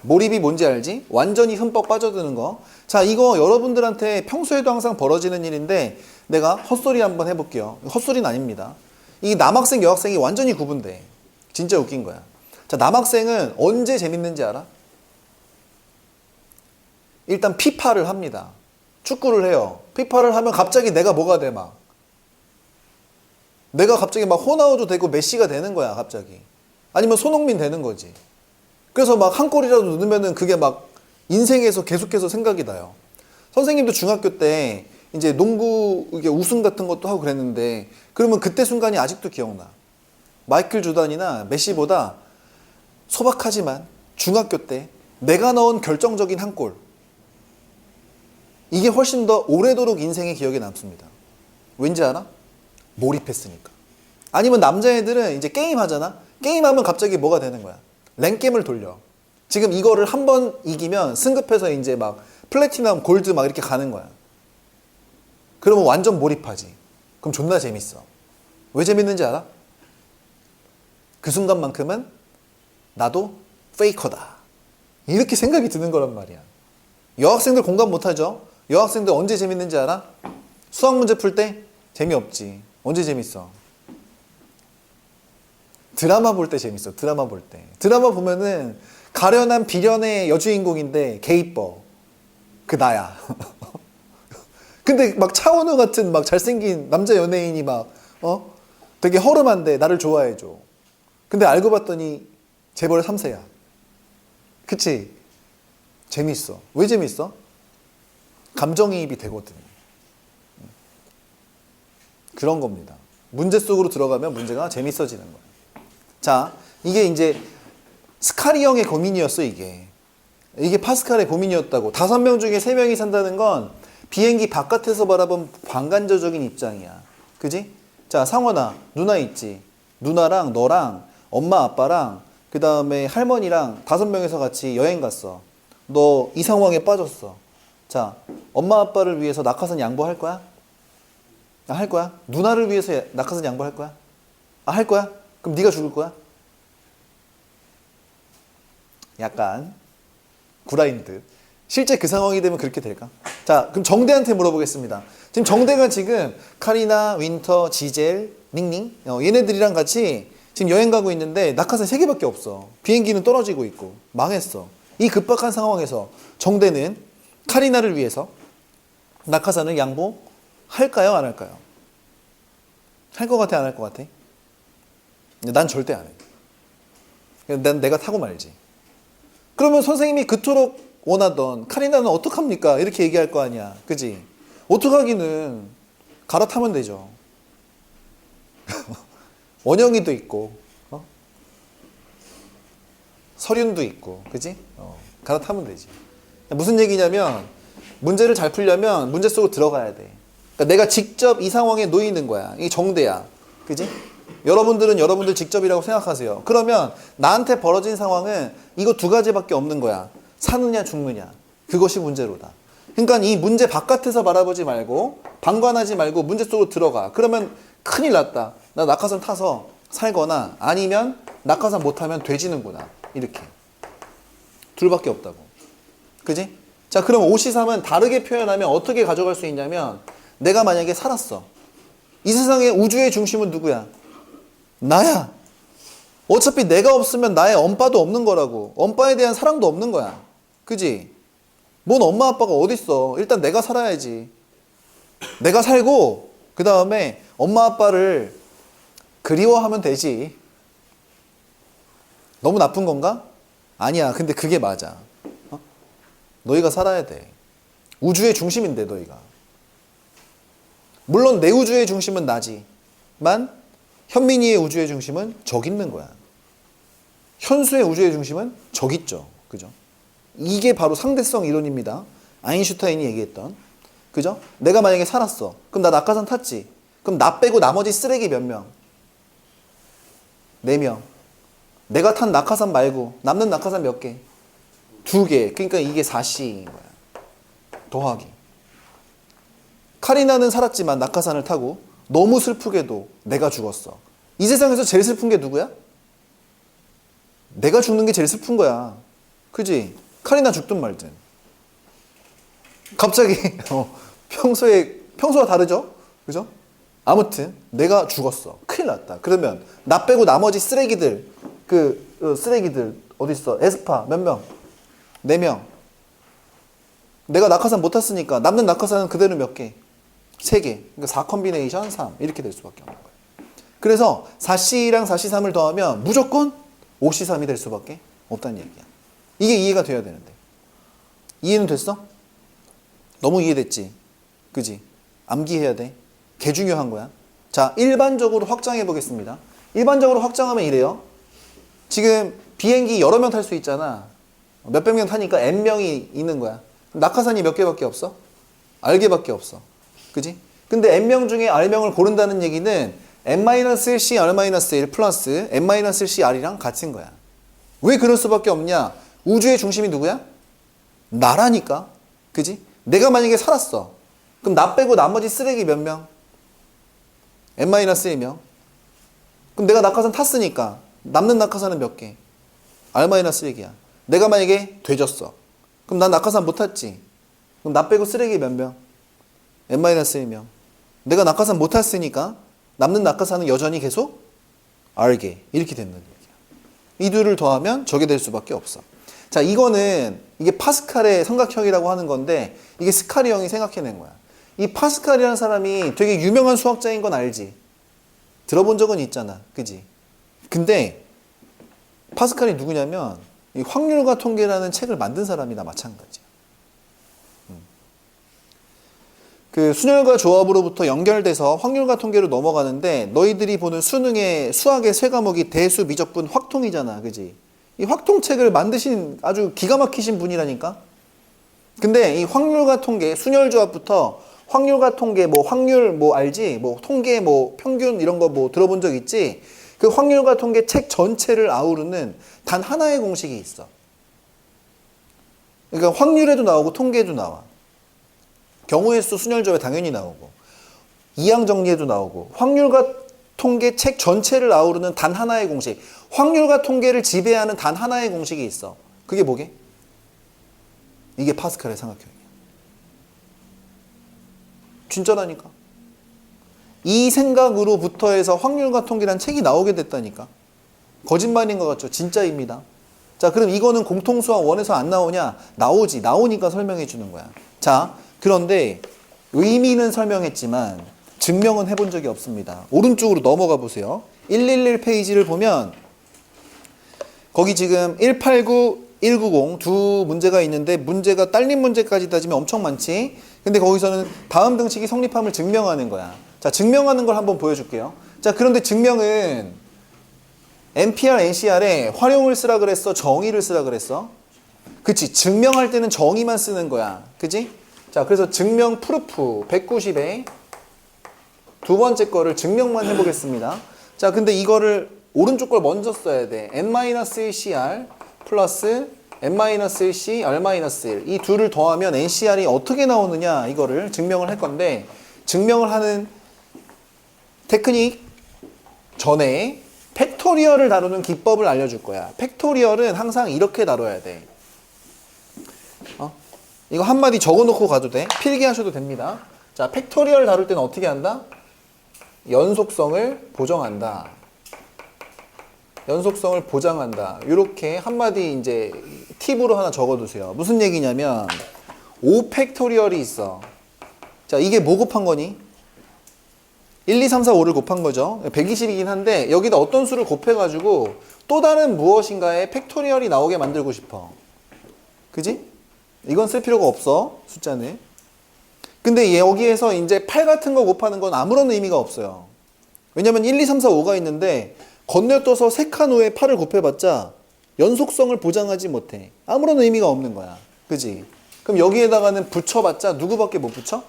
S1: 몰입이 뭔지 알지? 완전히 흠뻑 빠져드는 거. 자, 이거 여러분들한테 평소에도 항상 벌어지는 일인데 내가 헛소리 한번 해볼게요. 헛소리는 아닙니다. 이 남학생, 여학생이 완전히 구분돼. 진짜 웃긴 거야. 자, 남학생은 언제 재밌는지 알아? 일단 피파를 합니다. 축구를 해요. 피파를 하면 갑자기 내가 뭐가 돼, 막. 내가 갑자기 막 호나우두 되고 메시가 되는 거야, 갑자기. 아니면 손흥민 되는 거지. 그래서 막 한 골이라도 넣으면은 그게 막 인생에서 계속해서 생각이 나요. 선생님도 중학교 때 이제 농구 이게 우승 같은 것도 하고 그랬는데 그러면 그때 순간이 아직도 기억나. 마이클 조던이나 메시보다 소박하지만 중학교 때 내가 넣은 결정적인 한 골. 이게 훨씬 더 오래도록 인생의 기억에 남습니다. 왠지 알아? 몰입했으니까. 아니면 남자애들은 이제 게임 하잖아? 게임하면 갑자기 뭐가 되는 거야? 랭겜을 돌려. 지금 이거를 한 번 이기면 승급해서 이제 막 플래티넘, 골드 막 이렇게 가는 거야. 그러면 완전 몰입하지. 그럼 존나 재밌어. 왜 재밌는지 알아? 그 순간만큼은 나도 페이커다. 이렇게 생각이 드는 거란 말이야. 여학생들 공감 못하죠? 여학생들 언제 재밌는지 알아? 수학 문제 풀 때? 재미없지. 언제 재밌어? 드라마 볼 때 재밌어. 드라마 볼 때. 드라마 보면은 가련한 비련의 여주인공인데 개 이뻐. 그 나야. 근데 막 차은우 같은 막 잘생긴 남자 연예인이 막 되게 허름한데 나를 좋아해줘. 근데 알고 봤더니 재벌 3세야. 그치? 재밌어. 왜 재밌어? 감정이입이 되거든. 그런 겁니다. 문제 속으로 들어가면 문제가 재밌어지는 거야. 자, 이게 이제 스카리 형의 고민이었어, 이게. 이게 파스칼의 고민이었다고. 5명 중에 3명이 산다는 건 비행기 바깥에서 바라본 방관자적인 입장이야. 그지? 자, 상원아, 누나 있지? 누나랑 너랑 엄마 아빠랑 그 다음에 할머니랑 5명이서 같이 여행 갔어. 너 이 상황에 빠졌어. 자, 엄마 아빠를 위해서 낙하산 양보할 거야? 할 거야? 누나를 위해서 낙하산 양보할 거야? 할 거야? 그럼 네가 죽을 거야? 약간 구라인 듯. 실제 그 상황이 되면 그렇게 될까? 자, 그럼 정대한테 물어보겠습니다. 지금 정대가 지금 카리나, 윈터, 지젤, 닝닝 얘네들이랑 같이 지금 여행 가고 있는데 낙하산 3개밖에 없어. 비행기는 떨어지고 있고 망했어. 이 급박한 상황에서 정대는 카리나를 위해서 낙하산을 양보할까요? 안 할까요? 할 것 같아? 안 할 것 같아? 난 절대 안 해. 난 내가 타고 말지. 그러면 선생님이 그토록 원하던 카리나는 어떡합니까? 이렇게 얘기할 거 아니야. 그지? 어떡하기는 갈아타면 되죠. 원영이도 있고 설윤도 있고 그지? 갈아타면 되지. 무슨 얘기냐면 문제를 잘 풀려면 문제 속으로 들어가야 돼. 그러니까 내가 직접 이 상황에 놓이는 거야. 이게 정대야. 그지? 여러분들은 여러분들 직접이라고 생각하세요. 그러면 나한테 벌어진 상황은 이거 2가지밖에 없는 거야. 사느냐 죽느냐. 그것이 문제로다. 그러니까 이 문제 바깥에서 바라보지 말고 방관하지 말고 문제 속으로 들어가. 그러면 큰일 났다. 나 낙하산 타서 살거나 아니면 낙하산 못 타면 돼지는구나. 이렇게. 둘밖에 없다고. 그지? 자, 그럼 오시삼은 다르게 표현하면 어떻게 가져갈 수 있냐면 내가 만약에 살았어. 이 세상의 우주의 중심은 누구야? 나야. 어차피 내가 없으면 나의 엄빠도 없는 거라고. 엄빠에 대한 사랑도 없는 거야. 그지? 뭔 엄마 아빠가 어딨어. 일단 내가 살아야지. 내가 살고 그 다음에 엄마 아빠를 그리워하면 되지. 너무 나쁜 건가? 아니야. 근데 그게 맞아. 너희가 살아야 돼. 우주의 중심인데 너희가. 물론 내 우주의 중심은 나지만 현민이의 우주의 중심은 저기 있는 거야. 현수의 우주의 중심은 저기 있죠. 그죠? 이게 바로 상대성 이론입니다. 아인슈타인이 얘기했던. 그죠? 내가 만약에 살았어. 그럼 나 낙하산 탔지. 그럼 나 빼고 나머지 쓰레기 몇 명? 4명. 내가 탄 낙하산 말고 남는 낙하산 몇 개? 2개. 그러니까 이게 4C인 거야. 더하기. 카리나는 살았지만 낙하산을 타고 너무 슬프게도 내가 죽었어. 이 세상에서 제일 슬픈 게 누구야? 내가 죽는 게 제일 슬픈 거야. 그지? 카리나 죽든 말든. 갑자기 평소와 다르죠? 그죠? 아무튼 내가 죽었어. 큰일 났다. 그러면 나 빼고 나머지 쓰레기들 쓰레기들 어디 있어? 에스파 몇 명? 4명. 내가 낙하산 못 탔으니까 남는 낙하산은 그대로 몇 개? 3개. 그러니까 4 컴비네이션 3 이렇게 될 수밖에 없는 거예요. 그래서 4C랑 4C3을 더하면 무조건 5C3이 될 수밖에 없다는 얘기야. 이게 이해가 돼야 되는데. 이해는 됐어? 너무 이해됐지? 그지? 암기해야 돼. 개 중요한 거야. 자, 일반적으로 확장해 보겠습니다. 일반적으로 확장하면 이래요. 지금 비행기 여러 명 탈 수 있잖아. 몇백 명 타니까 N명이 있는 거야. 낙하산이 몇 개밖에 없어? R개밖에 없어. 그지? 근데 N명 중에 R명을 고른다는 얘기는 N-1C R-1 플러스 N-1C R이랑 같은 거야. 왜 그럴 수밖에 없냐? 우주의 중심이 누구야? 나라니까. 그지? 내가 만약에 살았어. 그럼 나 빼고 나머지 쓰레기 몇 명? N-1명. 그럼 내가 낙하산 탔으니까 남는 낙하산은 몇 개? R-1이야. 내가 만약에 되졌어. 그럼 난 낙하산 못 탔지. 그럼 나 빼고 쓰레기 몇 명? N-1명. 내가 낙하산 못 탔으니까 남는 낙하산은 여전히 계속 R개. 이렇게 된다는 얘기야. 이 둘을 더하면 저게 될 수밖에 없어. 자, 이게 파스칼의 삼각형이라고 하는 건데 이게 스카리 형이 생각해낸 거야. 이 파스칼이라는 사람이 되게 유명한 수학자인 건 알지? 들어본 적은 있잖아. 그지? 근데 파스칼이 누구냐면 이 확률과 통계라는 책을 만든 사람이나 마찬가지야. 그 순열과 조합으로부터 연결돼서 확률과 통계로 넘어가는데 너희들이 보는 수능의 수학의 세 과목이 대수, 미적분, 확통이잖아. 그지? 이 확통책을 만드신 아주 기가 막히신 분이라니까? 근데 이 확률과 통계, 순열조합부터 확률과 통계, 뭐 확률 뭐 알지? 뭐 통계 뭐 평균 이런 거 뭐 들어본 적 있지? 그 확률과 통계 책 전체를 아우르는 단 하나의 공식이 있어. 그러니까 확률에도 나오고 통계에도 나와. 경우의 수, 순열조합에 당연히 나오고 이항 정리에도 나오고 확률과 통계 책 전체를 아우르는 단 하나의 공식. 확률과 통계를 지배하는 단 하나의 공식이 있어. 그게 뭐게? 이게 파스칼의 삼각형이야. 진짜라니까. 이 생각으로부터 해서 확률과 통계라는 책이 나오게 됐다니까. 거짓말인 것 같죠? 진짜입니다. 자, 그럼 이거는 공통수학 1에서 안 나오냐? 나오지. 나오니까 설명해 주는 거야. 자, 그런데 의미는 설명했지만 증명은 해본 적이 없습니다. 오른쪽으로 넘어가 보세요. 111 페이지를 보면 거기 지금 189, 190 두 문제가 있는데 문제가 딸린 문제까지 따지면 엄청 많지. 근데 거기서는 다음 등식이 성립함을 증명하는 거야. 자, 증명하는 걸 한번 보여줄게요. 자, 그런데 증명은 NPR, NCR에 활용을 쓰라 그랬어? 정의를 쓰라 그랬어? 그치. 증명할 때는 정의만 쓰는 거야. 그치? 자, 그래서 증명 프루프 190에 두 번째 거를 증명만 해보겠습니다. 자, 근데 이거를 오른쪽 걸 먼저 써야 돼. N-1CR 플러스 N-1C R-1 이 둘을 더하면 NCR이 어떻게 나오느냐 이거를 증명을 할 건데 증명을 하는 테크닉 전에 팩토리얼을 다루는 기법을 알려줄 거야. 팩토리얼은 항상 이렇게 다뤄야 돼. 이거 한마디 적어놓고 가도 돼. 필기하셔도 됩니다. 자, 팩토리얼 다룰 때는 어떻게 한다? 연속성을 보정한다. 연속성을 보장한다. 이렇게 한마디 이제 팁으로 하나 적어두세요. 무슨 얘기냐면 5팩토리얼이 있어. 자, 이게 뭐 곱한 거니? 1, 2, 3, 4, 5를 곱한 거죠. 120이긴 한데 여기다 어떤 수를 곱해가지고 또 다른 무엇인가의 팩토리얼이 나오게 만들고 싶어. 그지? 이건 쓸 필요가 없어. 숫자는. 근데 여기에서 이제 8 같은 거 곱하는 건 아무런 의미가 없어요. 왜냐면 1, 2, 3, 4, 5가 있는데 건너떠서 3칸 후에 8을 곱해봤자 연속성을 보장하지 못해. 아무런 의미가 없는 거야. 그지? 그럼 여기에다가는 붙여봤자 누구밖에 못 붙여?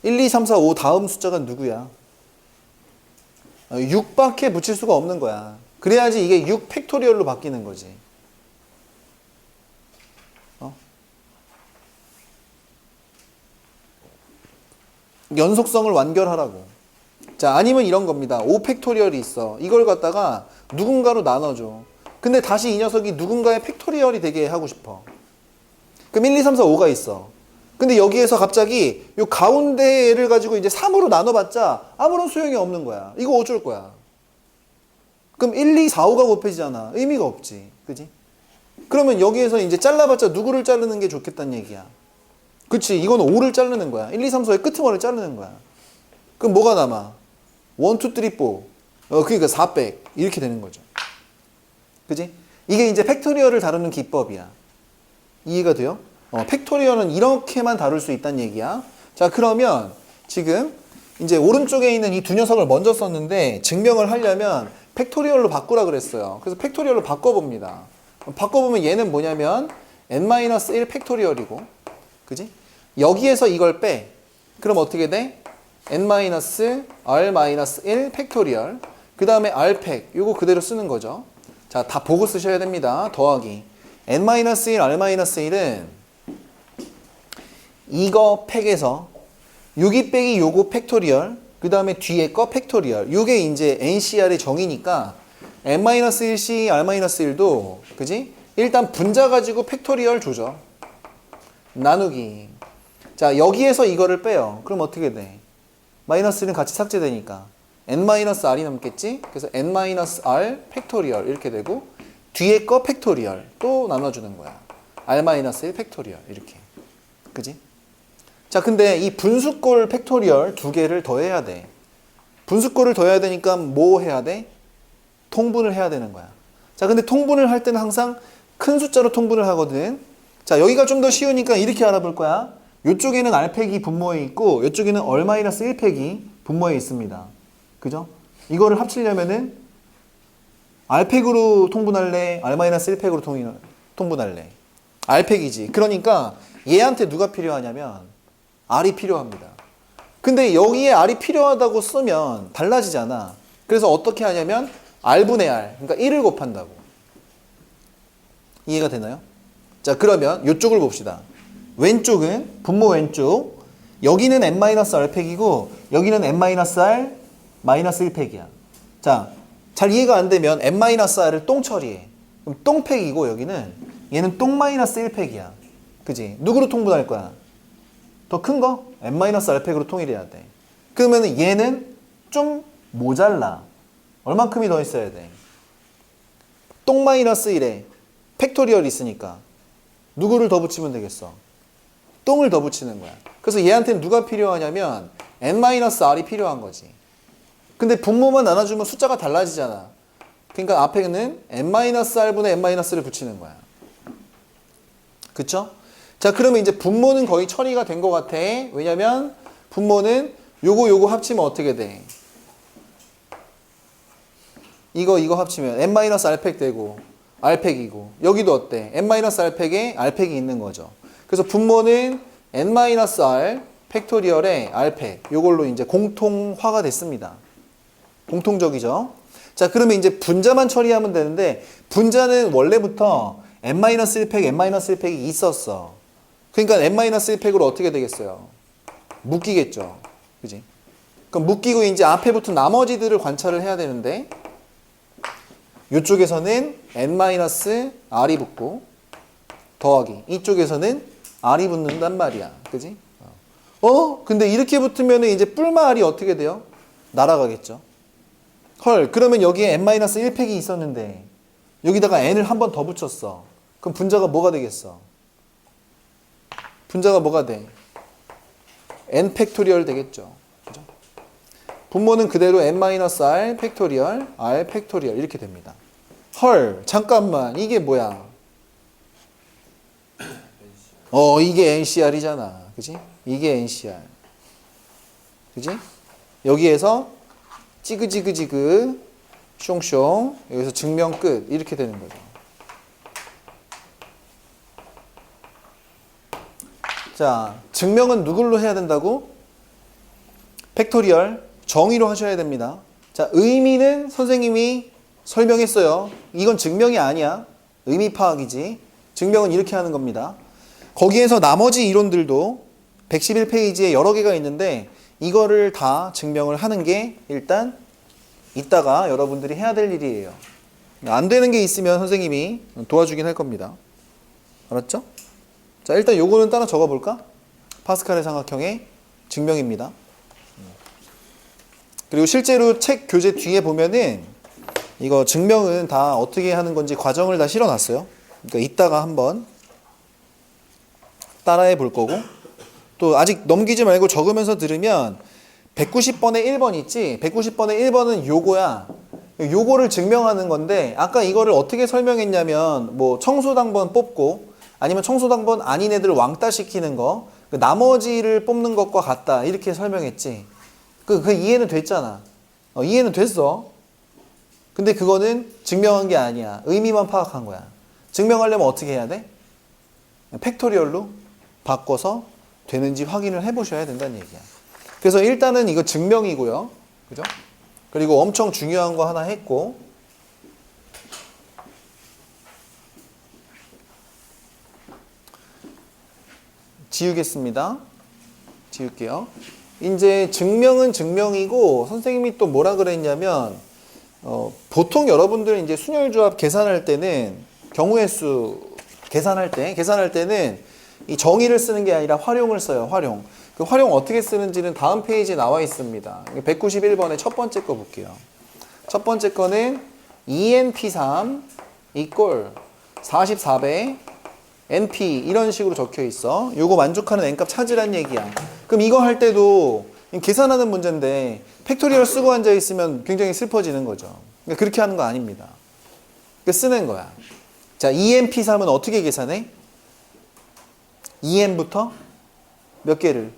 S1: 1, 2, 3, 4, 5 다음 숫자가 누구야? 6밖에 붙일 수가 없는 거야. 그래야지 이게 6 팩토리얼로 바뀌는 거지. 연속성을 완결하라고. 자, 아니면 이런 겁니다. 5 팩토리얼이 있어. 이걸 갖다가 누군가로 나눠줘. 근데 다시 이 녀석이 누군가의 팩토리얼이 되게 하고 싶어. 그럼 1, 2, 3, 4, 5가 있어. 근데 여기에서 갑자기 요 가운데를 가지고 이제 3으로 나눠봤자 아무런 소용이 없는 거야. 이거 어쩔 거야? 그럼 1, 2, 4, 5가 곱해지잖아. 의미가 없지. 그지? 그러면 여기에서 이제 잘라봤자 누구를 자르는 게 좋겠다는 얘기야. 그치? 이건 5를 자르는 거야. 1, 2, 3, 4의 끄트머리를 자르는 거야. 그럼 뭐가 남아? 1, 2, 3, 4. 그러니까 400. 이렇게 되는 거죠. 그지? 이게 이제 팩토리얼을 다루는 기법이야. 이해가 돼요? 팩토리얼은 이렇게만 다룰 수 있다는 얘기야. 자, 그러면 지금 이제 오른쪽에 있는 이 두 녀석을 먼저 썼는데 증명을 하려면 팩토리얼로 바꾸라 그랬어요. 그래서 팩토리얼로 바꿔봅니다. 바꿔보면 얘는 뭐냐면 n-1 팩토리얼이고, 그지? 여기에서 이걸 빼. 그럼 어떻게 돼? n-r-1 팩토리얼. 그 다음에 r팩. 요거 그대로 쓰는 거죠. 자, 다 보고 쓰셔야 됩니다. 더하기. n-1, r-1은 이거 팩에서 6이 빼기 요거 팩토리얼, 그 다음에 뒤에 거 팩토리얼. 요게 이제 NCR의 정의니까 n-1c, r-1도 그지? 일단 분자 가지고 팩토리얼 조져. 나누기. 자, 여기에서 이거를 빼요. 그럼 어떻게 돼? 마이너스 1은 같이 삭제되니까 n-r이 남겠지? 그래서 n-r 팩토리얼 이렇게 되고 뒤에 거 팩토리얼 또 나눠주는 거야. r-1 팩토리얼 이렇게. 그지? 자, 근데 이 분수꼴 팩토리얼 두 개를 더해야 돼. 분수꼴을 더해야 되니까 뭐 해야 돼? 통분을 해야 되는 거야. 자, 근데 통분을 할 때는 항상 큰 숫자로 통분을 하거든. 자, 여기가 좀 더 쉬우니까 이렇게 알아볼 거야. 이쪽에는 r팩이 분모에 있고 이쪽에는 r-1팩이 분모에 있습니다. 그죠? 이거를 합치려면은 r팩으로 통분할래? r-1팩으로 통분할래? r팩이지. 그러니까 얘한테 누가 필요하냐면 r이 필요합니다. 근데 여기에 r이 필요하다고 쓰면 달라지잖아. 그래서 어떻게 하냐면 r분의 r, 그러니까 1을 곱한다고. 이해가 되나요? 자, 그러면 이쪽을 봅시다. 왼쪽은 분모 왼쪽. 여기는 n-r팩이고 여기는 n-r 마이너스 1팩이야. 자, 잘 이해가 안 되면 n-r을 똥 처리해. 그럼 똥팩이고 여기는 얘는 똥 마이너스 1팩이야. 그지? 누구로 통분할 거야? 더 큰 거? n-r팩으로 통일해야 돼. 그러면 얘는 좀 모자라. 얼만큼이 더 있어야 돼? 똥 마이너스 1에 팩토리얼이 있으니까 누구를 더 붙이면 되겠어? 똥을 더 붙이는 거야. 그래서 얘한테는 누가 필요하냐면 n-r이 필요한 거지. 근데 분모만 나눠주면 숫자가 달라지잖아. 그러니까 앞에는 n-r분의 n-를 붙이는 거야. 그쵸? 자, 그러면 이제 분모는 거의 처리가 된 것 같아. 왜냐면 분모는 요거 합치면 어떻게 돼? 이거 합치면 n-r팩 되고 r팩이고 여기도 어때? n-r팩에 r팩이 있는 거죠. 그래서 분모는 n-r 팩토리얼의 r팩 요걸로 이제 공통화가 됐습니다. 공통적이죠. 자, 그러면 이제 분자만 처리하면 되는데 분자는 원래부터 n-1팩, n-1팩이 있었어. 그러니까 n-1팩으로 어떻게 되겠어요? 묶이겠죠. 그지? 그럼 묶이고 이제 앞에 붙은 나머지들을 관찰을 해야 되는데 이쪽에서는 n-r이 붙고 더하기 이쪽에서는 r이 붙는단 말이야. 그지? 근데 이렇게 붙으면 이제 뿔마 r이 어떻게 돼요? 날아가겠죠. 헐, 그러면 여기에 n-1팩이 있었는데 여기다가 n을 한 번 더 붙였어. 그럼 분자가 뭐가 되겠어? 분자가 뭐가 돼? n 팩토리얼 되겠죠. 그죠? 분모는 그대로 n-r 팩토리얼, r 팩토리얼 이렇게 됩니다. 헐, 잠깐만. 이게 뭐야? 이게 NCR이잖아. 그지? 이게 NCR. 그지? 여기에서 찌그지그지그 숑숑 여기서 증명 끝 이렇게 되는 거죠. 자, 증명은 누굴로 해야 된다고? 팩토리얼 정의로 하셔야 됩니다. 자, 의미는 선생님이 설명했어요. 이건 증명이 아니야. 의미 파악이지. 증명은 이렇게 하는 겁니다. 거기에서 나머지 이론들도 111페이지에 여러 개가 있는데 이거를 다 증명을 하는 게 일단 이따가 여러분들이 해야 될 일이에요. 안 되는 게 있으면 선생님이 도와주긴 할 겁니다. 알았죠? 자, 일단 요거는 따라 적어볼까? 파스칼의 삼각형의 증명입니다. 그리고 실제로 책 교재 뒤에 보면은 이거 증명은 다 어떻게 하는 건지 과정을 다 실어놨어요. 그러니까 이따가 한번 따라해 볼 거고 또 아직 넘기지 말고 적으면서 들으면 190번에 1번 있지? 190번에 1번은 요거야. 요거를 증명하는 건데 아까 이거를 어떻게 설명했냐면 뭐 청소당번 뽑고 아니면 청소당번 아닌 애들 왕따 시키는 거 그 나머지를 뽑는 것과 같다 이렇게 설명했지. 그 이해는 됐잖아. 이해는 됐어. 근데 그거는 증명한 게 아니야. 의미만 파악한 거야. 증명하려면 어떻게 해야 돼? 팩토리얼로 바꿔서 되는지 확인을 해보셔야 된다는 얘기야. 그래서 일단은 이거 증명이고요. 그죠? 그리고 엄청 중요한 거 하나 했고 지우겠습니다. 지울게요. 이제 증명은 증명이고 선생님이 또 뭐라 그랬냐면 보통 여러분들 이제 순열조합 계산할 때는 경우의 수 계산할 때는 이 정의를 쓰는 게 아니라 활용을 써요. 활용. 그 활용 어떻게 쓰는지는 다음 페이지에 나와 있습니다. 191번에 첫 번째 거 볼게요. 첫 번째 거는 ENP3 equal 44배 NP 이런 식으로 적혀 있어. 요거 만족하는 n값 찾으란 얘기야. 그럼 이거 할 때도 계산하는 문제인데 팩토리얼 쓰고 앉아 있으면 굉장히 슬퍼지는 거죠. 그러니까 그렇게 하는 거 아닙니다. 그러니까 쓰는 거야. 자, ENP3은 어떻게 계산해? EN부터 몇 개를?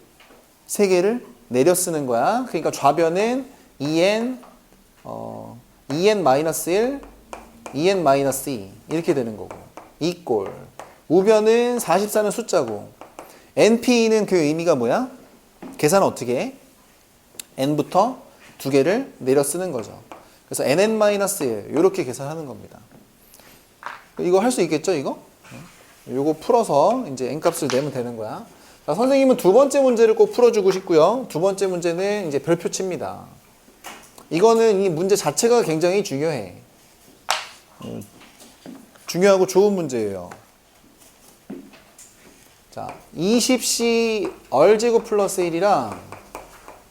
S1: 3개를 내려 쓰는 거야. 그러니까 좌변은 EN, EN-1, EN-2 이렇게 되는 거고 equal 우변은 44는 숫자고 NP는 그 의미가 뭐야? 계산 어떻게 해? N부터 2개를 내려 쓰는 거죠. 그래서 NN-1 이렇게 계산하는 겁니다. 이거 할 수 있겠죠, 이거? 요거 풀어서 이제 n값을 내면 되는 거야. 자, 선생님은 두 번째 문제를 꼭 풀어주고 싶고요. 두 번째 문제는 이제 별표 칩니다. 이거는 이 문제 자체가 굉장히 중요해. 중요하고 좋은 문제예요. 자, 20C R제곱 플러스 1이랑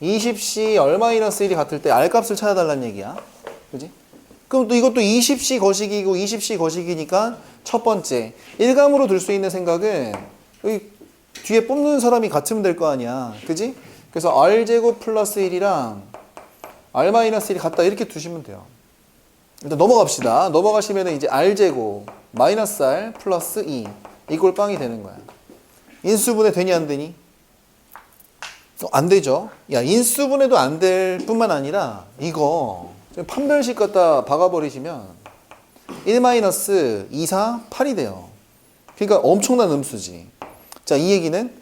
S1: 20C R-1이 같을 때 R값을 찾아달라는 얘기야. 그지? 그럼 또 이것도 20C 거식이고 20C 거식이니까 첫 번째 1감으로 둘 수 있는 생각은 여기 뒤에 뽑는 사람이 같으면 될 거 아니야. 그지? 그래서 R제곱 플러스 1이랑 R-1이 같다 이렇게 두시면 돼요. 일단 넘어갑시다. 넘어가시면 이제 R제곱 마이너스 R 플러스 2 이꼴 빵이 되는 거야. 인수분해 되니 안 되니? 안 되죠. 야, 인수분해도 안 될 뿐만 아니라 이거 판별식 갖다 박아버리시면 1-2, 4, 8이 돼요. 그러니까 엄청난 음수지. 자, 이 얘기는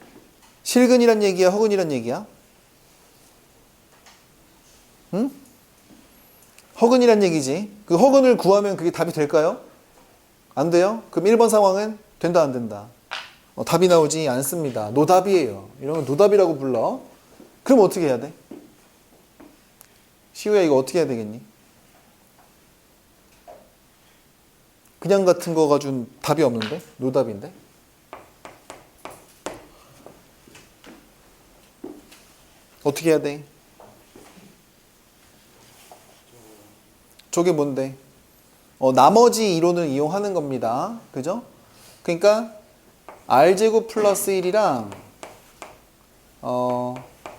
S1: 실근이란 얘기야, 허근이란 얘기야? 응? 허근이란 얘기지. 그 허근을 구하면 그게 답이 될까요? 안 돼요? 그럼 1번 상황은 된다, 안 된다? 답이 나오지 않습니다. 노답이에요. 이런 건 노답이라고 불러. 그럼 어떻게 해야 돼? 시우야 이거 어떻게 해야 되겠니? 그냥 같은 거 가지고는 답이 없는데? 노답인데? 어떻게 해야 돼? 저게 뭔데? 나머지 이론을 이용하는 겁니다. 그죠? 그러니까 r제곱 플러스 1이랑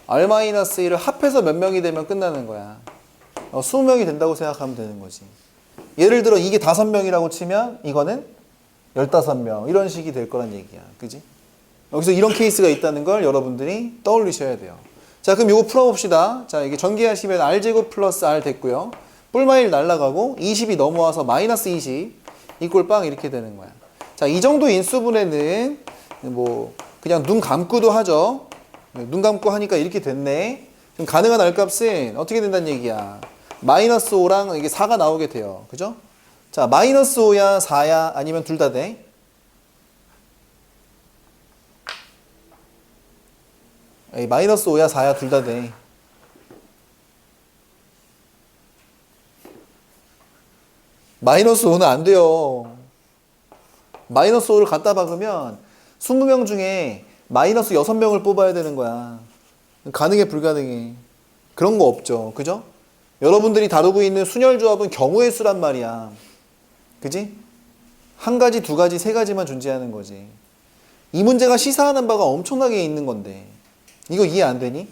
S1: r-1을 합해서 몇 명이 되면 끝나는 거야. 20명이 된다고 생각하면 되는 거지. 예를 들어 이게 5명이라고 치면 이거는 15명 이런 식이 될 거란 얘기야. 그지? 여기서 이런 케이스가 있다는 걸 여러분들이 떠올리셔야 돼요. 자, 그럼 이거 풀어봅시다. 자, 이게 전개하시면 r제곱 플러스 r 됐고요. 뿔마일 날라가고 20이 넘어와서 마이너스 20 이꼴 빵 이렇게 되는 거야. 자, 이 정도 인수분해는 뭐 그냥 눈 감고도 하죠. 눈 감고 하니까 이렇게 됐네. 그럼 가능한 r값은 어떻게 된다는 얘기야. 마이너스 5랑 이게 4가 나오게 돼요. 그죠? 자, 마이너스 5야 4야 아니면 둘 다 돼? 에이, 마이너스 5야 4야 둘 다 돼. 마이너스 5는 안 돼요. 마이너스 5를 갖다 박으면 20명 중에 마이너스 6명을 뽑아야 되는 거야. 가능해 불가능해? 그런 거 없죠. 그죠? 여러분들이 다루고 있는 순열조합은 경우의 수란 말이야. 그지? 한 가지, 두 가지, 세 가지만 존재하는 거지. 이 문제가 시사하는 바가 엄청나게 있는 건데 이거 이해 안 되니?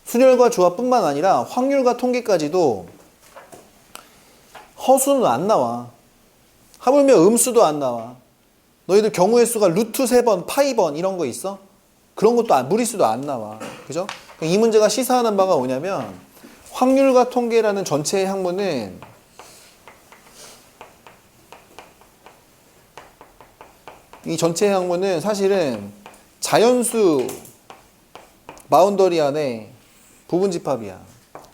S1: 순열과 조합뿐만 아니라 확률과 통계까지도 허수는 안 나와. 하물며 음수도 안 나와. 너희들 경우의 수가 루트 3번, 파이번 이런 거 있어? 그런 것도 무리수도 안 나와. 그죠? 이 문제가 시사하는 바가 뭐냐면 확률과 통계라는 전체의 학문은 이 전체의 학문은 사실은 자연수 바운더리 안에 부분집합이야.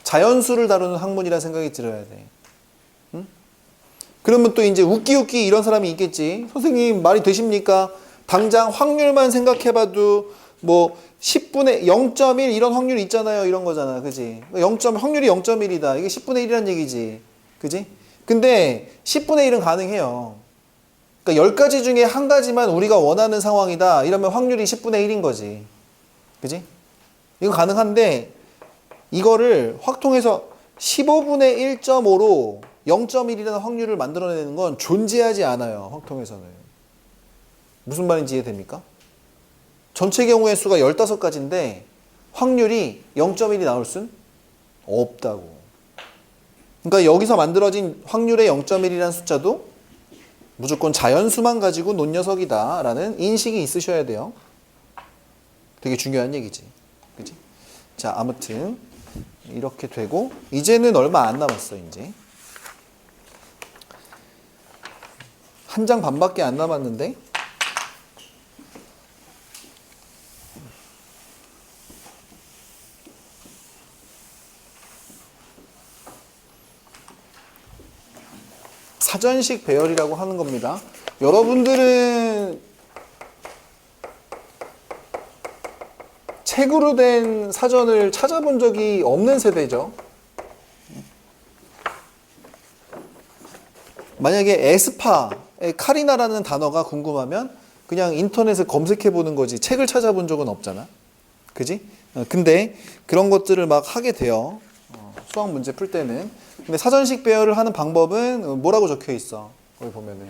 S1: 자연수를 다루는 학문이라는 생각이 들어야 돼. 응? 그러면 또 이제 웃기 이런 사람이 있겠지. 선생님 말이 되십니까? 당장 확률만 생각해봐도 뭐 10분의 0.1 이런 확률이 있잖아요. 이런 거잖아. 그지? 확률이 0.1이다. 이게 10분의 1이란 얘기지. 그지? 근데 10분의 1은 가능해요. 그러니까 10가지 중에 한 가지만 우리가 원하는 상황이다. 이러면 확률이 10분의 1인 거지. 그지? 이거 가능한데 이거를 확통해서 15분의 1.5로 0.1이라는 확률을 만들어내는 건 존재하지 않아요. 확통에서는. 무슨 말인지 이해됩니까? 전체 경우의 수가 15가지인데 확률이 0.1이 나올 순 없다고. 그러니까 여기서 만들어진 확률의 0.1이라는 숫자도 무조건 자연수만 가지고 논 녀석이다 라는 인식이 있으셔야 돼요. 되게 중요한 얘기지. 그치? 자, 아무튼 이렇게 되고 이제는 얼마 안 남았어. 이제 한 장 반밖에 안 남았는데 사전식 배열이라고 하는 겁니다. 여러분들은 책으로 된 사전을 찾아본 적이 없는 세대죠. 만약에 에스파의 카리나라는 단어가 궁금하면 그냥 인터넷에 검색해 보는 거지 책을 찾아본 적은 없잖아. 그지? 근데 그런 것들을 막 하게 돼요. 수학 문제 풀 때는. 근데 사전식 배열을 하는 방법은 뭐라고 적혀 있어? 거기 보면은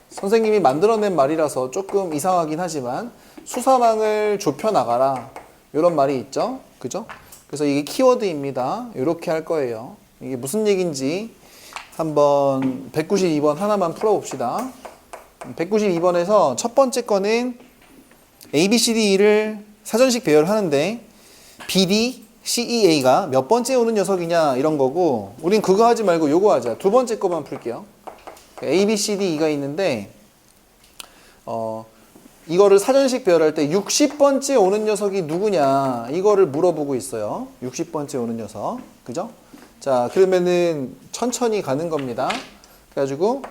S1: 선생님이 만들어낸 말이라서 조금 이상하긴 하지만 수사망을 좁혀 나가라 이런 말이 있죠. 그죠? 그래서 이게 키워드입니다. 이렇게 할 거예요. 이게 무슨 얘기인지 한번 192번 하나만 풀어봅시다. 192번에서 첫 번째 거는 A, B, C, D를 사전식 배열하는데 BD, CEA가 몇 번째 오는 녀석이냐 이런 거고 우린 그거 하지 말고 요거 하자. 두 번째 거만 풀게요. A, B, C, D, E가 있는데 이거를 사전식 배열할 때 60번째 오는 녀석이 누구냐 이거를 물어보고 있어요. 60번째 오는 녀석. 그죠? 자, 그러면은 천천히 가는 겁니다. 그래가지고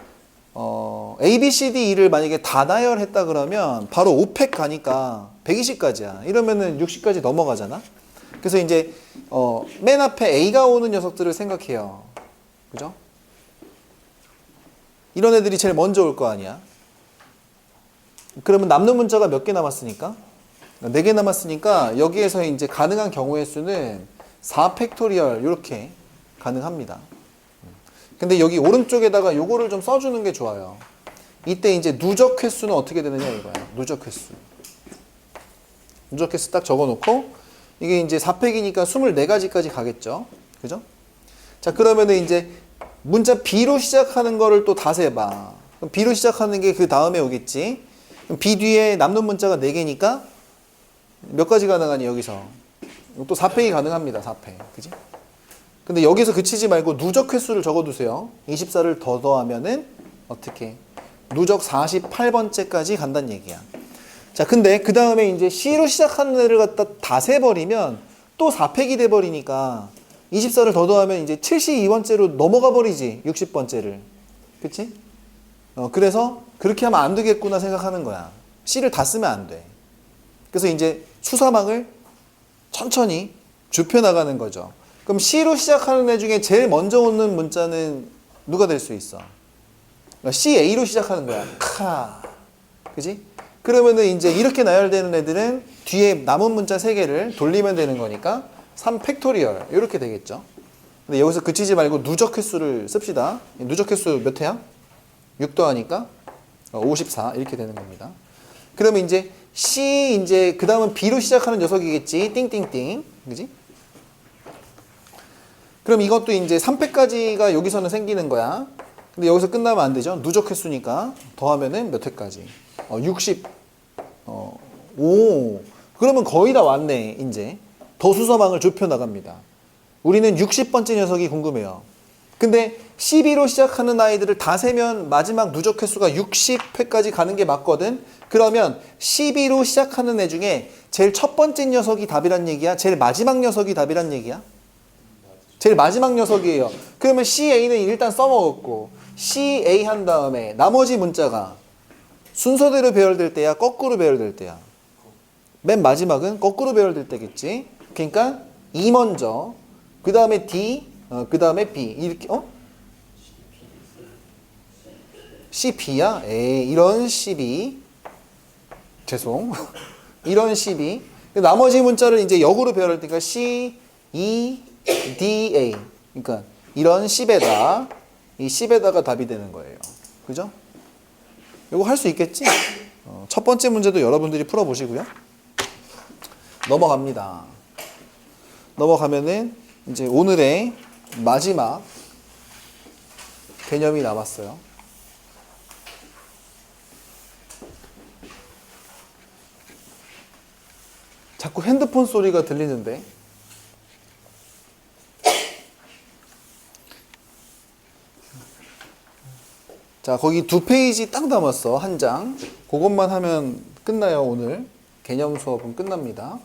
S1: A, B, C, D, E를 만약에 다 나열했다 그러면 바로 5팩 가니까 120까지야. 이러면은 60까지 넘어가잖아. 그래서 이제 맨 앞에 A가 오는 녀석들을 생각해요. 그죠? 이런 애들이 제일 먼저 올 거 아니야. 그러면 남는 문자가 몇 개 남았으니까? 4개 남았으니까 여기에서 이제 가능한 경우의 수는 4팩토리얼 이렇게 가능합니다. 근데 여기 오른쪽에다가 요거를 좀 써주는 게 좋아요. 이때 이제 누적 횟수는 어떻게 되느냐 이거야. 누적 횟수. 누적 횟수 딱 적어놓고 이게 이제 4팩이니까 24가지까지 가겠죠. 그죠? 자, 그러면은 이제 문자 B로 시작하는 거를 또 다 세봐. 그럼 B로 시작하는 게 그 다음에 오겠지. 그럼 B 뒤에 남는 문자가 4개니까 몇 가지 가능하니 여기서? 또 4팩이 가능합니다. 4팩. 그지? 근데 여기서 그치지 말고 누적 횟수를 적어두세요. 24를 더 더하면은 어떻게? 누적 48번째까지 간다는 얘기야. 자, 근데 그 다음에 이제 C로 시작하는 애를 갖다 다 세버리면 또 4팩이 돼버리니까 24를 더 더하면 이제 72번째로 넘어가 버리지. 60번째를. 그치? 그래서 그렇게 하면 안 되겠구나 생각하는 거야. C를 다 쓰면 안 돼. 그래서 이제 수사망을 천천히 좁혀나가는 거죠. 그럼 C로 시작하는 애 중에 제일 먼저 오는 문자는 누가 될 수 있어? 그러니까 CA로 시작하는 거야. 그지? 그러면은 이제 이렇게 나열되는 애들은 뒤에 남은 문자 3개를 돌리면 되는 거니까 3팩토리얼 이렇게 되겠죠. 근데 여기서 그치지 말고 누적 횟수를 씁시다. 누적 횟수 몇 회야? 6 더하니까 54 이렇게 되는 겁니다. 그러면 이제 C 이제 그 다음은 B로 시작하는 녀석이겠지. 띵띵띵. 그지? 그럼 이것도 이제 3팩까지가 여기서는 생기는 거야. 근데 여기서 끝나면 안 되죠. 누적 횟수니까 더하면은 몇 회까지? 60. 오. 그러면 거의 다 왔네. 이제 더 수서망을 좁혀 나갑니다. 우리는 60번째 녀석이 궁금해요. 근데 12로 시작하는 아이들을 다 세면 마지막 누적 횟수가 60회까지 가는 게 맞거든. 그러면 12로 시작하는 애 중에 제일 첫 번째 녀석이 답이란 얘기야? 제일 마지막 녀석이 답이란 얘기야? 제일 마지막 녀석이에요. 그러면 CA는 일단 써먹었고 CA 한 다음에 나머지 문자가 순서대로 배열될 때야? 거꾸로 배열될 때야? 맨 마지막은 거꾸로 배열될 때겠지? 그러니까 E 먼저, 그 다음에 D, 그 다음에 B 이렇게 CB야? 에이, 이런 CB 죄송 이런 CB 나머지 문자를 이제 역으로 배열할 때니까 C, E, D, A 그러니까 이런 C배다 이 C배다가 답이 되는 거예요. 그죠? 이거 할 수 있겠지? 첫 번째 문제도 여러분들이 풀어보시고요. 넘어갑니다. 넘어가면은 이제 오늘의 마지막 개념이 남았어요. 자꾸 핸드폰 소리가 들리는데. 자, 거기 2페이지 딱 남았어. 한 장. 그것만 하면 끝나요. 오늘 개념 수업은 끝납니다.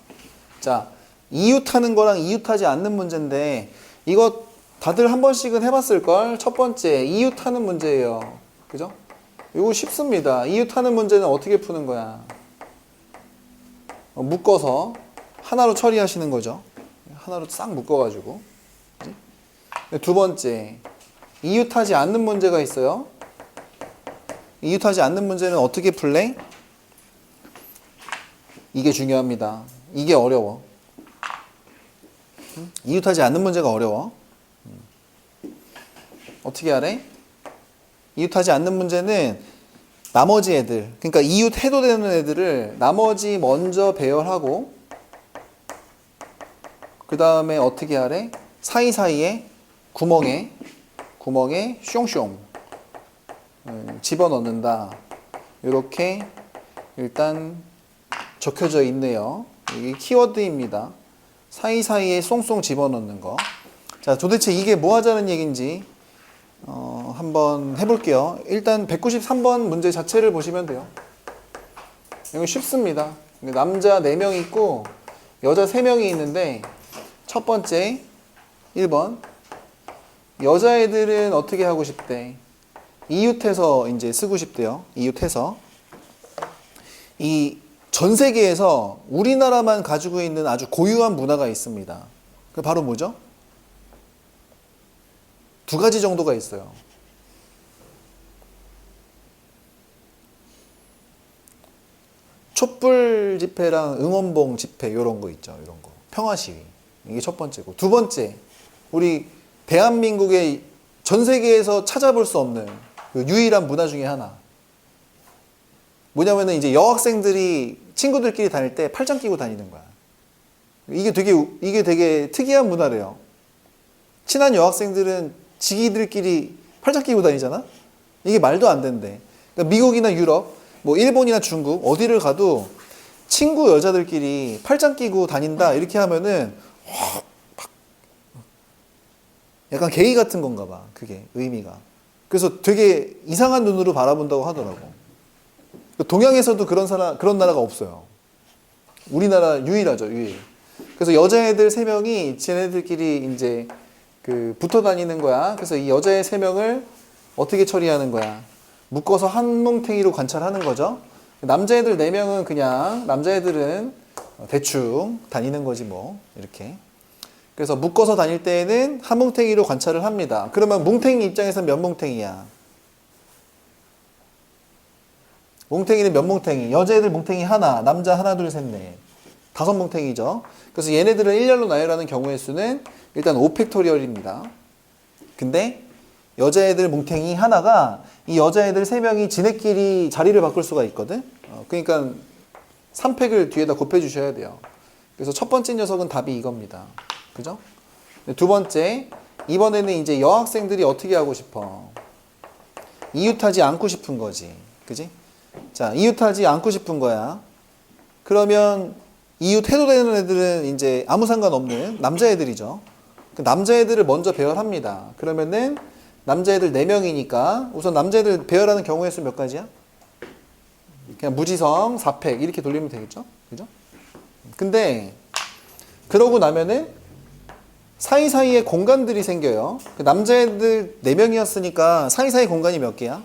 S1: 자, 이웃하는 거랑 이웃하지 않는 문제인데 이거 다들 한 번씩은 해봤을걸? 첫 번째 이웃하는 문제예요. 그죠? 이거 쉽습니다. 이웃하는 문제는 어떻게 푸는 거야? 묶어서 하나로 처리하시는 거죠. 하나로 싹 묶어가지고. 그치? 두 번째 이웃하지 않는 문제가 있어요. 이웃하지 않는 문제는 어떻게 풀래? 이게 중요합니다. 이게 어려워. 이웃하지 않는 문제가 어려워. 어떻게 하래? 이웃하지 않는 문제는 나머지 애들, 그러니까 이웃해도 되는 애들을 나머지 먼저 배열하고 그 다음에 어떻게 하래? 사이사이에 구멍에 숑숑 집어넣는다. 이렇게 일단 적혀져 있네요. 이게 키워드입니다. 사이사이에 쏭쏭 집어넣는 거. 자, 도대체 이게 뭐 하자는 얘기인지 한번 해볼게요. 일단 193번 문제 자체를 보시면 돼요. 이거 쉽습니다. 남자 4명 있고 여자 3명이 있는데 첫 번째 1번 여자애들은 어떻게 하고 싶대? 이웃해서 이제 쓰고 싶대요. 이웃해서 이 전 세계에서 우리나라만 가지고 있는 아주 고유한 문화가 있습니다. 그 바로 뭐죠? 두 가지 정도가 있어요. 촛불 집회랑 응원봉 집회 이런 거 있죠. 이런 거. 평화 시위. 이게 첫 번째고. 두 번째, 우리 대한민국의 전 세계에서 찾아볼 수 없는 그 유일한 문화 중에 하나. 뭐냐면은 이제 여학생들이 친구들끼리 다닐 때 팔짱 끼고 다니는 거야. 이게 되게 특이한 문화래요. 친한 여학생들은 지기들끼리 팔짱 끼고 다니잖아? 이게 말도 안 된대. 그러니까 미국이나 유럽, 뭐 일본이나 중국 어디를 가도 친구 여자들끼리 팔짱 끼고 다닌다 이렇게 하면은 약간 게이 같은 건가 봐. 그게 의미가. 그래서 되게 이상한 눈으로 바라본다고 하더라고. 동양에서도 그런 나라가 없어요. 우리나라 유일하죠, 유일. 그래서 여자애들 3명이 쟤네들끼리 이제 그 붙어 다니는 거야. 그래서 이 여자애 3명을 어떻게 처리하는 거야? 묶어서 한 뭉탱이로 관찰하는 거죠. 남자애들 4명은 그냥 남자애들은 대충 다니는 거지 뭐 이렇게. 그래서 묶어서 다닐 때에는 한 뭉탱이로 관찰을 합니다. 그러면 뭉탱이 입장에서는 몇 뭉탱이야? 뭉탱이는 몇 뭉탱이? 여자애들 뭉탱이 하나, 남자 하나, 둘, 셋, 넷. 5뭉탱이죠. 그래서 얘네들을 일렬로 나열하는 경우의 수는 일단 5팩토리얼입니다. 근데 여자애들 뭉탱이 하나가 이 여자애들 3명이 지네끼리 자리를 바꿀 수가 있거든. 그러니까 3팩을 뒤에다 곱해 주셔야 돼요. 그래서 첫 번째 녀석은 답이 이겁니다. 그죠? 두 번째, 이번에는 이제 여학생들이 어떻게 하고 싶어? 이웃하지 않고 싶은 거지. 그지? 자, 이웃하지 않고 싶은 거야. 그러면 이웃 해도 되는 애들은 이제 아무 상관없는 남자애들이죠. 그 남자애들을 먼저 배열합니다. 그러면은 남자애들 4명이니까 우선 남자애들 배열하는 경우의 수 몇 가지야? 그냥 무지성 4팩 이렇게 돌리면 되겠죠? 그죠? 근데 그러고 나면은 사이사이에 공간들이 생겨요. 그 남자애들 4명이었으니까 사이사이 공간이 몇 개야?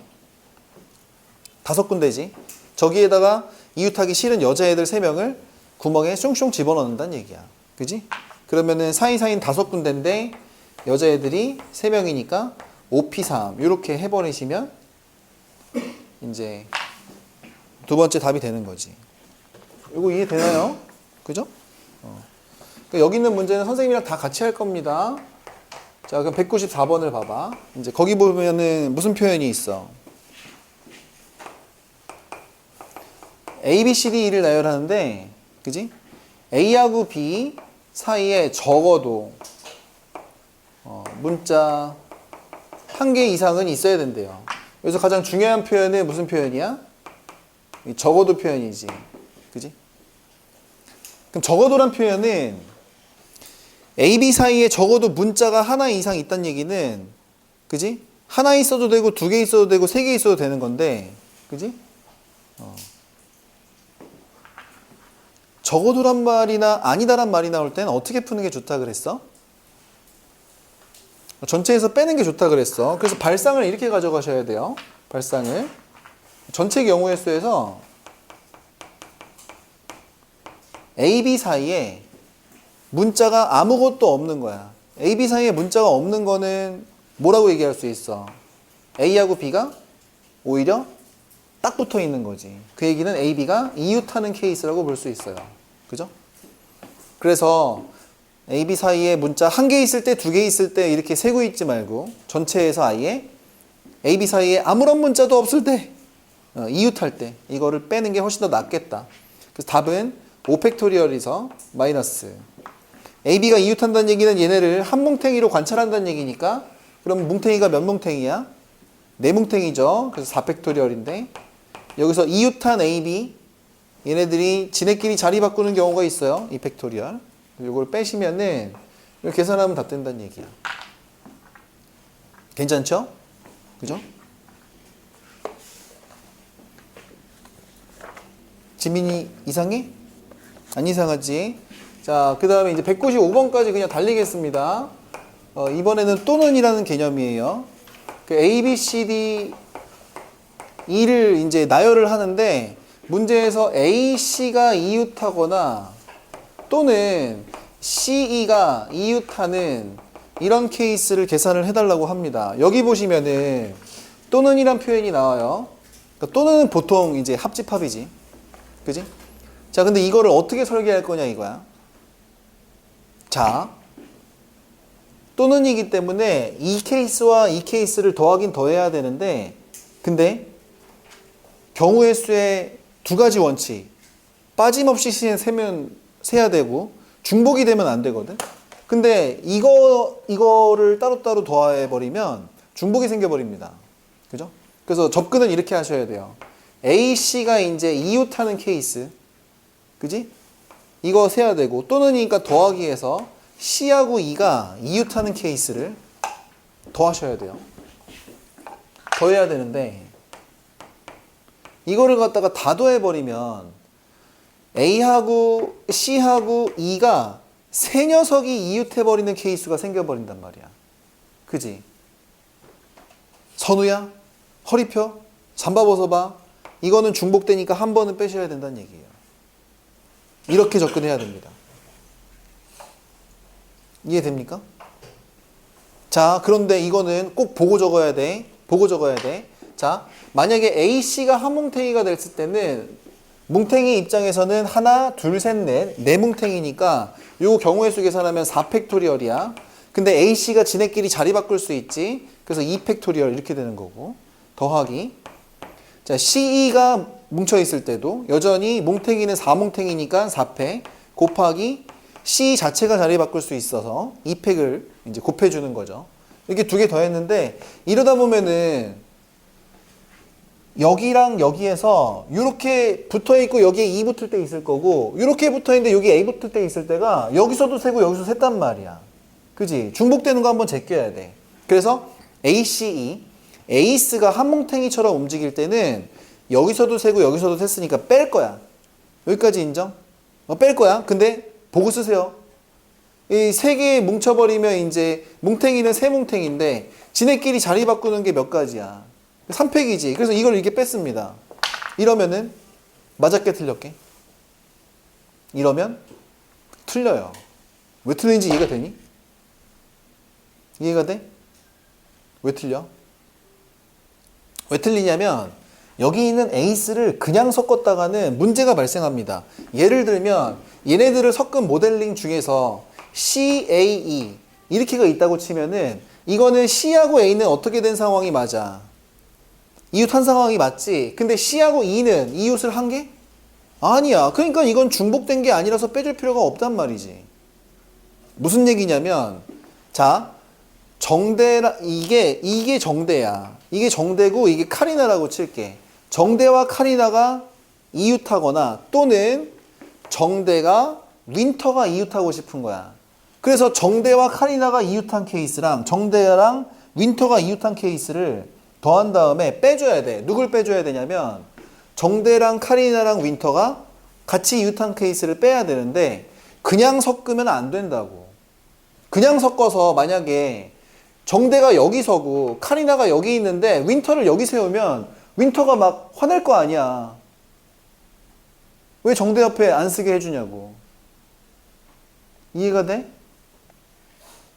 S1: 5군데지. 저기에다가 이웃하기 싫은 여자애들 3명을 구멍에 슝슝 집어넣는다는 얘기야. 그지? 그러면은 사이사이는 5군데인데 여자애들이 3명이니까 5P3 이렇게 해버리시면 이제 두 번째 답이 되는 거지. 이거 이해되나요? 그죠? 그러니까 여기 있는 문제는 선생님이랑 다 같이 할 겁니다. 자, 그럼 194번을 봐봐. 이제 거기 보면은 무슨 표현이 있어? A, B, C, D를 나열하는데, 그지? A하고 B 사이에 적어도 문자 1개 이상은 있어야 된대요. 여기서 가장 중요한 표현은 무슨 표현이야? 적어도 표현이지. 그지? 그럼 적어도란 표현은 A, B 사이에 적어도 문자가 하나 이상 있다는 얘기는, 그지? 하나 있어도 되고 2개 있어도 되고 3개 있어도 되는 건데, 그지? 적어도란 말이나 아니다란 말이 나올 때는 어떻게 푸는 게 좋다 그랬어? 전체에서 빼는 게 좋다 그랬어. 그래서 발상을 이렇게 가져가셔야 돼요. 발상을. 전체 경우의 수에서 A, B 사이에 문자가 아무것도 없는 거야. A, B 사이에 문자가 없는 거는 뭐라고 얘기할 수 있어? A하고 B가 오히려 딱 붙어 있는 거지. 그 얘기는 A, B가 이웃하는 케이스라고 볼 수 있어요. 그죠? 그래서 A, B 사이에 문자 1개 있을 때, 2개 있을 때 이렇게 세고 있지 말고 전체에서 아예 A, B 사이에 아무런 문자도 없을 때, 이웃할 때 이거를 빼는 게 훨씬 더 낫겠다. 그래서 답은 5팩토리얼에서 마이너스. A, B가 이웃한다는 얘기는 얘네를 한 뭉탱이로 관찰한다는 얘기니까 그럼 뭉탱이가 몇 뭉탱이야? 4뭉탱이죠. 그래서 4팩토리얼인데 여기서 이웃한 A, B 얘네들이 지네끼리 자리 바꾸는 경우가 있어요. 2팩토리얼. 이걸 빼시면은 이걸 계산하면 다 된다는 얘기야. 괜찮죠? 그죠? 지민이 이상해? 안 이상하지? 자, 그 다음에 이제 195번까지 그냥 달리겠습니다. 이번에는 또는이라는 개념이에요. 그 A, B, C, D, E를 이제 나열을 하는데 문제에서 AC가 이웃하거나 또는 CE가 이웃하는 이런 케이스를 계산을 해달라고 합니다. 여기 보시면은 또는이란 표현이 나와요. 그러니까 또는 보통 이제 합집합이지. 그지? 자, 근데 이거를 어떻게 설계할 거냐 이거야. 자, 또는이기 때문에 이 케이스와 이 케이스를 더하긴 더해야 되는데, 근데 경우의 수의 두 가지 원칙, 빠짐없이 세면 세야 되고 중복이 되면 안 되거든. 근데 이거를 따로따로 더해 버리면 중복이 생겨 버립니다. 그죠? 그래서 접근은 이렇게 하셔야 돼요. AC가 이제 이웃하는 케이스, 그지? 이거 세야 되고, 또는이니까 더하기 해서 C하고 E가 이웃하는 케이스를 더하셔야 돼요. 더해야 되는데 이거를 갖다가 다 더해버리면 A하고 C하고 E가 세 녀석이 이웃해버리는 케이스가 생겨버린단 말이야. 그지? 선우야? 허리 펴? 잠바 벗어봐? 이거는 중복되니까 한 번은 빼셔야 된다는 얘기예요. 이렇게 접근해야 됩니다. 이해됩니까? 자, 그런데 이거는 꼭 보고 적어야 돼. 보고 적어야 돼. 자, 만약에 A씨가 한 뭉탱이가 됐을 때는 뭉탱이 입장에서는 하나, 둘, 셋, 넷, 네 뭉탱이니까 요 경우의 수 계산하면 4팩토리얼이야. 근데 A씨가 지네끼리 자리 바꿀 수 있지. 그래서 2팩토리얼 이렇게 되는 거고. 더하기. 자, CE가 뭉쳐 있을 때도 여전히 뭉탱이는 4뭉탱이니까 4팩 곱하기 C 자체가 자리 바꿀 수 있어서 2팩을 이제 곱해주는 거죠. 이렇게 두 개 더했는데 이러다 보면은 여기랑 여기에서 이렇게 붙어있고 여기에 E 붙을 때 있을 거고 이렇게 붙어있는데 여기 A 붙을 때 있을 때가 여기서도 세고 여기서 셌단 말이야. 그지? 중복되는 거 한번 제껴야 돼. 그래서 ACE, 에이스가 한 뭉탱이처럼 움직일 때는 여기서도 세고 여기서도 셌으니까 뺄 거야. 여기까지 인정? 뺄 거야. 근데 보고 쓰세요. 이 세 개 뭉쳐버리면 이제 뭉탱이는 세 뭉탱인데 지네끼리 자리 바꾸는 게 몇 가지야. 3팩이지. 그래서 이걸 이렇게 뺐습니다. 이러면은 맞았게 틀렸게? 이러면 틀려요. 왜 틀린지 이해가 되니? 이해가 돼? 왜 틀려? 왜 틀리냐면 여기 있는 에이스를 그냥 섞었다가는 문제가 발생합니다. 예를 들면 얘네들을 섞은 모델링 중에서 CAE 이렇게가 있다고 치면은 이거는 C하고 A는 어떻게 된 상황이 맞아? 이웃한 상황이 맞지? 근데 C하고 E는 이웃을 한 게? 아니야. 그러니까 이건 중복된 게 아니라서 빼줄 필요가 없단 말이지. 무슨 얘기냐면 자, 정대라 이게 정대야. 이게 정대고 이게 카리나라고 칠게. 정대와 카리나가 이웃하거나 또는 정대가 윈터가 이웃하고 싶은 거야. 그래서 정대와 카리나가 이웃한 케이스랑 정대랑 윈터가 이웃한 케이스를 더한 다음에 빼줘야 돼. 누굴 빼줘야 되냐면 정대랑 카리나랑 윈터가 같이 이웃한 케이스를 빼야 되는데 그냥 섞으면 안 된다고. 그냥 섞어서 만약에 정대가 여기 서고 카리나가 여기 있는데 윈터를 여기 세우면 윈터가 막 화낼 거 아니야. 왜 정대 옆에 안 쓰게 해주냐고. 이해가 돼?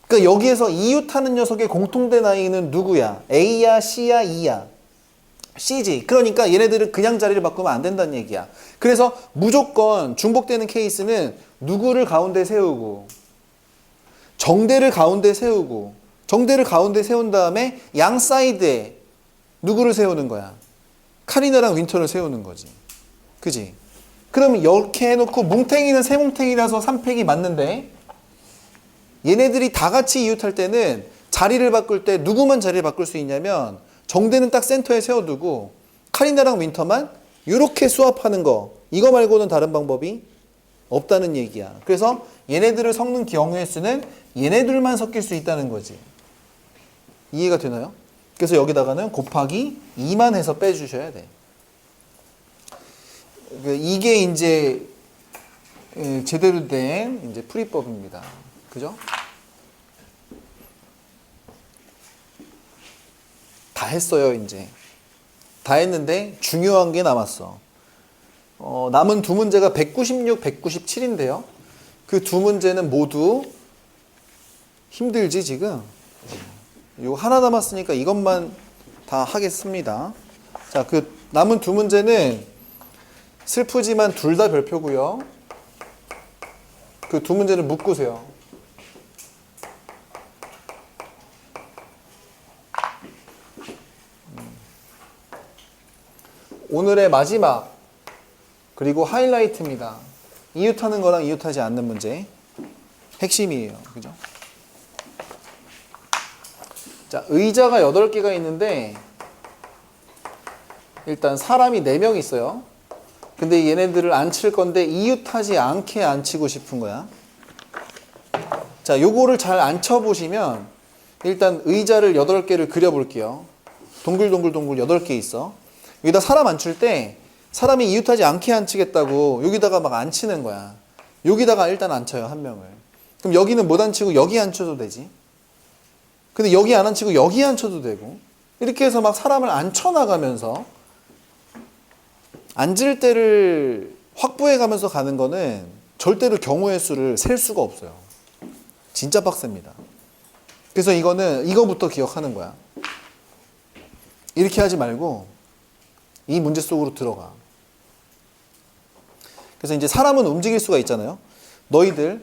S1: 그러니까 여기에서 이웃하는 녀석의 공통된 아이는 누구야? A야, C야, E야? C지. 그러니까 얘네들은 그냥 자리를 바꾸면 안 된다는 얘기야. 그래서 무조건 중복되는 케이스는 누구를 가운데 세우고 정대를 가운데 세우고 정대를 가운데 세운 다음에 양 사이드에 누구를 세우는 거야? 카리나랑 윈터를 세우는 거지. 그지? 그럼 이렇게 해놓고 뭉탱이는 세 뭉탱이라서 3팩이 맞는데 얘네들이 다 같이 이웃할 때는 자리를 바꿀 때 누구만 자리를 바꿀 수 있냐면 정대는 딱 센터에 세워두고 카리나랑 윈터만 이렇게 수합하는 거 이거 말고는 다른 방법이 없다는 얘기야. 그래서 얘네들을 섞는 경우의 수는 얘네들만 섞일 수 있다는 거지. 이해가 되나요? 그래서 여기다가는 곱하기 2만 해서 빼주셔야 돼. 이게 이제 제대로 된 이제 풀이법입니다. 그죠? 다 했어요, 이제. 다 했는데 중요한 게 남았어. 남은 두 문제가 196, 197인데요. 그 두 문제는 모두 힘들지 지금. 이거 하나 남았으니까 이것만 다 하겠습니다. 자, 그 남은 두 문제는 슬프지만 둘 다 별표고요. 그 두 문제를 묶으세요. 오늘의 마지막 그리고 하이라이트입니다. 이웃하는 거랑 이웃하지 않는 문제 핵심이에요. 그죠? 자, 의자가 8개가 있는데 일단 사람이 4명 있어요. 근데 얘네들을 앉힐 건데 이웃하지 않게 앉히고 싶은 거야. 자, 요거를 잘 앉혀보시면 일단 의자를 8개를 그려볼게요. 동글동글동글 8개 있어. 여기다 사람 앉힐 때 사람이 이웃하지 않게 앉히겠다고 여기다가 막 앉히는 거야. 여기다가 일단 앉혀요, 한 명을. 그럼 여기는 못 앉히고 여기 앉혀도 되지. 근데 여기 안 앉히고 여기 앉혀도 되고. 이렇게 해서 막 사람을 앉혀나가면서 앉을 때를 확보해 가면서 가는 거는 절대로 경우의 수를 셀 수가 없어요. 진짜 빡셉니다. 그래서 이거는 이거부터 기억하는 거야. 이렇게 하지 말고 이 문제 속으로 들어가. 그래서 이제 사람은 움직일 수가 있잖아요. 너희들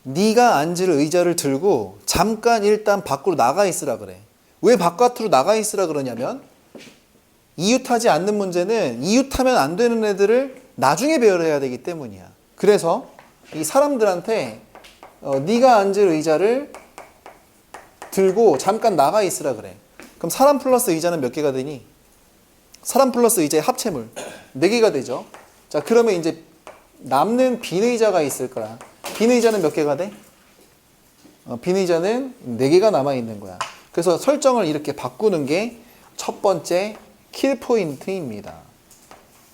S1: 네가 앉을 의자를 들고 잠깐 일단 밖으로 나가 있으라 그래. 왜 바깥으로 나가 있으라 그러냐면 이웃하지 않는 문제는 이웃하면 안 되는 애들을 나중에 배열해야 되기 때문이야. 그래서 이 사람들한테 네가 앉을 의자를 들고 잠깐 나가 있으라 그래. 그럼 사람 플러스 의자는 몇 개가 되니? 사람 플러스 의자의 합체물 4개가 되죠. 자, 그러면 이제 남는 빈 의자가 있을 거야. 빈 의자는 몇 개가 돼? 빈 의자는 4개가 남아 있는 거야. 그래서 설정을 이렇게 바꾸는 게 첫 번째 킬 포인트입니다.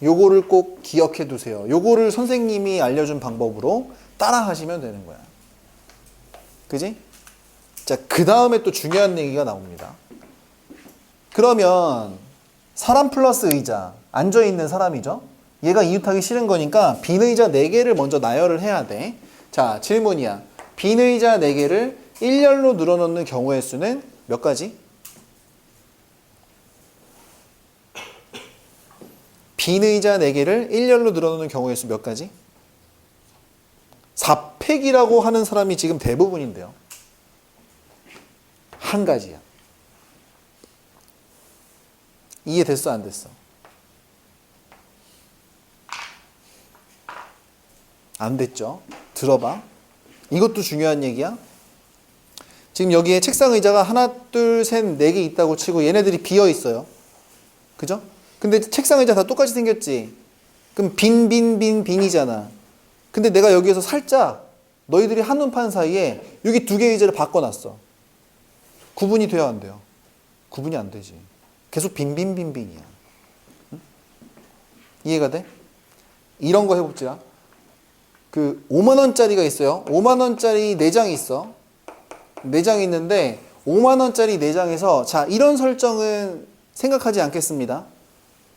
S1: 요거를 꼭 기억해 두세요. 요거를 선생님이 알려준 방법으로 따라 하시면 되는 거야. 그지? 자, 그 다음에 또 중요한 얘기가 나옵니다. 그러면 사람 플러스 의자, 앉아있는 사람이죠? 얘가 이웃하기 싫은 거니까 빈 의자 4개를 먼저 나열을 해야 돼. 자, 질문이야. 빈 의자 4개를 일렬로 늘어놓는 경우의 수는 몇 가지? 빈 의자 4개를 일렬로 늘어놓는 경우의 수 몇 가지? 4팩이라고 하는 사람이 지금 대부분인데요. 한 가지야. 이해됐어, 안 됐어? 안 됐죠? 들어봐. 이것도 중요한 얘기야. 지금 여기에 책상 의자가 하나, 둘, 셋, 4개 있다고 치고 얘네들이 비어 있어요. 그죠? 근데 책상 의자 다 똑같이 생겼지? 그럼 빈이잖아. 근데 내가 여기에서 살짝 너희들이 한눈 판 사이에 여기 2개의 의자를 바꿔놨어. 구분이 돼야 안 돼요? 구분이 안 되지. 계속 빈이야. 응? 이해가 돼? 이런 거 해봅시다. 그 5만 원짜리가 있어요. 5만 원짜리 4장이 있어. 4장이 있는데 5만 원짜리 4장에서 자, 이런 설정은 생각하지 않겠습니다.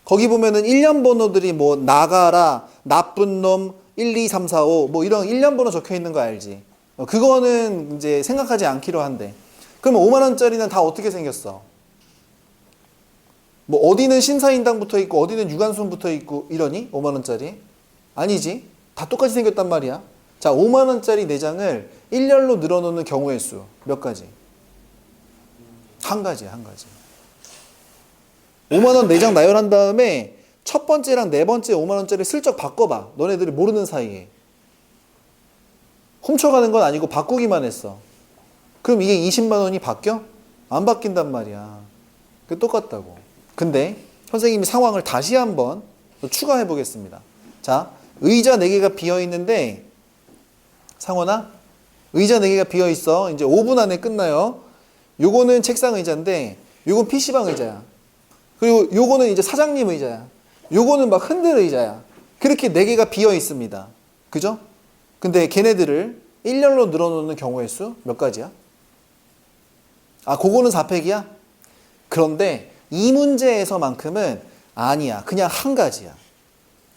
S1: 거기 보면은 1년 번호들이 뭐 나가라, 나쁜 놈, 1, 2, 3, 4, 5 뭐 이런 1년 번호 적혀 있는 거 알지? 그거는 이제 생각하지 않기로 한대. 그러면 5만 원짜리는 다 어떻게 생겼어? 뭐 어디는 신사인당 붙어 있고 어디는 유관순 붙어 있고 이러니? 5만 원짜리? 아니지. 다 똑같이 생겼단 말이야. 자, 5만 원짜리 4장을 일렬로 늘어놓는 경우의 수 몇 가지? 한 가지야, 한 가지. 5만 원 4장 나열한 다음에 첫 번째랑 네 번째 5만 원짜리 슬쩍 바꿔봐. 너네들이 모르는 사이에. 훔쳐가는 건 아니고 바꾸기만 했어. 그럼 이게 20만 원이 바뀌어? 안 바뀐단 말이야. 그게 똑같다고. 근데 선생님이 상황을 다시 한번 추가해 보겠습니다. 자, 의자 4개가 비어 있는데 상원아, 의자 4개가 비어 있어. 이제 5분 안에 끝나요. 요거는 책상 의자인데 요건 PC방 의자야. 그리고 요거는 이제 사장님 의자야. 요거는 막 흔들 의자야. 그렇게 4개가 비어 있습니다. 그죠? 근데 걔네들을 일렬로 늘어놓는 경우의 수 몇 가지야? 아, 그거는 4팩이야? 그런데 이 문제에서만큼은 아니야. 그냥 한 가지야.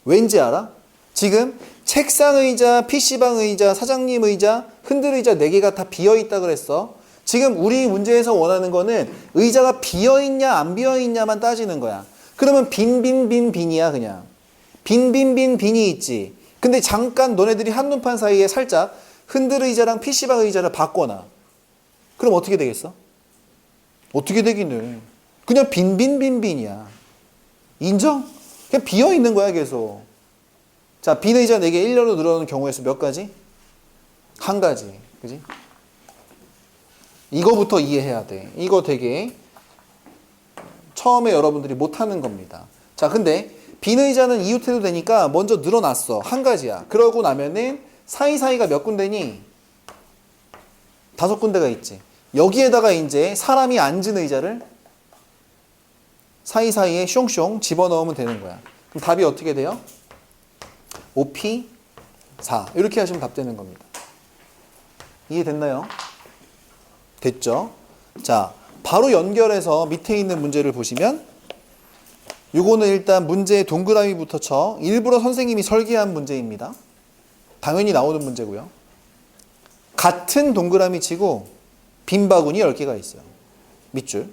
S1: 왠지 알아? 지금 책상 의자, PC방 의자, 사장님 의자, 흔들 의자 4개가 다 비어있다 그랬어. 지금 우리 문제에서 원하는 거는 의자가 비어있냐 안 비어있냐만 따지는 거야. 그러면 빈이야 그냥. 빈이 있지. 근데 잠깐 너네들이 한눈판 사이에 살짝 흔들 의자랑 PC방 의자를 바꿔놔. 그럼 어떻게 되겠어? 어떻게 되기는. 그냥 빈이야. 인정? 그냥 비어있는 거야 계속. 자, 빈 의자 4개 일렬로 늘어나는 경우의 수 몇 가지? 한 가지. 그지? 이거부터 이해해야 돼. 이거 되게 처음에 여러분들이 못하는 겁니다. 자, 근데 빈 의자는 이웃해도 되니까 먼저 늘어났어. 한 가지야. 그러고 나면은 사이사이가 몇 군데니? 5군데가 있지. 여기에다가 이제 사람이 앉은 의자를 사이사이에 숑숑 집어넣으면 되는 거야. 그럼 답이 어떻게 돼요? OP 4. 이렇게 하시면 답 되는 겁니다. 이해됐나요? 됐죠? 자, 바로 연결해서 밑에 있는 문제를 보시면 요거는 일단 문제의 동그라미부터 쳐. 일부러 선생님이 설계한 문제입니다. 당연히 나오는 문제고요. 같은 동그라미 치고 빈 바구니 10개가 있어요. 밑줄.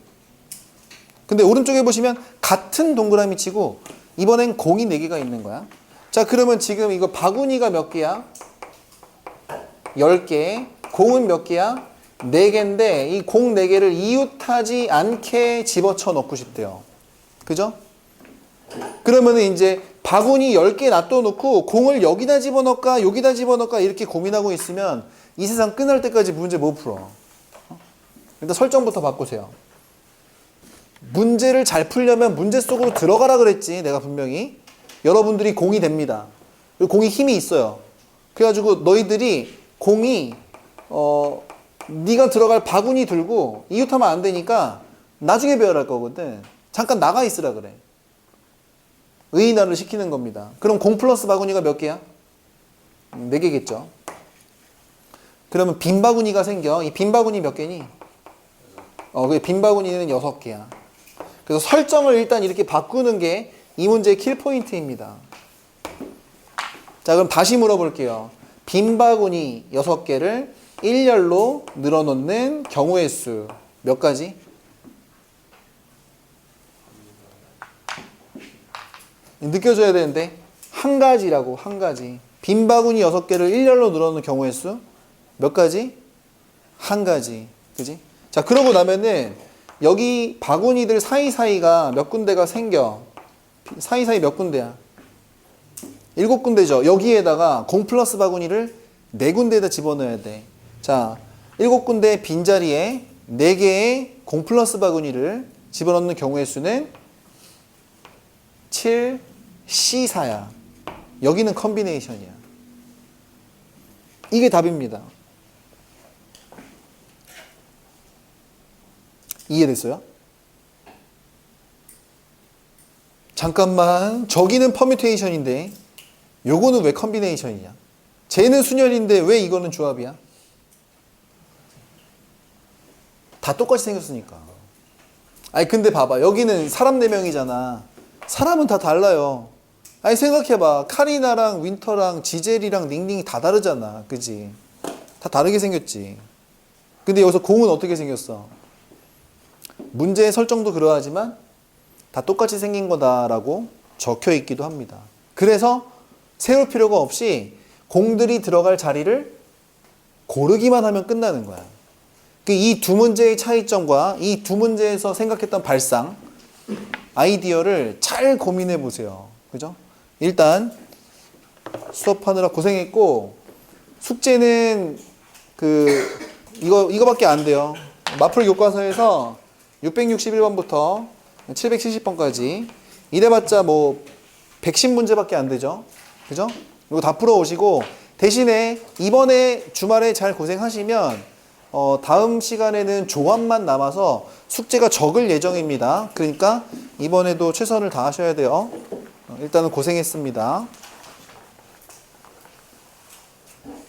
S1: 근데 오른쪽에 보시면 같은 동그라미 치고 이번엔 공이 4개가 있는 거야. 자, 그러면 지금 이거 바구니가 몇 개야? 10개. 공은 몇 개야? 4개인데 이 공 4개를 이웃하지 않게 집어쳐 넣고 싶대요. 그죠? 그러면은 이제 바구니 10개 놔둬놓고 공을 여기다 집어넣을까 여기다 집어넣을까 이렇게 고민하고 있으면 이 세상 끝날 때까지 문제 못 풀어. 일단 설정부터 바꾸세요. 문제를 잘 풀려면 문제 속으로 들어가라 그랬지. 내가 분명히. 여러분들이 공이 됩니다. 그리고 공이 힘이 있어요. 그래가지고 너희들이 공이 네가 들어갈 바구니 들고 이웃하면 안 되니까 나중에 배열할 거거든. 잠깐 나가 있으라 그래. 의인화를 시키는 겁니다. 그럼 공 플러스 바구니가 몇 개야? 4개겠죠. 그러면 빈 바구니가 생겨. 이 빈 바구니 몇 개니? 빈 바구니는 6개야. 그래서 설정을 일단 이렇게 바꾸는 게 이 문제의 킬 포인트입니다. 자, 그럼 다시 물어볼게요. 빈 바구니 6개를 일렬로 늘어놓는 경우의 수 몇 가지? 느껴져야 되는데 한 가지라고. 한 가지. 빈 바구니 6개를 일렬로 늘어놓는 경우의 수 몇 가지? 한 가지. 그지? 자, 그러고 나면은 여기 바구니들 사이사이가 몇 군데가 생겨. 사이사이 몇 군데야? 7군데죠. 여기에다가 공 플러스 바구니를 4군데에다 집어넣어야 돼. 자, 7군데 빈자리에 4개의 공 플러스 바구니를 집어넣는 경우의 수는 7, C4야. 여기는 컨비네이션이야. 이게 답입니다. 이해됐어요? 잠깐만, 저기는 퍼뮤테이션인데 요거는 왜 컨비네이션이냐? 쟤는 순열인데 왜 이거는 조합이야? 다 똑같이 생겼으니까. 아니 근데 봐봐, 여기는 사람 4명이잖아. 사람은 다 달라요. 아니 생각해봐, 카리나랑 윈터랑 지젤이랑 닝닝이 다 다르잖아. 그지? 다 다르게 생겼지. 근데 여기서 공은 어떻게 생겼어? 문제의 설정도 그러하지만 다 똑같이 생긴 거다라고 적혀 있기도 합니다. 그래서 세울 필요가 없이 공들이 들어갈 자리를 고르기만 하면 끝나는 거야. 이 두 문제의 차이점과 이 두 문제에서 생각했던 발상, 아이디어를 잘 고민해 보세요. 그죠? 일단 수업하느라 고생했고, 숙제는 이거밖에 안 돼요. 마플 교과서에서 661번부터 770번까지 이래봤자 뭐 110문제밖에 안 되죠. 그죠? 이거 다 풀어오시고, 대신에 이번에 주말에 잘 고생하시면 다음 시간에는 조합만 남아서 숙제가 적을 예정입니다. 그러니까 이번에도 최선을 다하셔야 돼요. 일단은 고생했습니다.